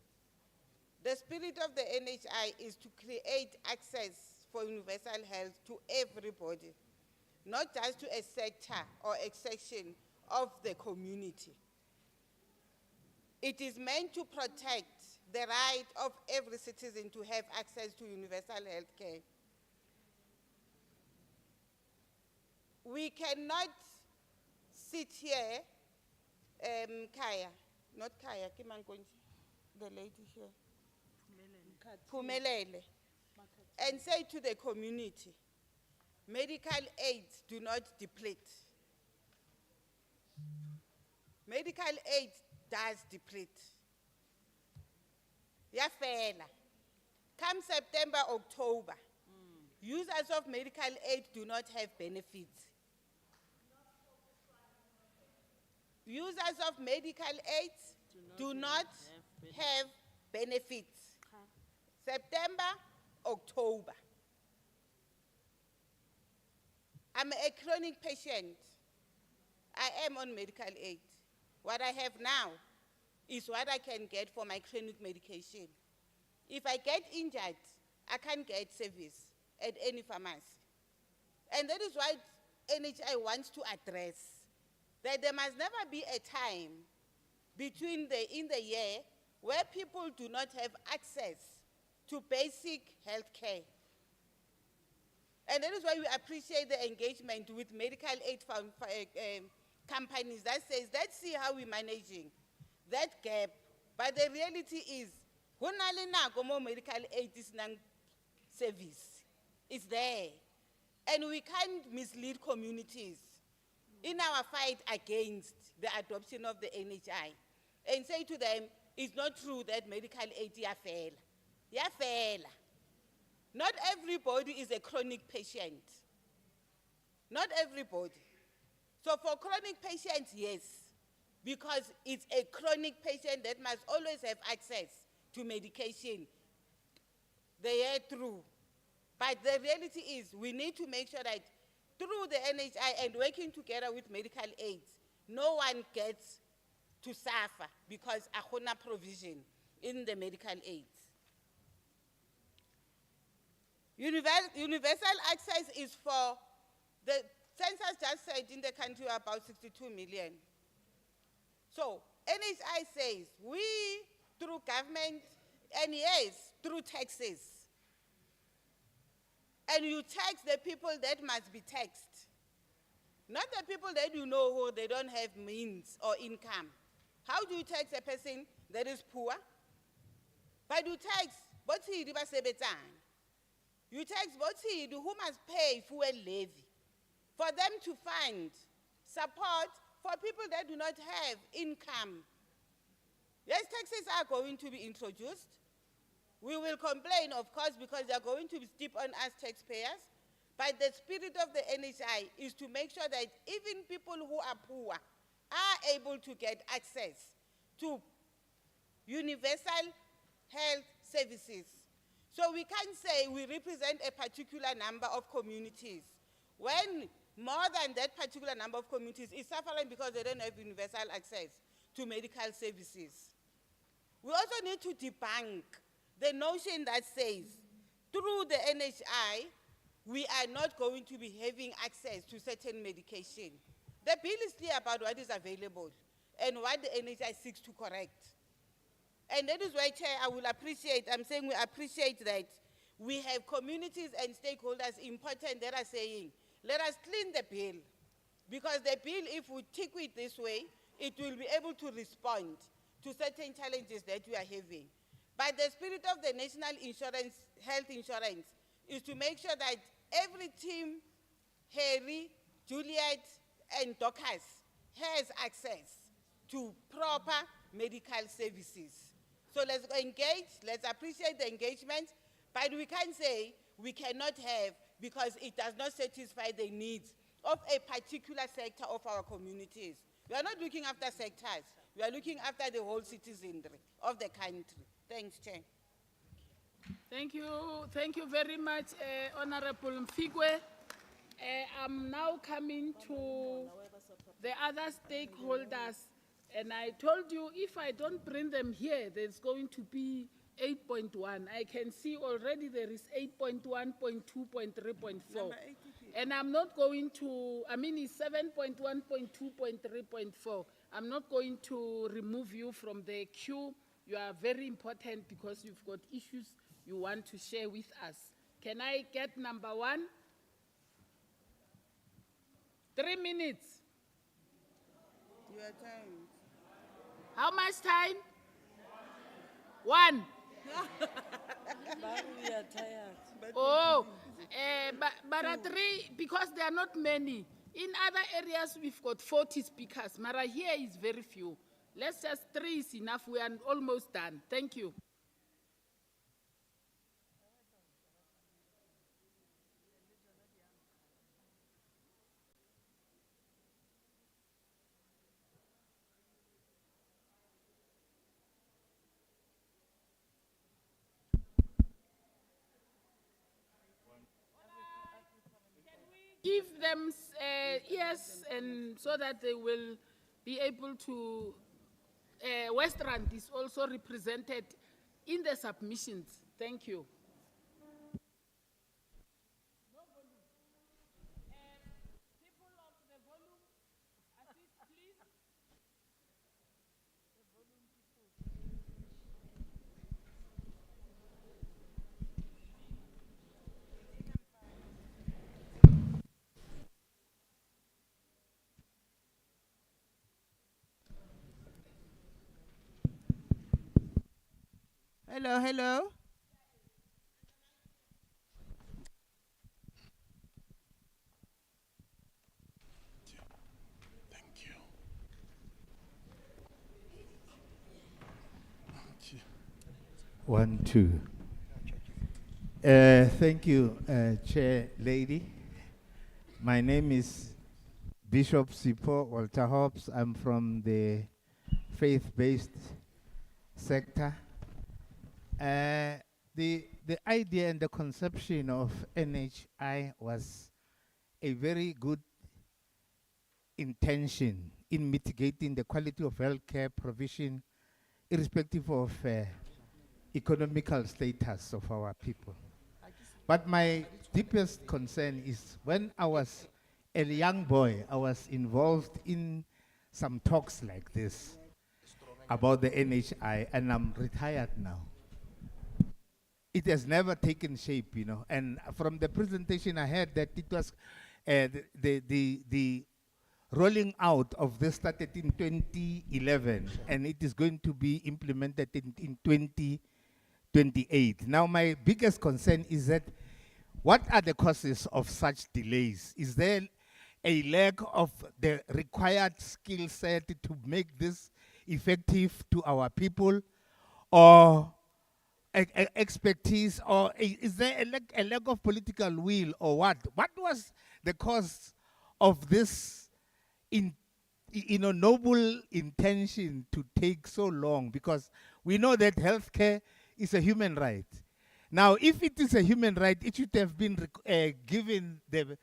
The spirit of the NHI is to create access for universal health to everybody, not just to a sector or a section of the community. It is meant to protect the right of every citizen to have access to universal health care. We cannot sit here, Kaya, not Kaya, the lady here, Phumelele, and say to the community, medical aids do not deplete. Medical aid does deplete. Yafela. Come September, October, users of medical aid do not have benefits. Users of medical aids do not have benefits. September, October. I'm a chronic patient. I am on medical aid. What I have now is what I can get for my chronic medication. If I get injured, I can't get service at any pharmacy. And that is why NHI wants to address that there must never be a time in the year where people do not have access to basic health care. And that is why we appreciate the engagement with medical aid companies that says, let's see how we're managing that gap. But the reality is, medical aid is service. It's there. And we can't mislead communities in our fight against the adoption of the NHI and say to them, it's not true that medical aid yafela. Yafela. Not everybody is a chronic patient. Not everybody. So for chronic patients, yes, because it's a chronic patient that must always have access to medication the year through. But the reality is we need to make sure that through the NHI and working together with medical aids, no one gets to suffer because akuna provision in the medical aids. Universal access is for, the census just said in the country about 62 million. So NHI says we, through government, and yes, through taxes, and you tax the people that must be taxed, not the people that you know who they don't have means or income. How do you tax a person that is poor? But you tax bothi ba sebetsang. You tax bothi who must pay fuel levy for them to fund support for people that do not have income. Yes, taxes are going to be introduced. We will complain, of course, because they are going to be steep on us taxpayers. But the spirit of the NHI is to make sure that even people who are poor are able to get access to universal health services. So we can't say we represent a particular number of communities when more than that particular number of communities is suffering because they don't have universal access to medical services. We also need to debunk the notion that says through the NHI, we are not going to be having access to certain medication. The bill is clear about what is available and what the NHI seeks to correct. And that is why, Chair, I will appreciate, I'm saying we appreciate that we have communities and stakeholders important that are saying, let us clean the bill. Because the bill, if we take it this way, it will be able to respond to certain challenges that we are having. But the spirit of the national insurance, health insurance, is to make sure that every team, Harry, Juliet, and Dorcas, has access to proper medical services. So let's engage, let's appreciate the engagement, but we can't say we cannot have because it does not satisfy the needs of a particular sector of our communities. We are not looking after sectors, we are looking after the whole citizenry of the country. Thanks, Chair. Thank you very much, Honorable Mfigwe. I'm now coming to the other stakeholders, and I told you if I don't bring them here, there's going to be 8.1. I can see already there is 8.1.2.3.4. And I'm not going to, I mean it's 7.1.2.3.4. I'm not going to remove you from the queue. You are very important because you've got issues you want to share with us. Can I get number 1? 3 minutes. Your time. How much time? 1. But we are tired. Oh, but at 3, because there are not many. In other areas, we've got 40 speakers. Mara here is very few. Let's just 3 is enough. We are almost done. Thank you. Give them ears, and so that they will be able to. Westrand is also represented in the submissions. Thank you. People of the volume, assist please. Hello, hello. Thank you. 1, 2. Thank you, Chair Lady. My name is Bishop Sipho Walter Hobbs. I'm from the faith-based sector. The the idea and the conception of NHI was a very good intention in mitigating the quality of healthcare provision, irrespective of economical status of our people. But my deepest concern is when I was a young boy, I was involved in some talks like this about the NHI, and I'm retired now. It has never taken shape, you know. And from the presentation I heard that it was the rolling out of this started in 2011, and it is going to be implemented in 2028. Now, my biggest concern is that what are the causes of such delays? Is there a lack of the required skill set to make this effective to our people, or expertise, or is there a lack of political will, or what? What was the cause of this noble intention to take so long? Because we know that healthcare is a human right. Now, if it is a human right, it should have been given the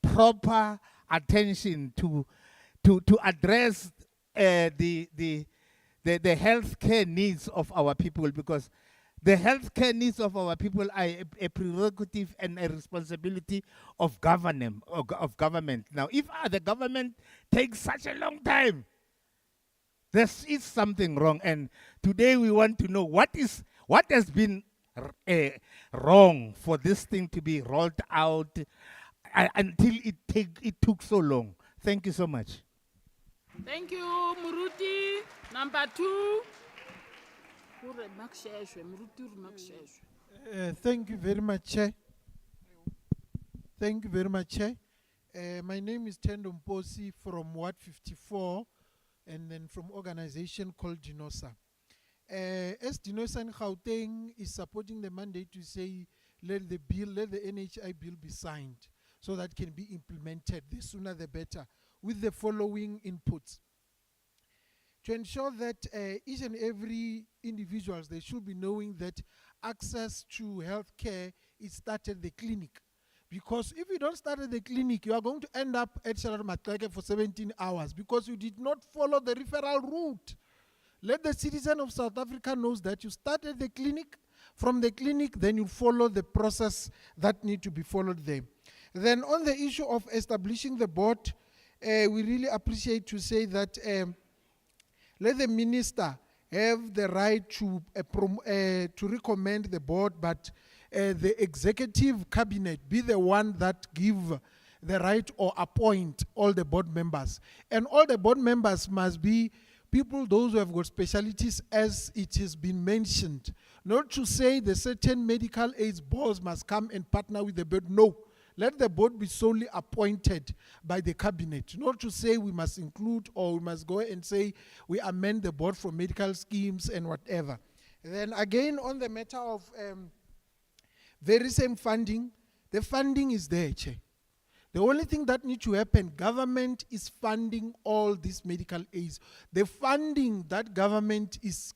proper attention to address the healthcare needs of our people, because the healthcare needs of our people are a prerogative and a responsibility of government. Now, if the government takes such a long time, there is something wrong. And today we want to know what has been wrong for this thing to be rolled out until it took so long. Thank you so much. Thank you, Muruti. Number 2. Thank you very much, Chair. Thank you very much, Chair. My name is Tendo Mposi from Ward 54, and then from organization called Dinosa. As Dinosa in Gauteng is supporting the mandate to say, let the NHI bill be signed so that it can be implemented, the sooner the better, with the following inputs. To ensure that each and every individuals, they should be knowing that access to health care is started at the clinic. Because if you don't start at the clinic, you are going to end up at Shalom Matlake for 17 hours because you did not follow the referral route. Let the citizen of South Africa knows that you start at the clinic. From the clinic, then you follow the process that need to be followed there. Then on the issue of establishing the board, we really appreciate to say that let the minister have the right to recommend the board, but the executive cabinet be the one that give the right or appoint all the board members. And all the board members must be people, those who have got specialties, as it has been mentioned. Not to say the certain medical aids boards must come and partner with the board. No. Let the board be solely appointed by the cabinet. Not to say we must include or we must go and say we amend the board for medical schemes and whatever. Then again, on the matter of very same funding, the funding is there, Chair. The only thing that needs to happen, government is funding all these medical aids. The funding that government is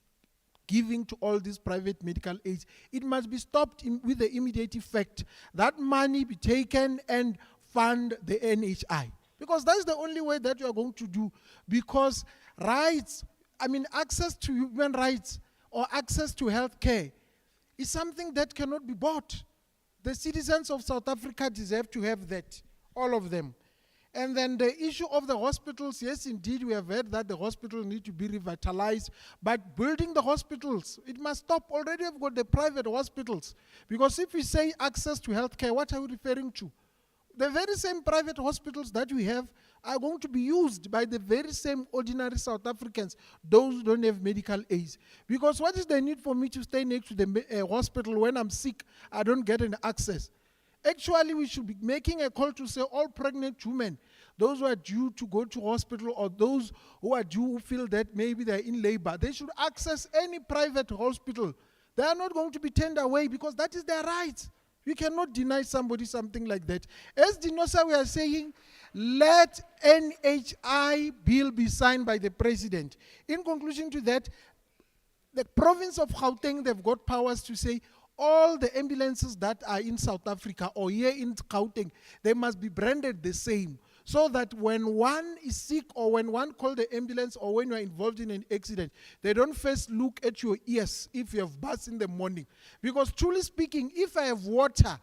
giving to all these private medical aids, it must be stopped with the immediate effect. That money be taken and fund the NHI. Because that's the only way that you are going to do. Because rights, access to human rights or access to health care is something that cannot be bought. The citizens of South Africa deserve to have that, all of them. And then the issue of the hospitals, yes, indeed, we have heard that the hospitals need to be revitalized, but building the hospitals, it must stop. Already we've got the private hospitals. Because if we say access to healthcare, what are we referring to? The very same private hospitals that we have are going to be used by the very same ordinary South Africans, those who don't have medical aids. Because what is the need for me to stay next to the hospital when I'm sick, I don't get any access? Actually, we should be making a call to say all pregnant women, those who are due to go to hospital or those who are due who feel that maybe they're in labor, they should access any private hospital. They are not going to be turned away because that is their right. We cannot deny somebody something like that. As Dinosa, we are saying, let NHI bill be signed by the president. In conclusion to that, the province of Gauteng, they've got powers to say all the ambulances that are in South Africa or here in Gauteng, they must be branded the same. So that when one is sick or when one calls the ambulance or when you're involved in an accident, they don't first look at your ears if you have baths in the morning. Because truly speaking, if I have water,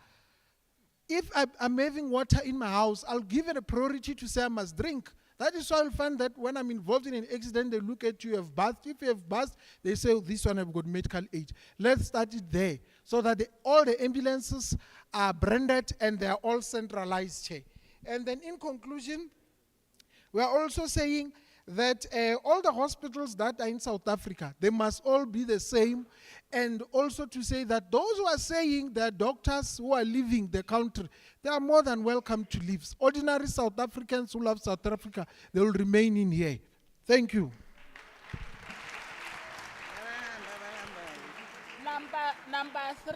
if I'm having water in my house, I'll give it a priority to say I must drink. That is why I'll find that when I'm involved in an accident, they look at you have bath. If you have bath, they say, oh, this one have got medical aid. Let's start it there so that all the ambulances are branded and they are all centralized here. And then in conclusion, we are also saying that all the hospitals that are in South Africa, they must all be the same. And also to say that those who are saying that doctors who are leaving the country, they are more than welcome to leave. Ordinary South Africans who love South Africa, they will remain in here. Thank you. Number 3,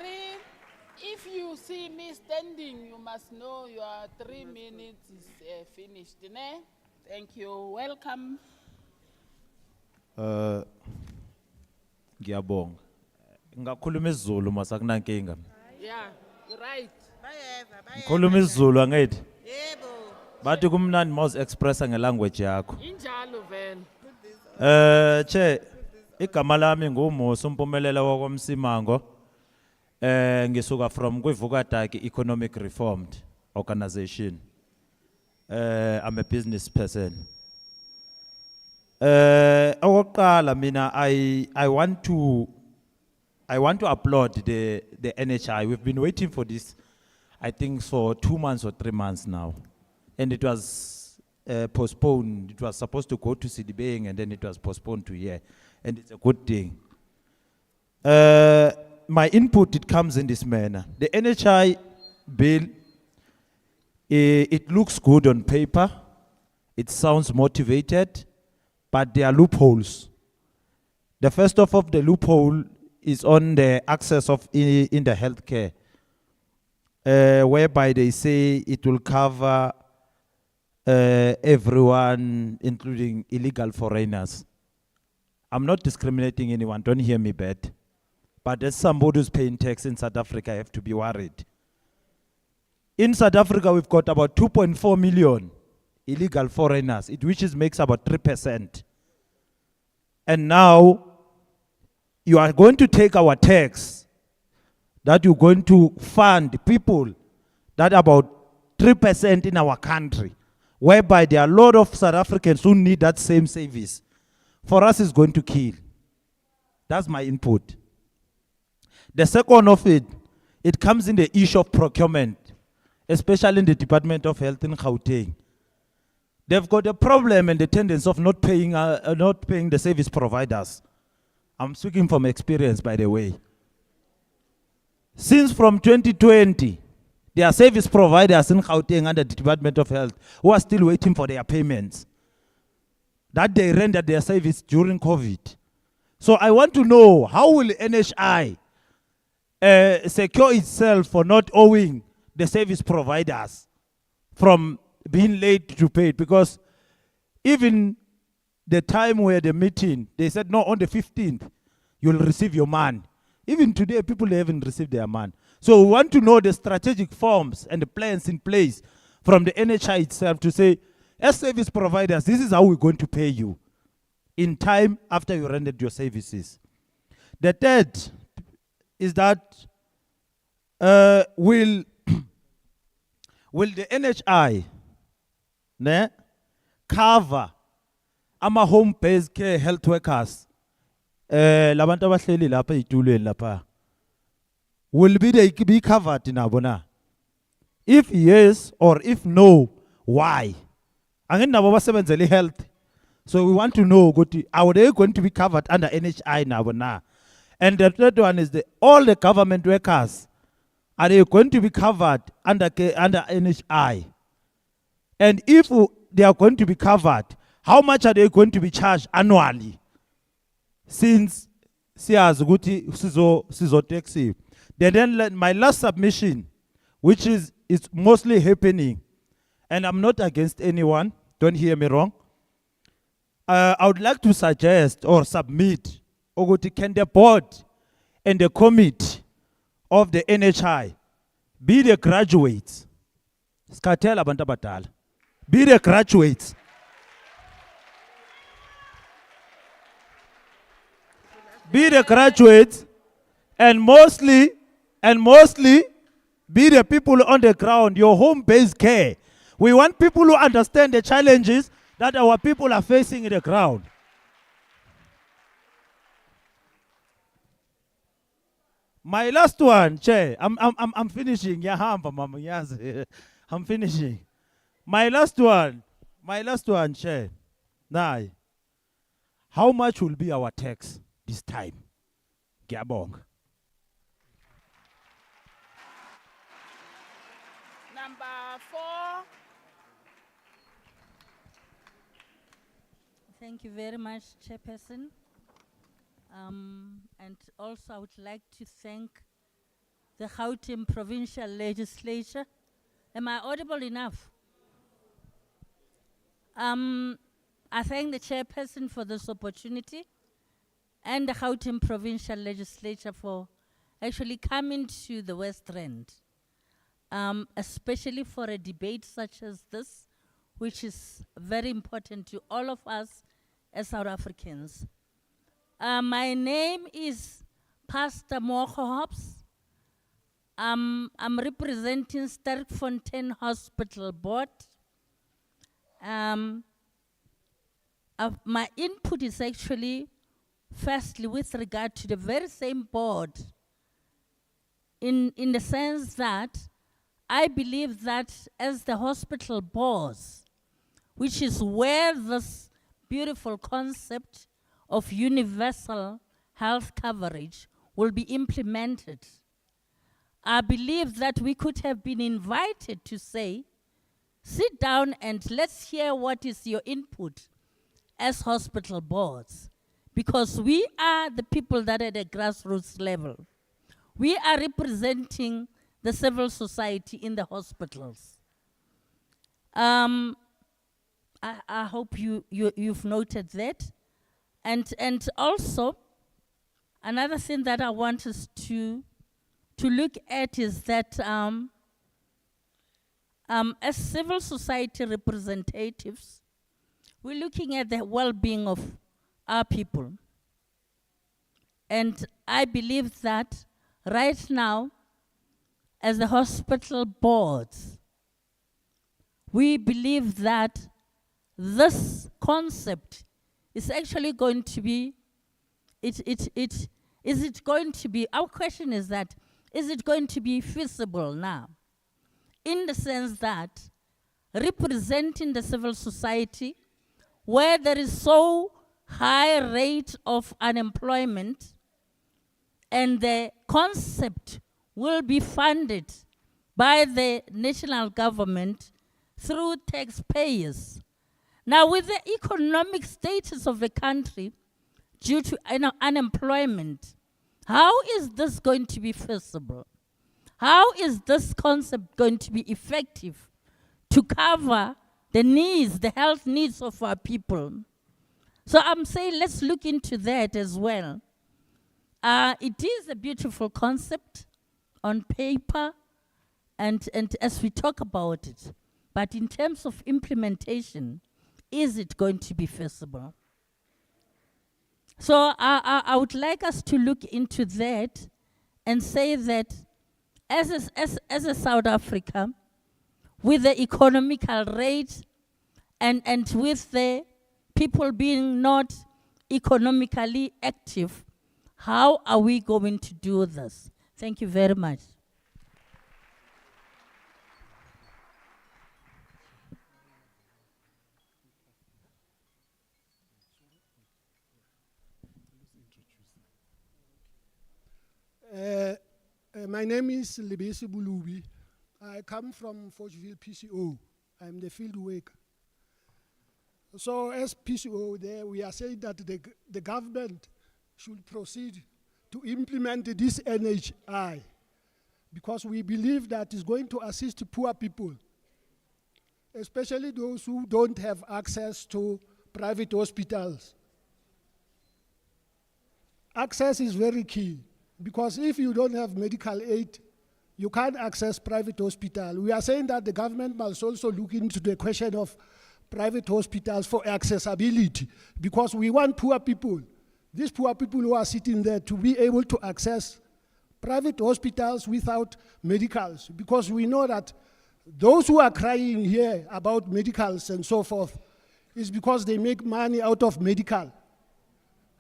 if you see me standing, you must know your 3 minutes is finished. Ne? Thank you. Welcome. Ngiyabonga. Ngakhuluma isiZulu masakunankinga. Yeah, right. Ngikhuluma isiZulu angithi? Yebo. Bathi kumnandi mawuzi expressa ngelanguage yakho. Injalo vele. Che, igama lami nguMusa uMpumelelo wakwamsimango. Ngisuka from kwiVukadaki Economic Reformed Organization. I'm a business person. Okokuqala mina I want to applaud the NHI. We've been waiting for this, I think, for 2 months or 3 months now, and it was postponed. It was supposed to go to Sidibeng, and then it was postponed to here, and it's a good thing. My input, it comes in this manner. The NHI bill, it looks good on paper. It sounds motivated, but there are loopholes. The first of the loophole is on the access of in the healthcare, whereby they say it will cover everyone, including illegal foreigners. I'm not discriminating anyone, don't hear me bad. But as somebody who's paying tax in South Africa, I have to be worried. In South Africa, we've got about 2.4 million illegal foreigners, which makes about 3%. And now, you are going to take our tax, that you're going to fund people that about 3% in our country, whereby there are a lot of South Africans who need that same service. For us, it's going to kill. That's my input. The second of it comes in the issue of procurement, especially in the Department of Health in Gauteng. They've got a problem and the tendency of not paying the service providers. I'm speaking from experience, by the way. Since from 2020, there are service providers in Gauteng under the Department of Health who are still waiting for their payments, that they rendered their service during COVID. So I want to know, how will NHI secure itself for not owing the service providers from being late to pay? Because even the time where the meeting, they said, no, on the 15th, you'll receive your man. Even today, people haven't received their man. So we want to know the strategic forms and the plans in place from the NHI itself to say, as service providers, this is how we're going to pay you in time after you rendered your services. The third is that will the NHI cover ama home-based care health workers? Labantu abahleli lapha ezitulweni lapha, will they be covered nabo na? If yes or if no, why? Angeni nabo basebenzele health. So we want to know, are they going to be covered under NHI nabo na? And the third one is all the government workers, are they going to be covered under NHI? And if they are going to be covered, how much are they going to be charged annually? Since siyazi ukuthi sizo taxi. Then my last submission, which is mostly happening, and I'm not against anyone, don't hear me wrong. I would like to suggest or submit ukuthi can the board and the committee of the NHI be the graduates? Skathela abantu abadala. Be the graduates. Be the graduates and mostly be the people on the ground, your home-based care. We want people who understand the challenges that our people are facing in the ground. My last one, Chair, I'm finishing. Yahamba, Mama, yes. I'm finishing. My last one, Chair. Now, how much will be our tax this time? Giabong. Number 4. Thank you very much, Chairperson. And also I would like to thank the Gauteng Provincial Legislature. Am I audible enough? I thank the Chairperson for this opportunity and the Gauteng Provincial Legislature for actually coming to the West Rand, especially for a debate such as this, which is very important to all of us as South Africans. My name is Pastor Moko Hobbs. I'm representing Sterkfontein Hospital Board. My input is actually, firstly, with regard to the very same board, in the sense that I believe that as the hospital boss, which is where this beautiful concept of universal health coverage will be implemented, I believe that we could have been invited to say, sit down and let's hear what is your input as hospital boards, because we are the people that are at a grassroots level. We are representing the civil society in the hospitals. I hope you've noted that. And also, another thing that I want us to look at is that as civil society representatives, we're looking at the well-being of our people. And I believe that right now, as the hospital boards, we believe that this concept is actually going to be, our question is that, is it going to be feasible now? In the sense that representing the civil society, where there is so high rate of unemployment, and the concept will be funded by the national government through taxpayers. Now, with the economic status of the country due to unemployment, how is this going to be feasible? How is this concept going to be effective to cover the needs, the health needs of our people? So I'm saying let's look into that as well. It is a beautiful concept on paper and as we talk about it, but in terms of implementation, is it going to be feasible? So I would like us to look into that and say that as a South Africa, with the economical rate and with the people being not economically active, how are we going to do this? Thank you very much. My name is Lebesi Bulubi. I come from Forgeville PCO. I'm the field worker. So as PCO there, we are saying that the government should proceed to implement this NHI because we believe that it's going to assist poor people, especially those who don't have access to private hospitals. access is very key, because if you don't have medical aid, you can't access private hospital. We are saying that the government must also look into the question of private hospitals for accessibility, because we want poor people, these poor people who are sitting there, to be able to access private hospitals without medicals, because we know that those who are crying here about medicals and so forth is because they make money out of medical.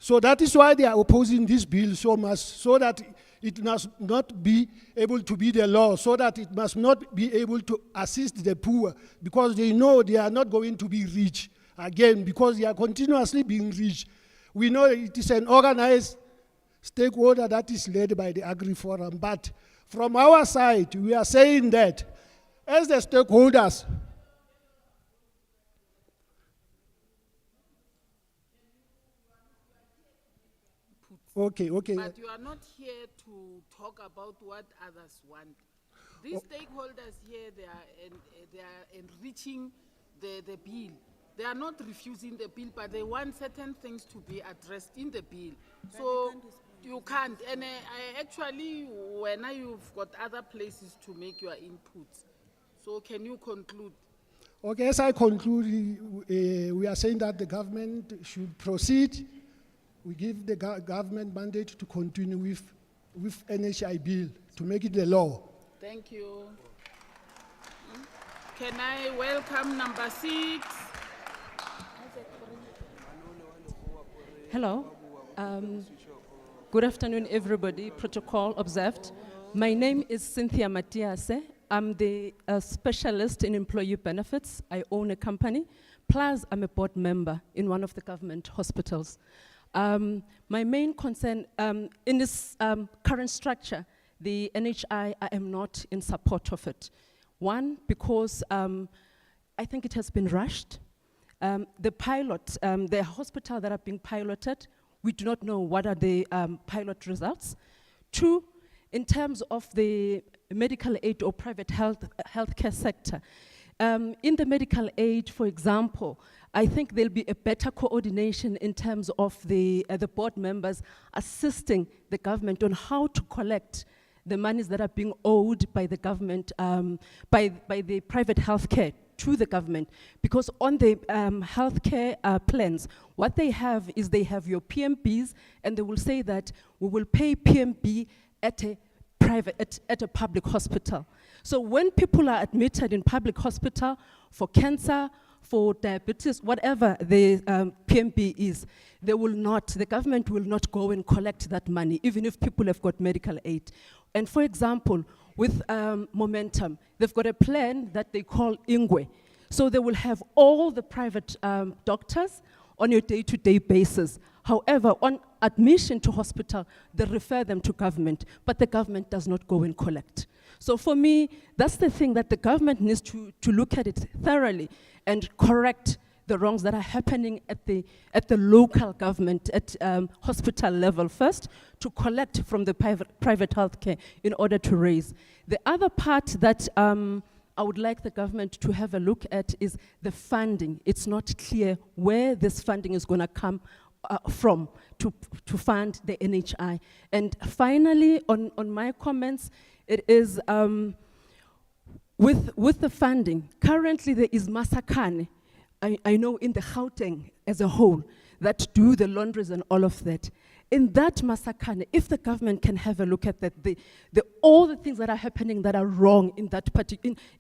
So that is why they are opposing this bill so much, so that it must not be able to be the law, so that it must not be able to assist the poor, because they know they are not going to be rich again, because they are continuously being rich. We know it is an organized stakeholder that is led by the Agri-Forum, but from our side, we are saying that as the stakeholders, okay. But you are not here to talk about what others want. These stakeholders here, they are enriching the bill. They are not refusing the bill, but they want certain things to be addressed in the bill. So you can't. And I actually, when you've got other places to make your inputs. So can you conclude? Okay, as I conclude, we are saying that the government should proceed. We give the government mandate to continue with NHI bill to make it the law. Thank you. Can I welcome number 6? Hello. Good afternoon, everybody. Protocol observed. My name is Cynthia Matiase. I'm the specialist in employee benefits. I own a company. Plus, I'm a board member in one of the government hospitals. My main concern in this current structure, the NHI, I am not in support of it. One, because I think it has been rushed. The pilot, the hospital that are being piloted, we do not know what are the pilot results. Two, in terms of the medical aid or private healthcare sector, in the medical aid, for example, I think there'll be a better coordination in terms of the board members assisting the government on how to collect the monies that are being owed by the government, by the private healthcare to the government. Because on the healthcare plans, what they have is they have your PMBs, and they will say that we will pay PMB at a public hospital. So when people are admitted in public hospital for cancer, for diabetes, whatever the PMB is, the government will not go and collect that money, even if people have got medical aid. And for example, with Momentum, they've got a plan that they call Ingwe. So they will have all the private doctors on a day-to-day basis. However, on admission to hospital, they refer them to government, but the government does not go and collect. So for me, that's the thing that the government needs to look at it thoroughly and correct the wrongs that are happening at the local government, at hospital level first, to collect from the private healthcare in order to raise. The other part that I would like the government to have a look at is the funding. It's not clear where this funding is going to come from to fund the NHI. And finally, on my comments, it is with the funding. Currently, there is Masakane, I know in the Gauteng as a whole, that do the laundries and all of that. In that Masakane, if the government can have a look at that, all the things that are happening that are wrong in that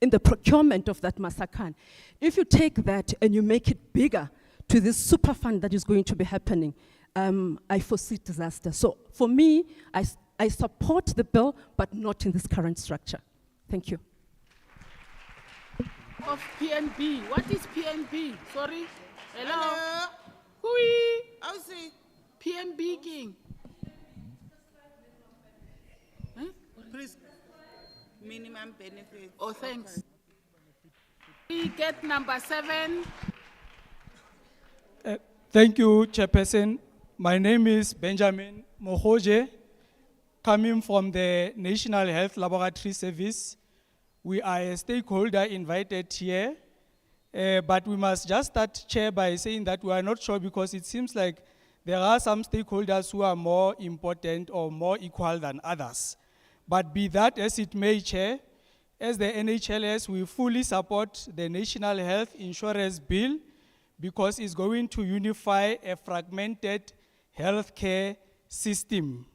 in the procurement of that Masakane, if you take that and you make it bigger to this super fund that is going to be happening, I foresee disaster. So for me, I support the bill, but not in this current structure. Thank you. Of PNB. What is PNB? Sorry? Hello? Hui? I'll see. PNB King. Huh? Please. Minimum benefits. Oh, thanks. We get number 7. Thank you, Chairperson. My name is Benjamin Mohoje, coming from the National Health Laboratory Service. We are a stakeholder invited here, but we must just start, Chair, by saying that we are not sure, because it seems like there are some stakeholders who are more important or more equal than others. But be that as it may, Chair, as the NHLS, we fully support the National Health Insurance Bill because it's going to unify a fragmented healthcare system.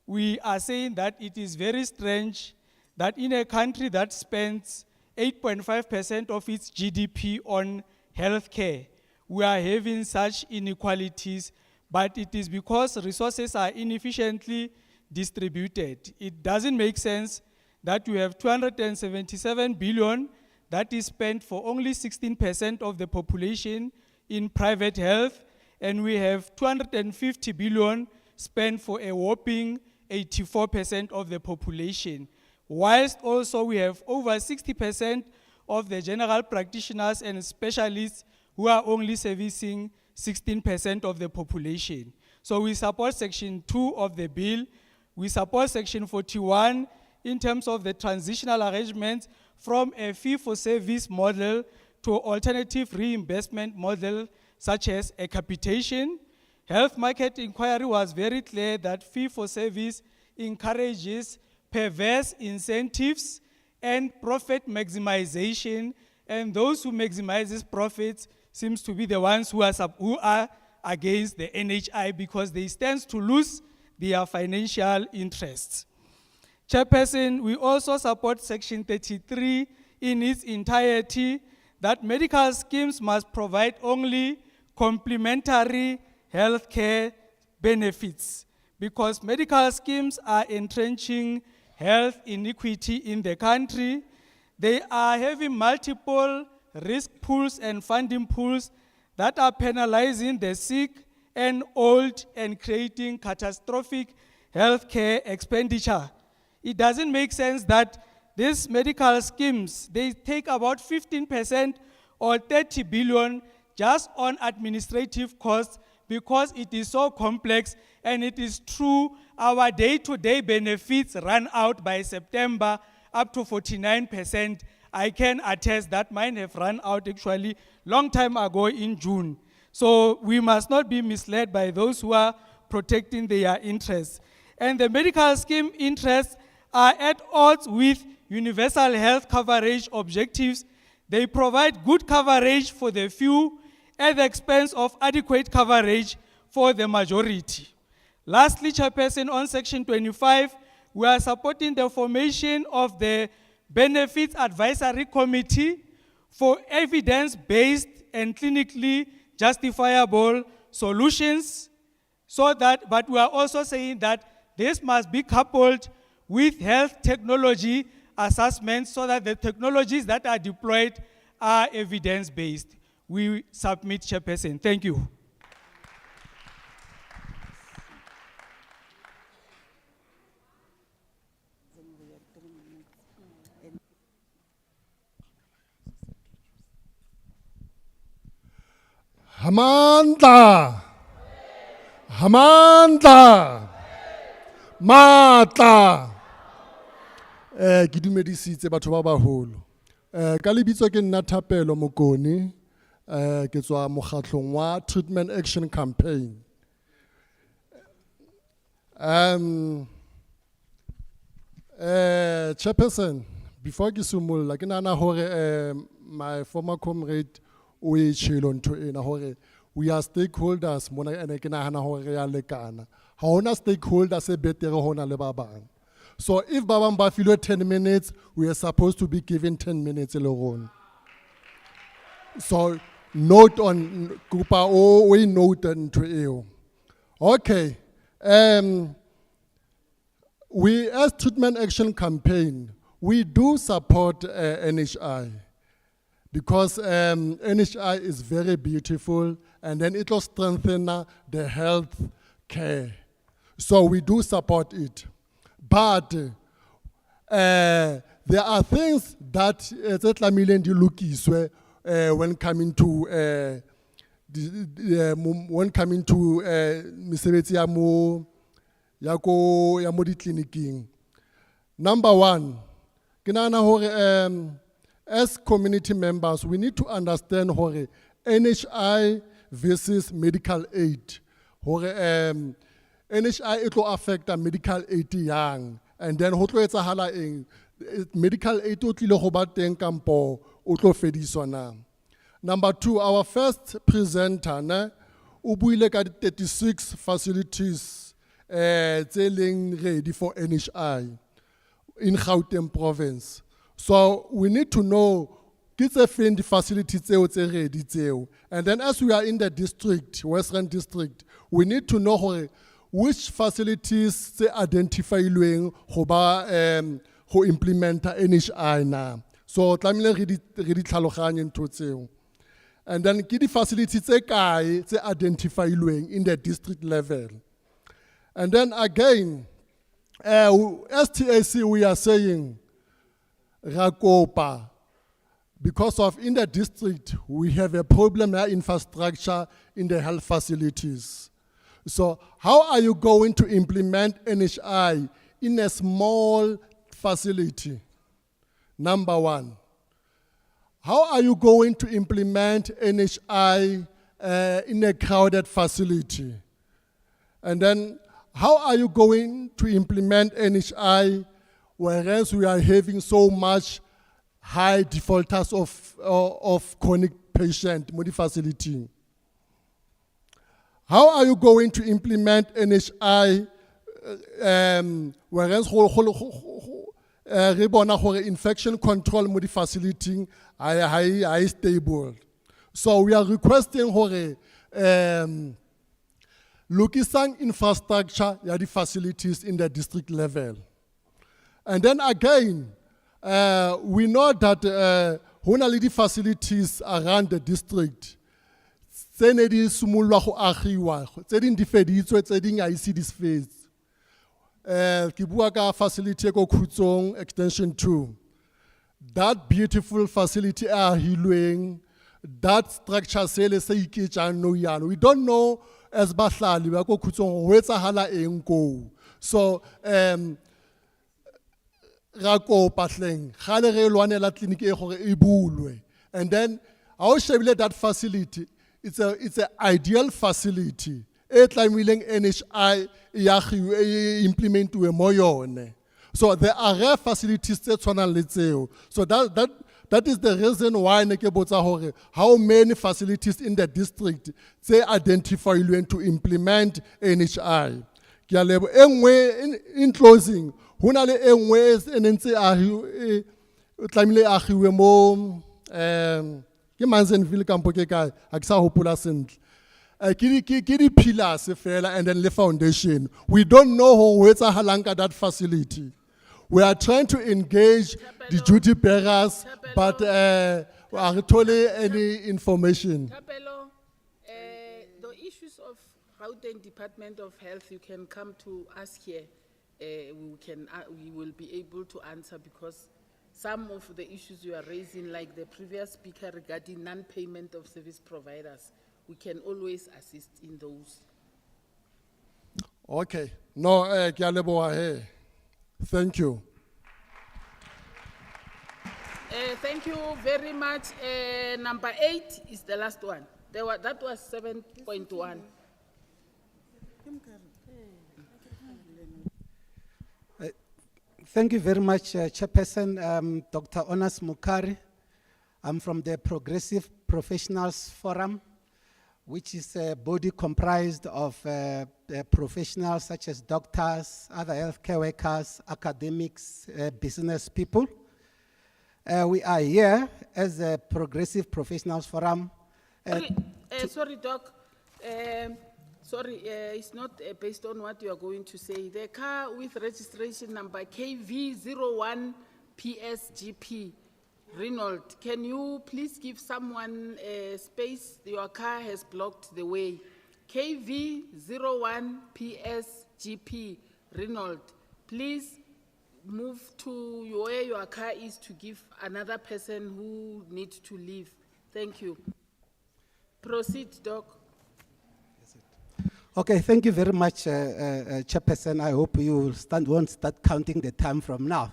We are saying that it is very strange that in a country that spends 8.5% of its GDP on healthcare, we are having such inequalities, but it is because resources are inefficiently distributed. It doesn't make sense that you have 277 billion that is spent for only 16% of the population in private health, and we have 250 billion spent for a whopping 84% of the population. Whilst also we have over 60% of the general practitioners and specialists who are only servicing 16% of the population. So we support Section 2 of the bill. We support Section 41 in terms of the transitional arrangements from a fee-for-service model to alternative reimbursement model such as a capitation. Health market inquiry was very clear that fee-for-service encourages perverse incentives and profit maximization, and those who maximize these profits seems to be the ones who are against the NHI because they stand to lose their financial interests. Chairperson, we also support Section 33 in its entirety that medical schemes must provide only complementary healthcare benefits because medical schemes are entrenching health inequity in the country. They are having multiple risk pools and funding pools that are penalizing the sick and old and creating catastrophic healthcare expenditure. It doesn't make sense that these medical schemes, they take about 15% or 30 billion just on administrative costs because it is so complex, and it is true our day-to-day benefits run out by September up to 49%. I can attest that mine have run out actually long time ago in June. So we must not be misled by those who are protecting their interests. And the medical scheme interests are at odds with universal health coverage objectives. They provide good coverage for the few at the expense of adequate coverage for the majority. Lastly, Chairperson, on Section 25, we are supporting the formation of the Benefits Advisory Committee for evidence-based and clinically justifiable solutions, but we are also saying that this must be coupled with health technology assessments so that the technologies that are deployed are evidence-based. We submit, Chairperson. Thank you. Hamanda, Hamanda, Mata. Ke dumedisitse batho ba baholo. Ka lebitso ke nna Thapelo Mokoni, ke tswa mokgatlong wa Treatment Action Campaign. Chairperson, before ke simolla ke nahana hore my former comrade we are stakeholders mona ene ke nahana hore re a lekana. Ha hona stakeholders e betere hona le ba bang. So if ba bang ba filwe 10 minutes, we are supposed to be given 10 minutes alone. So note on kupa o we note into you. Okay. We as Treatment Action Campaign, we do support NHI. Because NHI is very beautiful, and then it will strengthen the health care. So we do support it. But there are things that when coming to mesebetsi ya mo di clinicing. Number one, ke nahana hore as community members, we need to understand hore NHI versus medical aid. hore NHI it will affect medical aid young, and then ho tlo etsahala eng medical aid o tlile go ba teng kampo o tlo fediswa na. Number 2, our first presenter ne o buile ka 36 facilities tse leng ready for NHI in Gauteng province. So we need to know get a the facilities tse ready tseo. And then as we are in the district, Western District, we need to know which facilities they identify go ba go implement NHI na. So tlamile re di tlhaloganye ntho tseo. And then ke di facilities tse kae tse identify in the district level. And then again, STAC we are saying Rakopa, because of in the district we have a problem in infrastructure in the health facilities. So how are you going to implement NHI in a small facility? Number 1. How are you going to implement NHI in a crowded facility? And then how are you going to implement NHI whereas we are having so much high defaulters of chronic patient in the facility? How are you going to implement NHI whereas infection control in the facility are stable? So we are requesting lukisang infrastructure ya the facilities in the district level. And then again, we know that honali the facilities around the district tse ne di simolwa go agiwa tse ding di feditswe tse ding a ise di fetse. Ke bua ka facility ko Khutsong extension 2. That beautiful facility ahilweng, that structure sele se iketjang no yana. We don't know as bahlali ba ko Khutsong ho etsahala eng ko. So Rakopa hleng gale re lwanela clinic e gore e bulwe. And then how shebile that facility, it's a ideal facility. E tlamileng NHI ya implementuwe mo yone. So there are rare facilities tse tshwanang le tseo. So that is the reason why ne ke botsa hore how many facilities in the district they identify to implement NHI. Ke a lebo engwe in closing hona le engwe enentse a tlamile agiwe mo ke Manzanville kampo ke kae a ke sa hopola sentle. Ke di pillars fela and then the foundation. We don't know who etsahalang ka that facility. We are trying to engage the duty bearers, but we are totally any information. Capello, the issues of Gauteng Department of Health, you can come to us here. We will be able to answer because some of the issues you are raising, like the previous speaker regarding non-payment of service providers, we can always assist in those. Okay. No, ke a leboha he. Thank you. Thank you very much. Number 8 is the last one. That was 7.1. Thank you very much, Chairperson, Dr. Onas Mukari. I'm from the Progressive Professionals Forum, which is a body comprised of professionals such as doctors, other healthcare workers, academics, business people. We are here as a Progressive Professionals Forum. Sorry, Doc. It's not based on what you are going to say. The car with registration number KV01PSGP, Renault, can you please give someone space? Your car has blocked the way. KV01PSGP, Renault, please move to where your car is to give another person who needs to leave. Thank you. Proceed, Doc. Okay, thank you very much, Chairperson. I hope you won't start counting the time from now.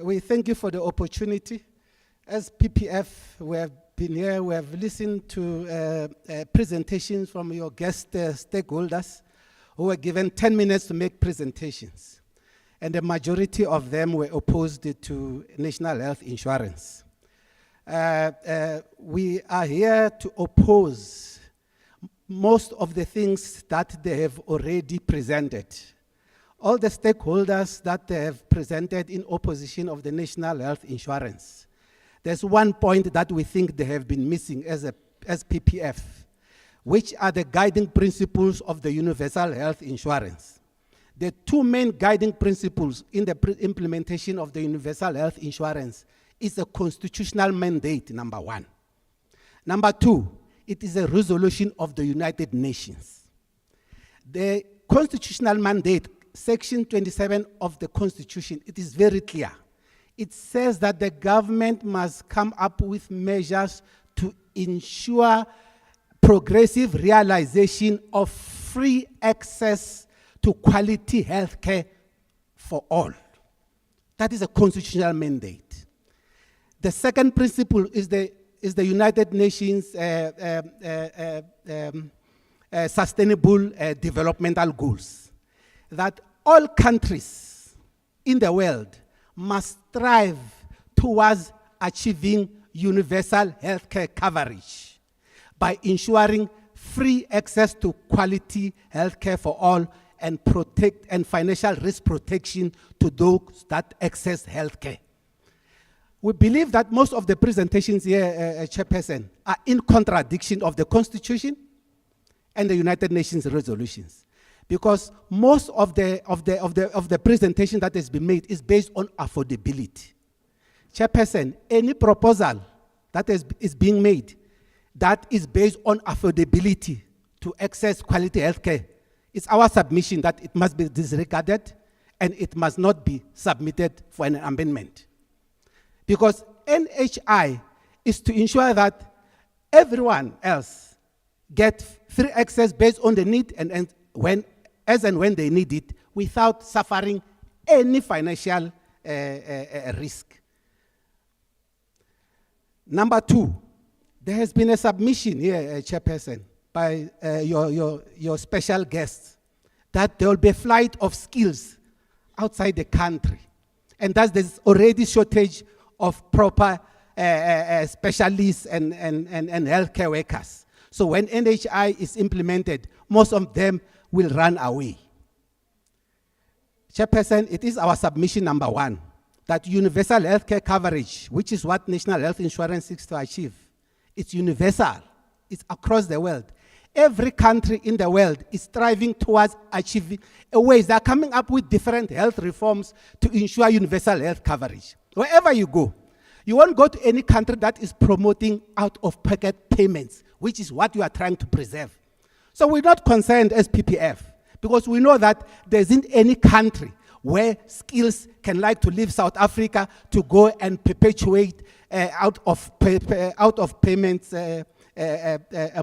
We thank you for the opportunity. As PPF, we have been here, we have listened to presentations from your guest stakeholders who were given 10 minutes to make presentations. And the majority of them were opposed to national health insurance. We are here to oppose most of the things that they have already presented. All the stakeholders that they have presented in opposition of the national health insurance. There's one point that we think they have been missing as PPF, which are the guiding principles of the universal health insurance. The two main guiding principles in the implementation of the universal health insurance is a constitutional mandate, number one. Number two, it is a resolution of the United Nations. The constitutional mandate, Section 27 of the Constitution, it is very clear. It says that the government must come up with measures to ensure progressive realization of free access to quality health care for all. That is a constitutional mandate. The second principle is the United Nations Sustainable Developmental Goals, that all countries in the world must strive towards achieving universal healthcare coverage by ensuring free access to quality healthcare for all and financial risk protection to those that access healthcare. We believe that most of the presentations here, Chairperson, are in contradiction of the Constitution and the United Nations resolutions, because most of the presentation that has been made is based on affordability. Chairperson, any proposal that is being made that is based on affordability to access quality healthcare, it's our submission that it must be disregarded and it must not be submitted for an amendment. Because NHI is to ensure that everyone else gets free access based on the need and when they need it without suffering any financial risk. Number two, there has been a submission here, Chairperson, by your special guests that there will be a flight of skills outside the country. And thus there's already shortage of proper specialists and healthcare workers. So when NHI is implemented, most of them will run away. Chairperson, it is our submission number one, that universal healthcare coverage, which is what national health insurance seeks to achieve, it's universal, it's across the world. Every country in the world is striving towards achieving ways. They are coming up with different health reforms to ensure universal health coverage. Wherever you go, you won't go to any country that is promoting out-of-pocket payments, which is what you are trying to preserve. So we're not concerned as PPF, because we know that there isn't any country where skills can like to leave South Africa to go and perpetuate out-of-payments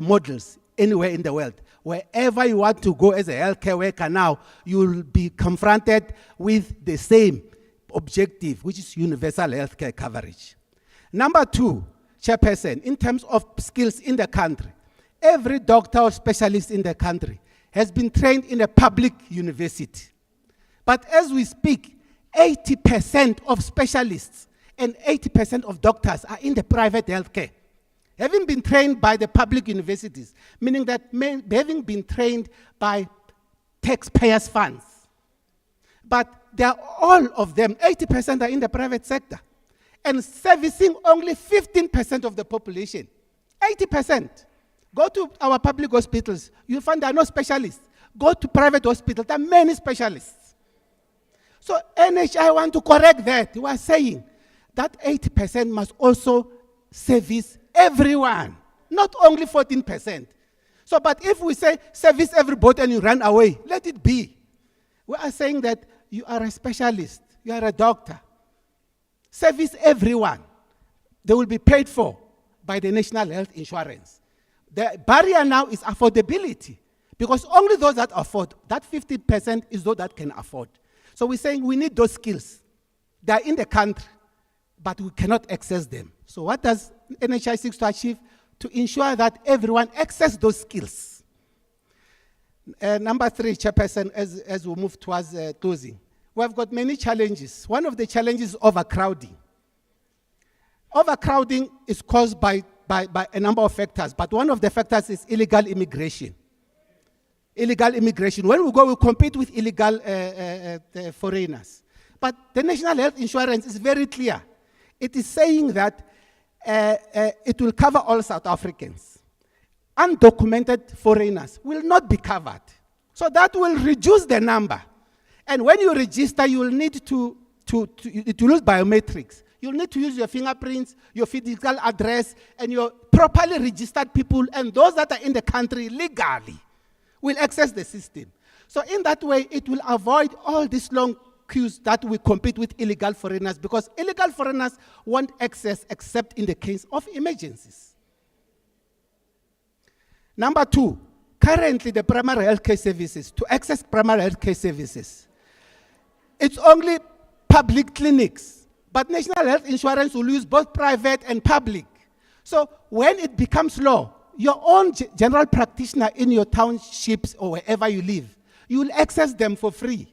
models anywhere in the world. Wherever you want to go as a healthcare worker now, you'll be confronted with the same objective, which is universal healthcare coverage. Number two, Chairperson, in terms of skills in the country, every doctor or specialist in the country has been trained in a public university. But as we speak, 80% of specialists and 80% of doctors are in the private healthcare, having been trained by the public universities, meaning that having been trained by taxpayers' funds. But they are all of them, 80% are in the private sector, and servicing only 15% of the population. 80%. Go to our public hospitals, you'll find there are no specialists. Go to private hospitals, there are many specialists. So NHI want to correct that. We are saying that 80% must also service everyone, not only 14%. So, but if we say service everybody and you run away, let it be. We are saying that you are a specialist, you are a doctor. Service everyone. They will be paid for by the national health insurance. The barrier now is affordability, because only those that afford, that 50% is those that can afford. So we're saying we need those skills. They are in the country, but we cannot access them. So what does NHI seeks to achieve to ensure that everyone access those skills. Number 3, Chairperson, as we move towards closing. We have got many challenges. One of the challenges is overcrowding. Overcrowding is caused by a number of factors, but one of the factors is illegal immigration. Illegal immigration. When we go, we compete with illegal foreigners. But the National Health Insurance is very clear. It is saying that it will cover all South Africans. Undocumented foreigners will not be covered. So that will reduce the number. And when you register, you will need to use biometrics. You'll need to use your fingerprints, your physical address, and your properly registered people, and those that are in the country legally will access the system. So in that way, it will avoid all these long queues that we compete with illegal foreigners, because illegal foreigners won't access except in the case of emergencies. Number 2, currently the primary healthcare services, to access primary healthcare services, it's only public clinics, but National Health Insurance will use both private and public. So when it becomes law, your own general practitioner in your townships or wherever you live, you will access them for free.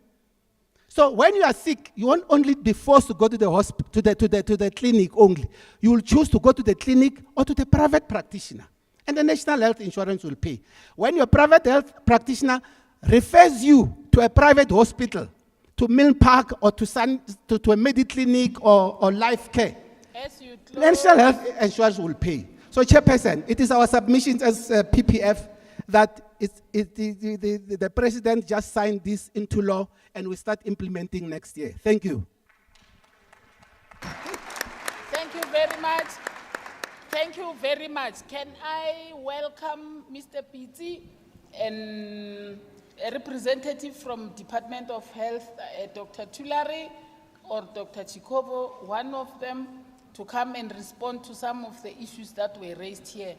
So when you are sick, you won't only be forced to go to the hospital, to the clinic only. You will choose to go to the clinic or to the private practitioner, and the National Health Insurance will pay. When your private health practitioner refers you to a private hospital, to Mill Park or to a Mediclinic or Life Care, National Health Insurance will pay. So, Chairperson, it is our submissions as PPF that the President just signed this into law and we start implementing next year. Thank you. Thank you very much. Thank you very much. Can I welcome Mr. Piti and a representative from Department of Health, Dr. Tulare or Dr. Chikovo, one of them, to come and respond to some of the issues that were raised here.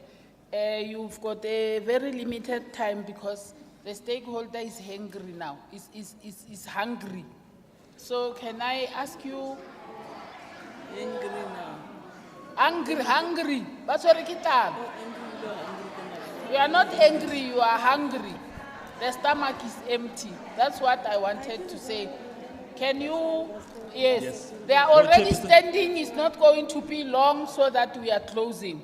You've got a very limited time because the stakeholder is hungry now, is hungry. So can I ask you? Hungry now. Hungry. That's what you are not angry, you are hungry. The stomach is empty. That's what I wanted to say. Can you? Yes. They are already standing. It's not going to be long so that we are closing.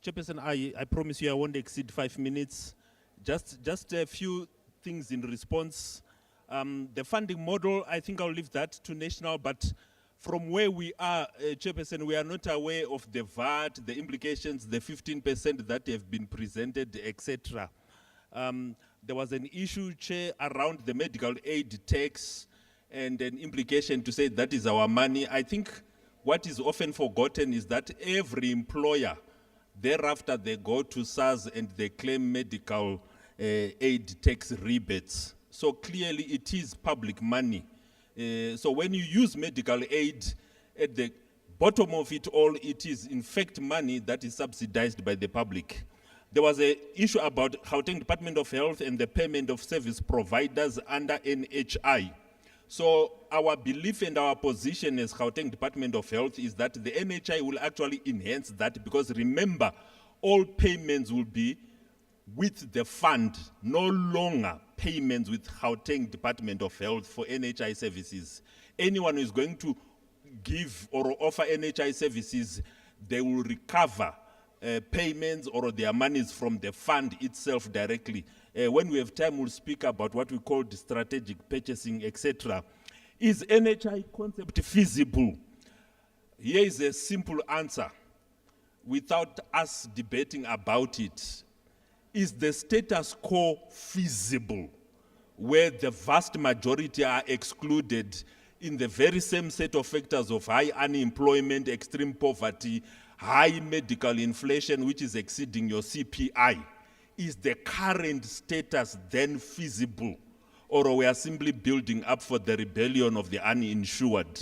Chairperson, I promise you I won't exceed 5 minutes. Just a few things in response. The funding model, I think I'll leave that to National, but from where we are, Chairperson, we are not aware of the VAT, the implications, the 15% that have been presented, etc. There was an issue, Chair, around the medical aid tax and an implication to say that is our money. I think what is often forgotten is that every employer, thereafter they go to SARS and they claim medical aid tax rebates. So clearly it is public money. So when you use medical aid, at the bottom of it all, it is in fact money that is subsidized by the public. There was an issue about Gauteng Department of Health and the payment of service providers under NHI. So our belief and our position as Gauteng Department of Health is that the NHI will actually enhance that, because remember, all payments will be with the fund, no longer payments with Gauteng Department of Health for NHI services. Anyone who is going to give or offer NHI services, they will recover payments or their monies from the fund itself directly. When we have time, we'll speak about what we call the strategic purchasing, etc. Is NHI concept feasible? Here is a simple answer without us debating about it. Is the status quo feasible, where the vast majority are excluded in the very same set of factors of high unemployment, extreme poverty, high medical inflation, which is exceeding your CPI? Is the current status then feasible? Or we are simply building up for the rebellion of the uninsured?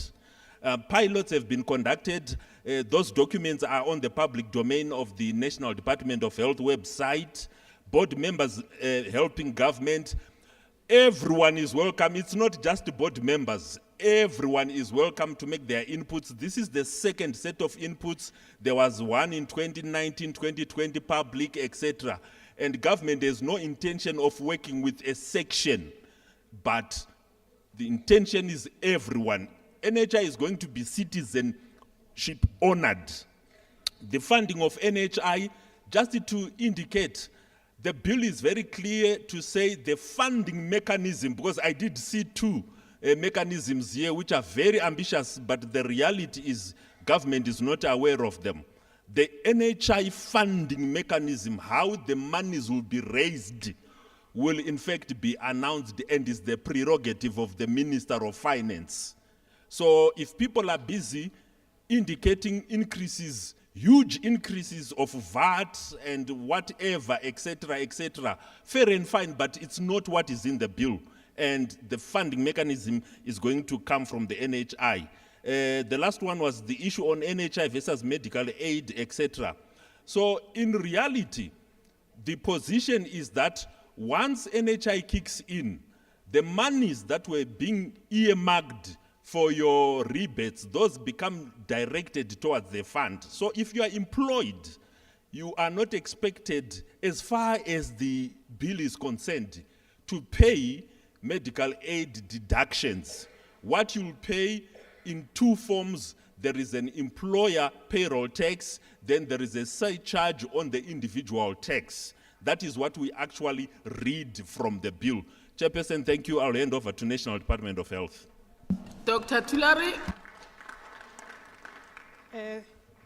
Pilots have been conducted. Those documents are on the public domain of the National Department of Health website. Board members helping government. Everyone is welcome. It's not just board members. Everyone is welcome to make their inputs. This is the second set of inputs. There was one in 2019, 2020, public, etc. And government has no intention of working with a section, but the intention is everyone. NHI is going to be citizenship honored. The funding of NHI, just to indicate, the bill is very clear to say the funding mechanism, because I did see two mechanisms here which are very ambitious, but the reality is government is not aware of them. The NHI funding mechanism, how the monies will be raised, will in fact be announced and is the prerogative of the Minister of Finance. So if people are busy indicating increases, huge increases of VAT and whatever, etc., fair and fine, but it's not what is in the bill. And the funding mechanism is going to come from the NHI. The last one was the issue on NHI versus medical aid, etc. So in reality, the position is that once NHI kicks in, the monies that were being earmarked for your rebates, those become directed towards the fund. So if you are employed, you are not expected, as far as the bill is concerned, to pay medical aid deductions. What you'll pay in two forms: there is an employer payroll tax, then there is a surcharge on the individual tax. That is what we actually read from the bill. Chairperson, thank you. I'll hand over to National Department of Health. Dr. Tulare.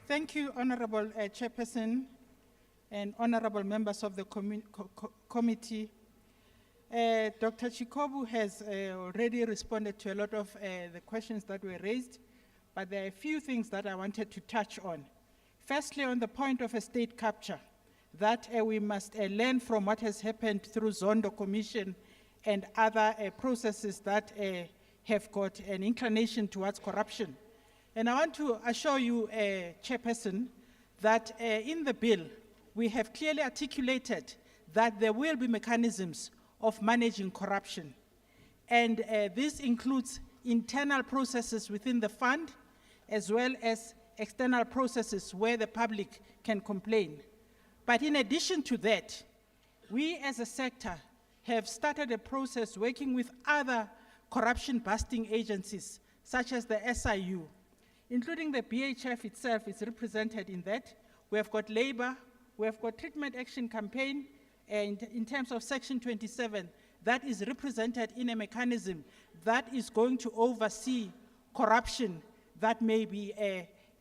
Thank you, Honorable Chairperson and honorable members of the committee. Dr. Chikobu has already responded to a lot of the questions that were raised, but there are a few things that I wanted to touch on. Firstly, on the point of a state capture, that we must learn from what has happened through Zondo Commission and other processes that have got an inclination towards corruption. And I want to assure you, Chairperson, that in the bill, we have clearly articulated that there will be mechanisms of managing corruption. And this includes internal processes within the fund, as well as external processes where the public can complain. But in addition to that, we as a sector have started a process working with other corruption-busting agencies, such as the SIU, including the BHF itself is represented in that. We have got labor, we have got treatment action campaign, and in terms of Section 27, that is represented in a mechanism that is going to oversee corruption that may be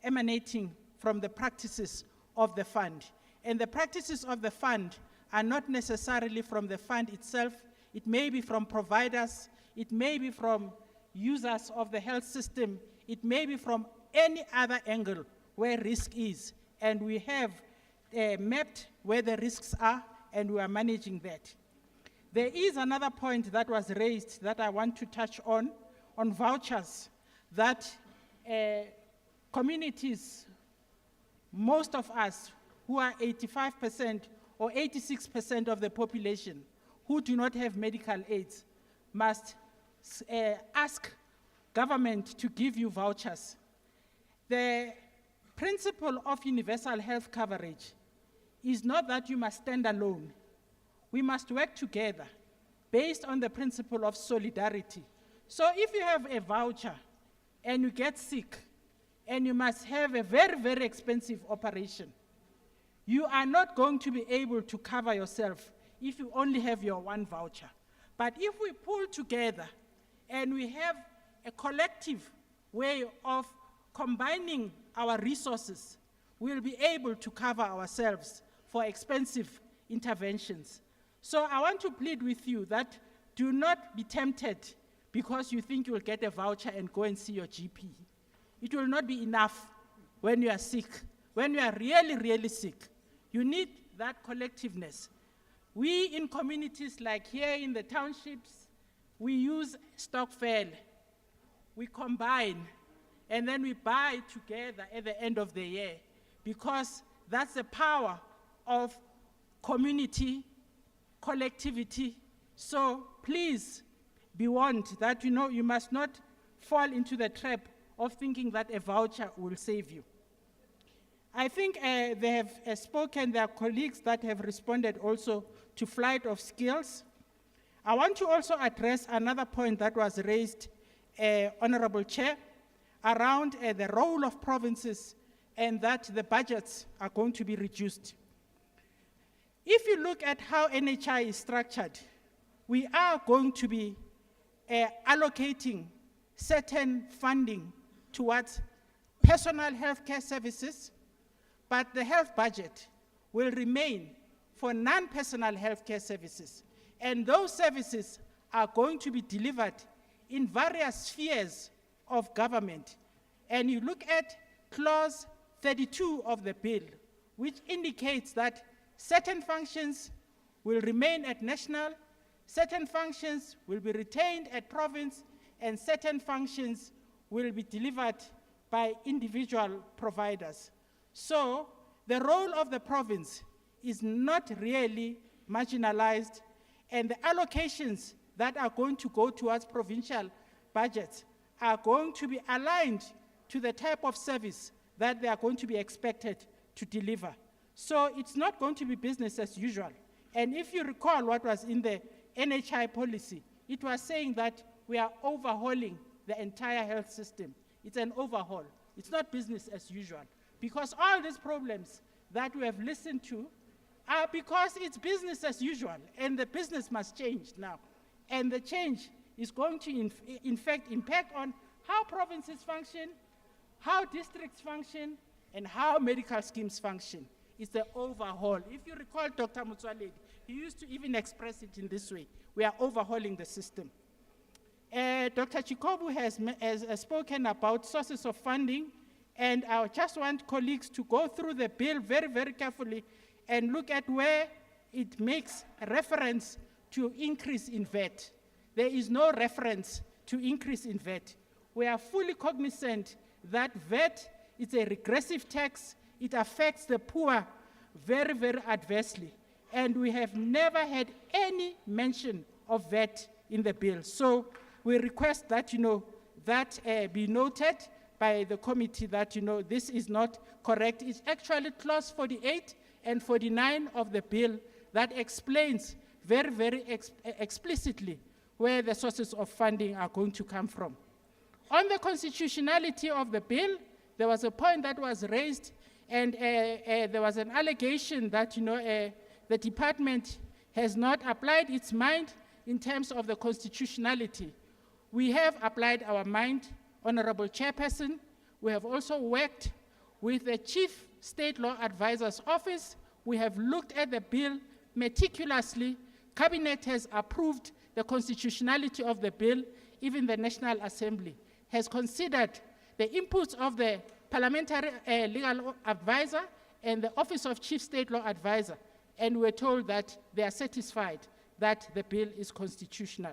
emanating from the practices of the fund. And the practices of the fund are not necessarily from the fund itself. It may be from providers, it may be from users of the health system, it may be from any other angle where risk is. And we have mapped where the risks are, and we are managing that. There is another point that was raised that I want to touch on vouchers, that communities, most of us who are 85% or 86% of the population who do not have medical aids must ask government to give you vouchers. The principle of universal health coverage is not that you must stand alone. We must work together based on the principle of solidarity. So if you have a voucher and you get sick and you must have a very, very expensive operation, you are not going to be able to cover yourself if you only have your one voucher. But if we pull together and we have a collective way of combining our resources, we'll be able to cover ourselves for expensive interventions. So I want to plead with you that do not be tempted because you think you'll get a voucher and go and see your GP. It will not be enough when you are sick. When you are really, really sick, you need that collectiveness. We in communities like here in the townships, we use stokvel. We combine, and then we buy together at the end of the year, because that's the power of community, collectivity, So please be warned that you must not fall into the trap of thinking that a voucher will save you. I think they have spoken, their colleagues that have responded also to flight of skills. I want to also address another point that was raised, Honorable Chair, around the role of provinces and that the budgets are going to be reduced. If you look at how NHI is structured, we are going to be allocating certain funding towards personal healthcare services, but the health budget will remain for non-personal healthcare services. And those services are going to be delivered in various spheres of government. And you look at clause 32 of the bill, which indicates that certain functions will remain at national, certain functions will be retained at province, and certain functions will be delivered by individual providers. So the role of the province is not really marginalized, and the allocations that are going to go towards provincial budgets are going to be aligned to the type of service that they are going to be expected to deliver. So it's not going to be business as usual. And if you recall what was in the NHI policy, it was saying that we are overhauling the entire health system. It's an overhaul. It's not business as usual. Because all these problems that we have listened to are because it's business as usual, and the business must change now. And the change is going to, in fact, impact on how provinces function, how districts function, and how medical schemes function. It's the overhaul. If you recall Dr. Motsoaledi, he used to even express it in this way. We are overhauling the system. Dr. Chikobu has spoken about sources of funding, and I just want colleagues to go through the bill very, very carefully and look at where it makes a reference to increase in VAT. There is no reference to increase in VAT. We are fully cognizant that VAT is a regressive tax. It affects the poor very, very adversely. And we have never had any mention of VAT in the bill. So we request that, that be noted by the committee that, this is not correct. It's actually clause 48 and 49 of the bill that explains very, very explicitly where the sources of funding are going to come from. On the constitutionality of the bill, there was a point that was raised, and there was an allegation that, the department has not applied its mind in terms of the constitutionality. We have applied our mind, Honorable Chairperson. We have also worked with the Chief State Law Advisor's Office. We have looked at the bill meticulously. Cabinet has approved the constitutionality of the bill. Even the National Assembly has considered the inputs of the Parliamentary Legal Advisor and the Office of Chief State Law Advisor, and we're told that they are satisfied that the bill is constitutional.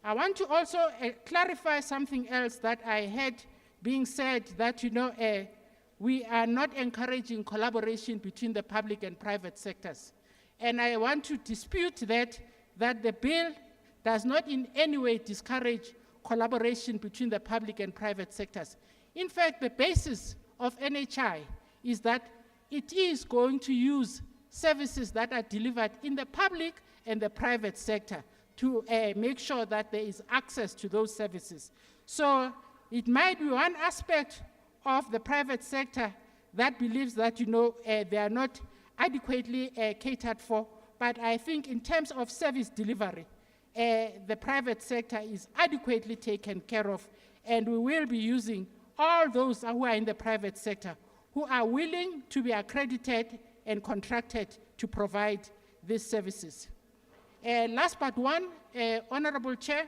I want to also clarify something else that I had being said, that we are not encouraging collaboration between the public and private sectors. And I want to dispute that the bill does not in any way discourage collaboration between the public and private sectors. In fact, the basis of NHI is that it is going to use services that are delivered in the public and the private sector to make sure that there is access to those services. So it might be one aspect of the private sector that believes that they are not adequately catered for, but I think in terms of service delivery, the private sector is adequately taken care of, and we will be using all those who are in the private sector who are willing to be accredited and contracted to provide these services. Last but one, Honorable Chair,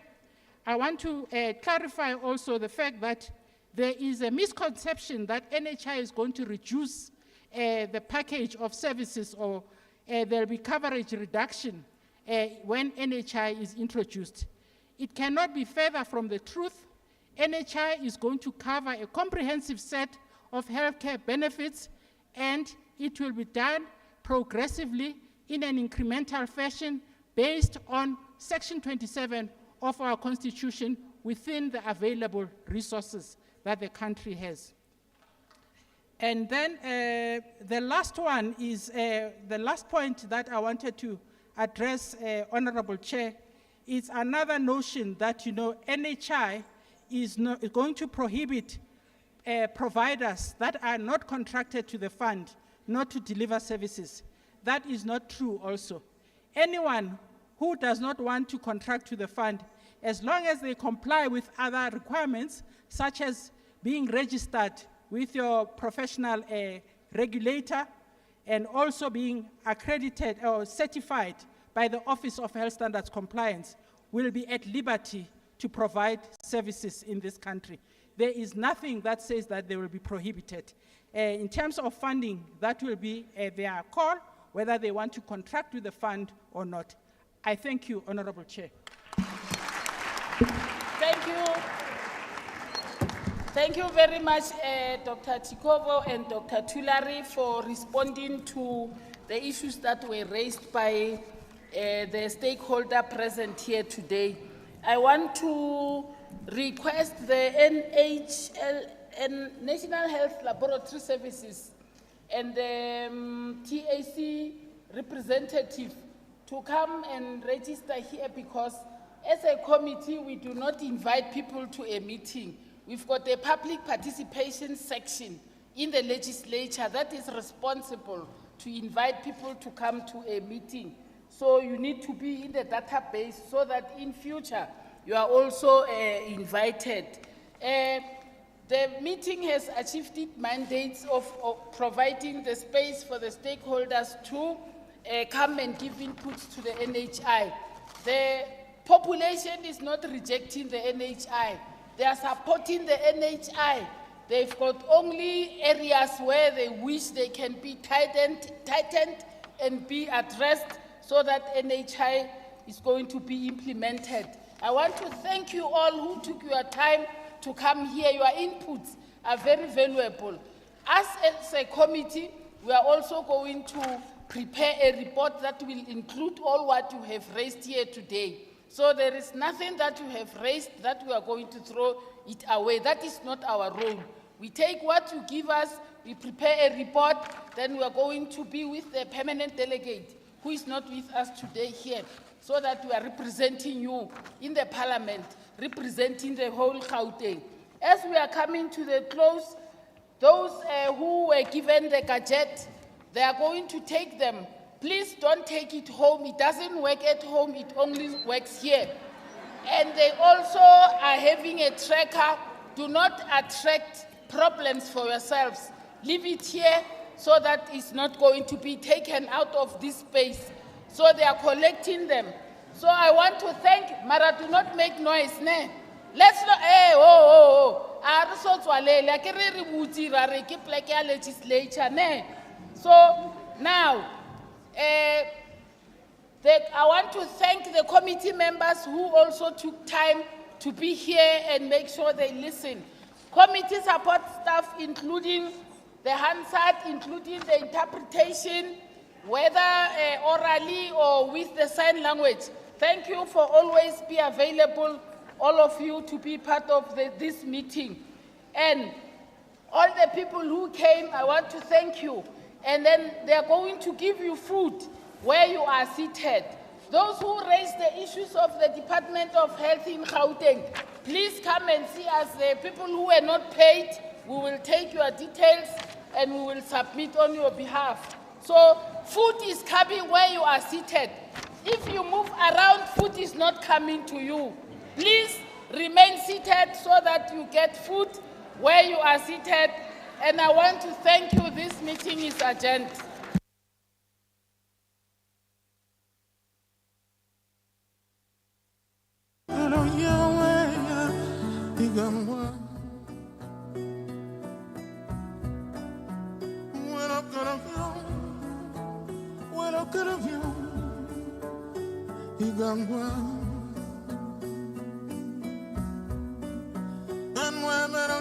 I want to clarify also the fact that there is a misconception that NHI is going to reduce the package of services, or there'll be coverage reduction when NHI is introduced. It cannot be further from the truth. NHI is going to cover a comprehensive set of healthcare benefits, and it will be done progressively in an incremental fashion based on Section 27 of our Constitution within the available resources that the country has. And then the last one is, the last point that I wanted to address, Honorable Chair, is another notion that, you know, NHI is going to prohibit providers that are not contracted to the fund not to deliver services. That is not true also. Anyone who does not want to contract to the fund, as long as they comply with other requirements, such as being registered with your professional regulator and also being accredited or certified by the Office of Health Standards Compliance, will be at liberty to provide services in this country. There is nothing that says that they will be prohibited. In terms of funding, that will be their call, whether they want to contract with the fund or not. I thank you, Honorable Chair. Thank you. Thank you very much, Dr. Chikovo and Dr. Tulari, for responding to the issues that were raised by the stakeholder present here today. I want to request the NHL and National Health Laboratory Services and the TAC representative to come and register here, because as a committee, we do not invite people to a meeting. We've got a public participation section in the legislature that is responsible to invite people to come to a meeting. So you need to be in the database so that in future you are also invited. The meeting has achieved its mandates of providing the space for the stakeholders to come and give inputs to the NHI. The population is not rejecting the NHI. They are supporting the NHI. They've got only areas where they wish they can be tightened and be addressed so that NHI is going to be implemented. I want to thank you all who took your time to come here. Your inputs are very valuable. As a committee, we are also going to prepare a report that will include all what you have raised here today. So there is nothing that you have raised that we are going to throw it away. That is not our role. We take what you give us, we prepare a report, then we are going to be with the permanent delegate who is not with us today here, so that we are representing you in the parliament, representing the whole Gauteng. As we are coming to the close, those who were given the gadget, they are going to take them. Please don't take it home. It doesn't work at home, it only works here. And they also are having a tracker. Do not attract problems for yourselves. Leave it here so that it's not going to be taken out of this space. So they are collecting them. So I want to thank, Mara, do not make noise, ne? Let's not, legislature, ne? So now, I want to thank the committee members who also took time to be here and make sure they listen. Committee support staff, including the Hansard, including the interpretation, whether orally or with the sign language. Thank you for always be available, all of you, to be part of this meeting. And all the people who came, I want to thank you. And then they are going to give you food where you are seated. Those who raised the issues of the Department of Health in Gauteng, please come and see us. The people who were not paid, we will take your details and we will submit on your behalf. So food is coming where you are seated. If you move around, food is not coming to you. Please remain seated so that you get food where you are seated. And I want to thank you. This meeting is adjourned. And